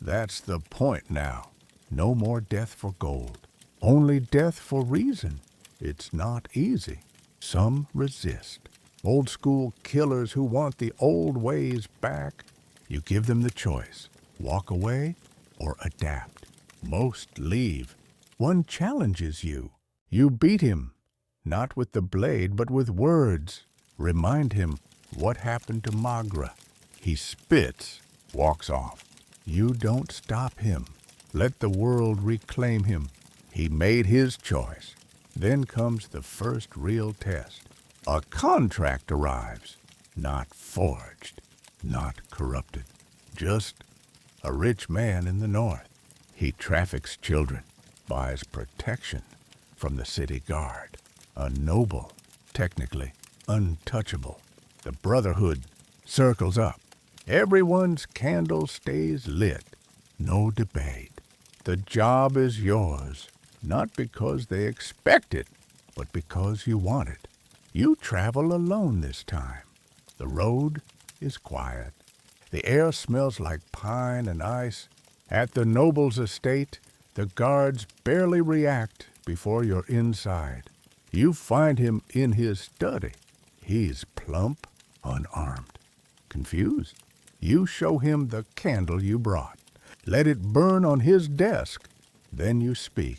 That's the point now. No more death for gold. Only death for reason. It's not easy. Some resist. Old school killers who want the old ways back. You give them the choice. Walk away or adapt. Most leave. One challenges you. You beat him, not with the blade, but with words. Remind him what happened to Magra. He spits, walks off. You don't stop him. Let the world reclaim him. He made his choice. Then comes the first real test. A contract arrives, not forged, not corrupted. Just a rich man in the north. He traffics children, buys protection from the city guard. A noble, technically untouchable. The Brotherhood circles up. Everyone's candle stays lit. No debate. The job is yours, not because they expect it, but because you want it. You travel alone this time. The road is quiet. The air smells like pine and ice. At the noble's estate, the guards barely react before you're inside. You find him in his study. He's plump, unarmed, confused. You show him the candle you brought. Let it burn on his desk. Then you speak.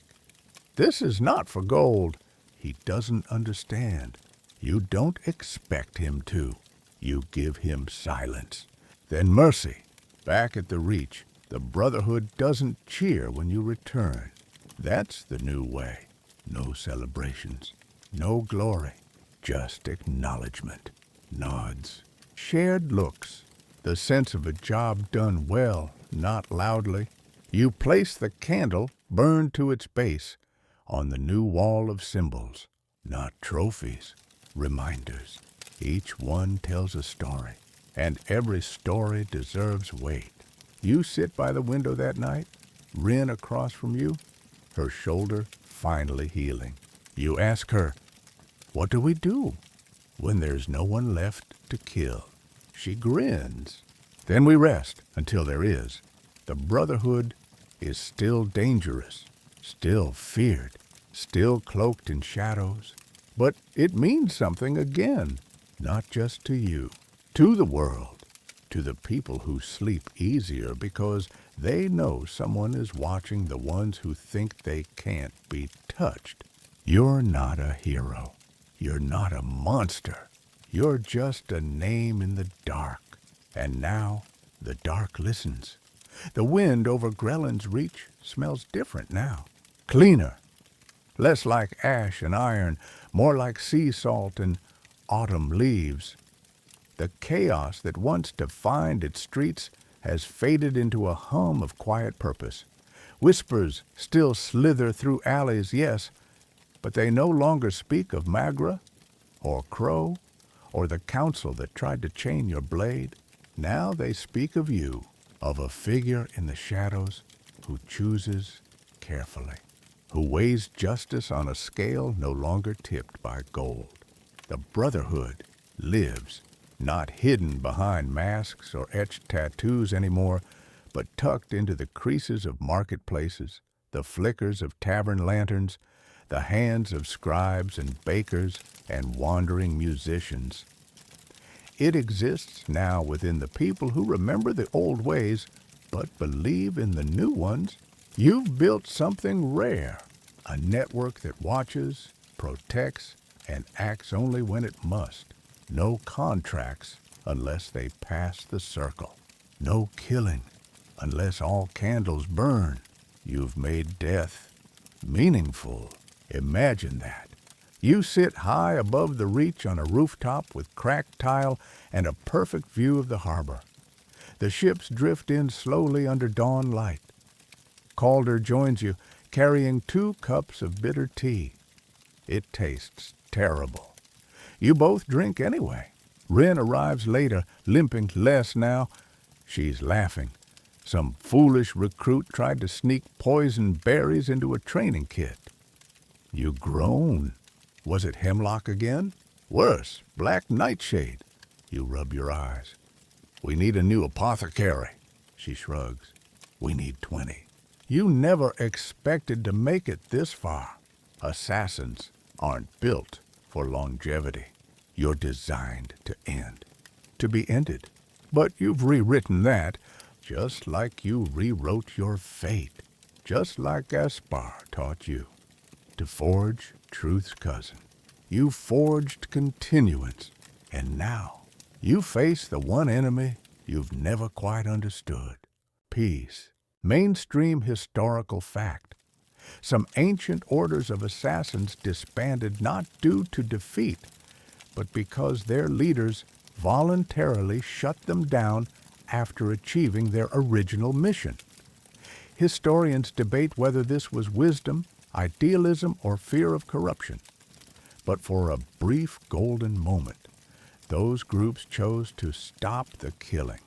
This is not for gold. He doesn't understand. You don't expect him to. You give him silence. Then mercy. Back at the Reach, the Brotherhood doesn't cheer when you return. That's the new way. No celebrations. No glory. Just acknowledgement. Nods. Shared looks. The sense of a job done well, not loudly. You place the candle, burned to its base, on the new wall of symbols. Not trophies. Reminders. Each one tells a story, and every story deserves weight. You sit by the window that night, Wren across from you, her shoulder finally healing. You ask her, "What do we do when there's no one left to kill?" She grins. Then we rest until there is. The Brotherhood is still dangerous, still feared, still cloaked in shadows. But it means something again, not just to you, to the world, to the people who sleep easier because they know someone is watching the ones who think they can't be touched. You're not a hero. You're not a monster. You're just a name in the dark. And now the dark listens. The wind over Grellin's Reach smells different now. Cleaner. Less like ash and iron, more like sea salt and autumn leaves. The chaos that once defined its streets has faded into a hum of quiet purpose. Whispers still slither through alleys, yes, but they no longer speak of Magra or Crow or the council that tried to chain your blade. Now they speak of you, of a figure in the shadows who chooses carefully, who weighs justice on a scale no longer tipped by gold. The Brotherhood lives, not hidden behind masks or etched tattoos anymore, but tucked into the creases of marketplaces, the flickers of tavern lanterns, the hands of scribes and bakers and wandering musicians. It exists now within the people who remember the old ways but believe in the new ones You've built something rare, a network that watches, protects, and acts only when it must. No contracts unless they pass the circle. No killing unless all candles burn. You've made death meaningful. Imagine that. You sit high above the reach on a rooftop with cracked tile and a perfect view of the harbor. The ships drift in slowly under dawn light. Calder joins you, carrying 2 cups of bitter tea. It tastes terrible. You both drink anyway. Wren arrives later, limping less now. She's laughing. Some foolish recruit tried to sneak poison berries into a training kit. You groan. Was it hemlock again? Worse, black nightshade. You rub your eyes. We need a new apothecary. She shrugs. We need 20. You never expected to make it this far. Assassins aren't built for longevity. You're designed to end. To be ended. But you've rewritten that, just like you rewrote your fate. Just like Gaspar taught you. To forge truth's cousin. You forged continuance. And now you face the one enemy you've never quite understood. Peace. Mainstream historical fact. Some ancient orders of assassins disbanded not due to defeat, but because their leaders voluntarily shut them down after achieving their original mission. Historians debate whether this was wisdom, idealism, or fear of corruption. But for a brief golden moment, those groups chose to stop the killing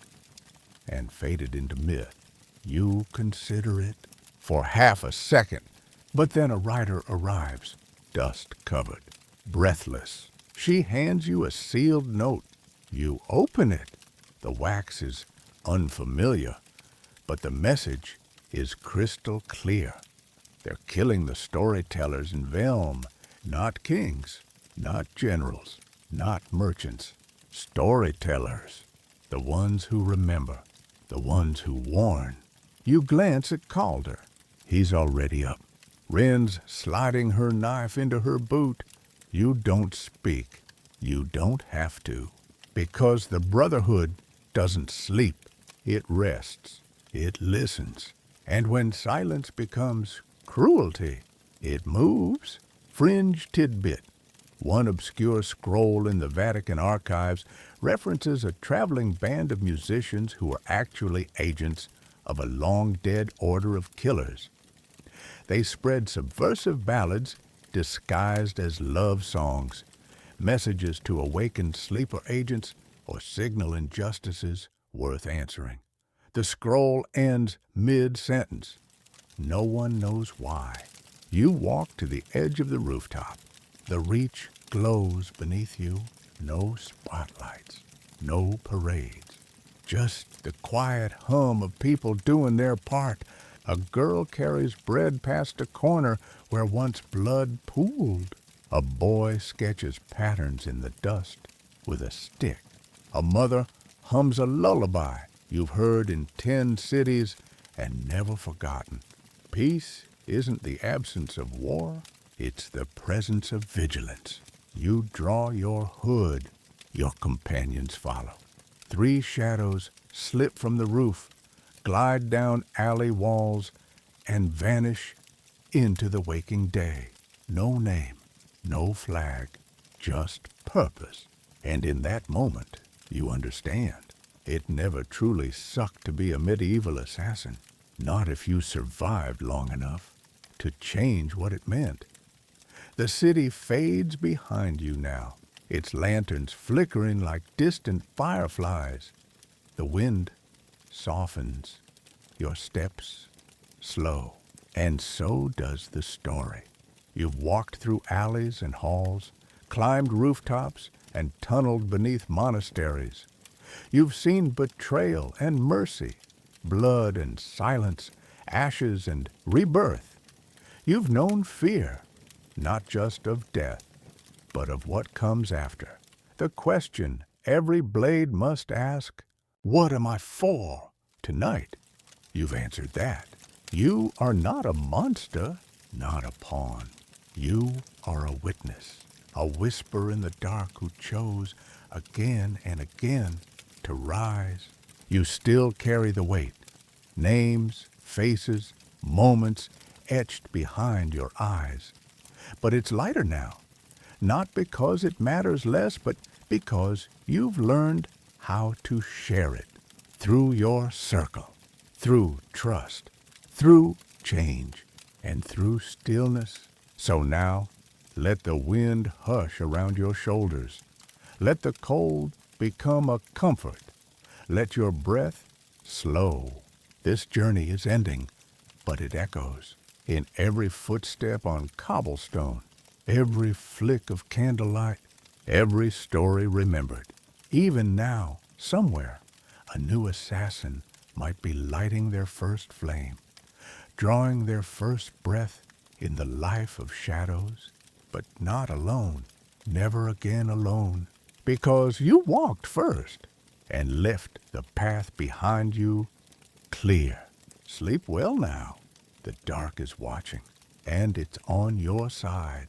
and faded into myth. You consider it for half a second, but then a rider arrives, dust-covered, breathless. She hands you a sealed note. You open it. The wax is unfamiliar, but the message is crystal clear. They're killing the storytellers in Velm, not kings, not generals, not merchants. Storytellers, the ones who remember, the ones who warn. You glance at Calder. He's already up. Wren's sliding her knife into her boot. You don't speak. You don't have to. Because the Brotherhood doesn't sleep. It rests. It listens. And when silence becomes cruelty, it moves. Fringe tidbit. One obscure scroll in the Vatican archives references a traveling band of musicians who were actually agents of a long-dead order of killers. They spread subversive ballads disguised as love songs, messages to awaken sleeper agents or signal injustices worth answering. The scroll ends mid-sentence. No one knows why. You walk to the edge of the rooftop. The reach glows beneath you. No spotlights, no parades. Just the quiet hum of people doing their part. A girl carries bread past a corner where once blood pooled. A boy sketches patterns in the dust with a stick. A mother hums a lullaby you've heard in 10 cities and never forgotten. Peace isn't the absence of war, it's the presence of vigilance. You draw your hood, your companions follow. 3 shadows slip from the roof, glide down alley walls, and vanish into the waking day. No name, no flag, just purpose. And in that moment, you understand. It never truly sucked to be a medieval assassin. Not if you survived long enough to change what it meant. The city fades behind you now, its lanterns flickering like distant fireflies. The wind softens, your steps slow, and so does the story. You've walked through alleys and halls, climbed rooftops, and tunneled beneath monasteries. You've seen betrayal and mercy, blood and silence, ashes and rebirth. You've known fear, not just of death, but of what comes after. The question every blade must ask, what am I for? Tonight, you've answered that. You are not a monster, not a pawn. You are a witness, a whisper in the dark who chose again and again to rise. You still carry the weight, names, faces, moments etched behind your eyes. But it's lighter now, not because it matters less, but because you've learned how to share it through your circle, through trust, through change, and through stillness. So now, let the wind hush around your shoulders. Let the cold become a comfort. Let your breath slow. This journey is ending, but it echoes in every footstep on cobblestone, every flick of candlelight, every story remembered. Even now, somewhere, a new assassin might be lighting their first flame, drawing their first breath in the life of shadows, but not alone, never again alone, because you walked first and left the path behind you clear. Sleep well now. The dark is watching, and it's on your side.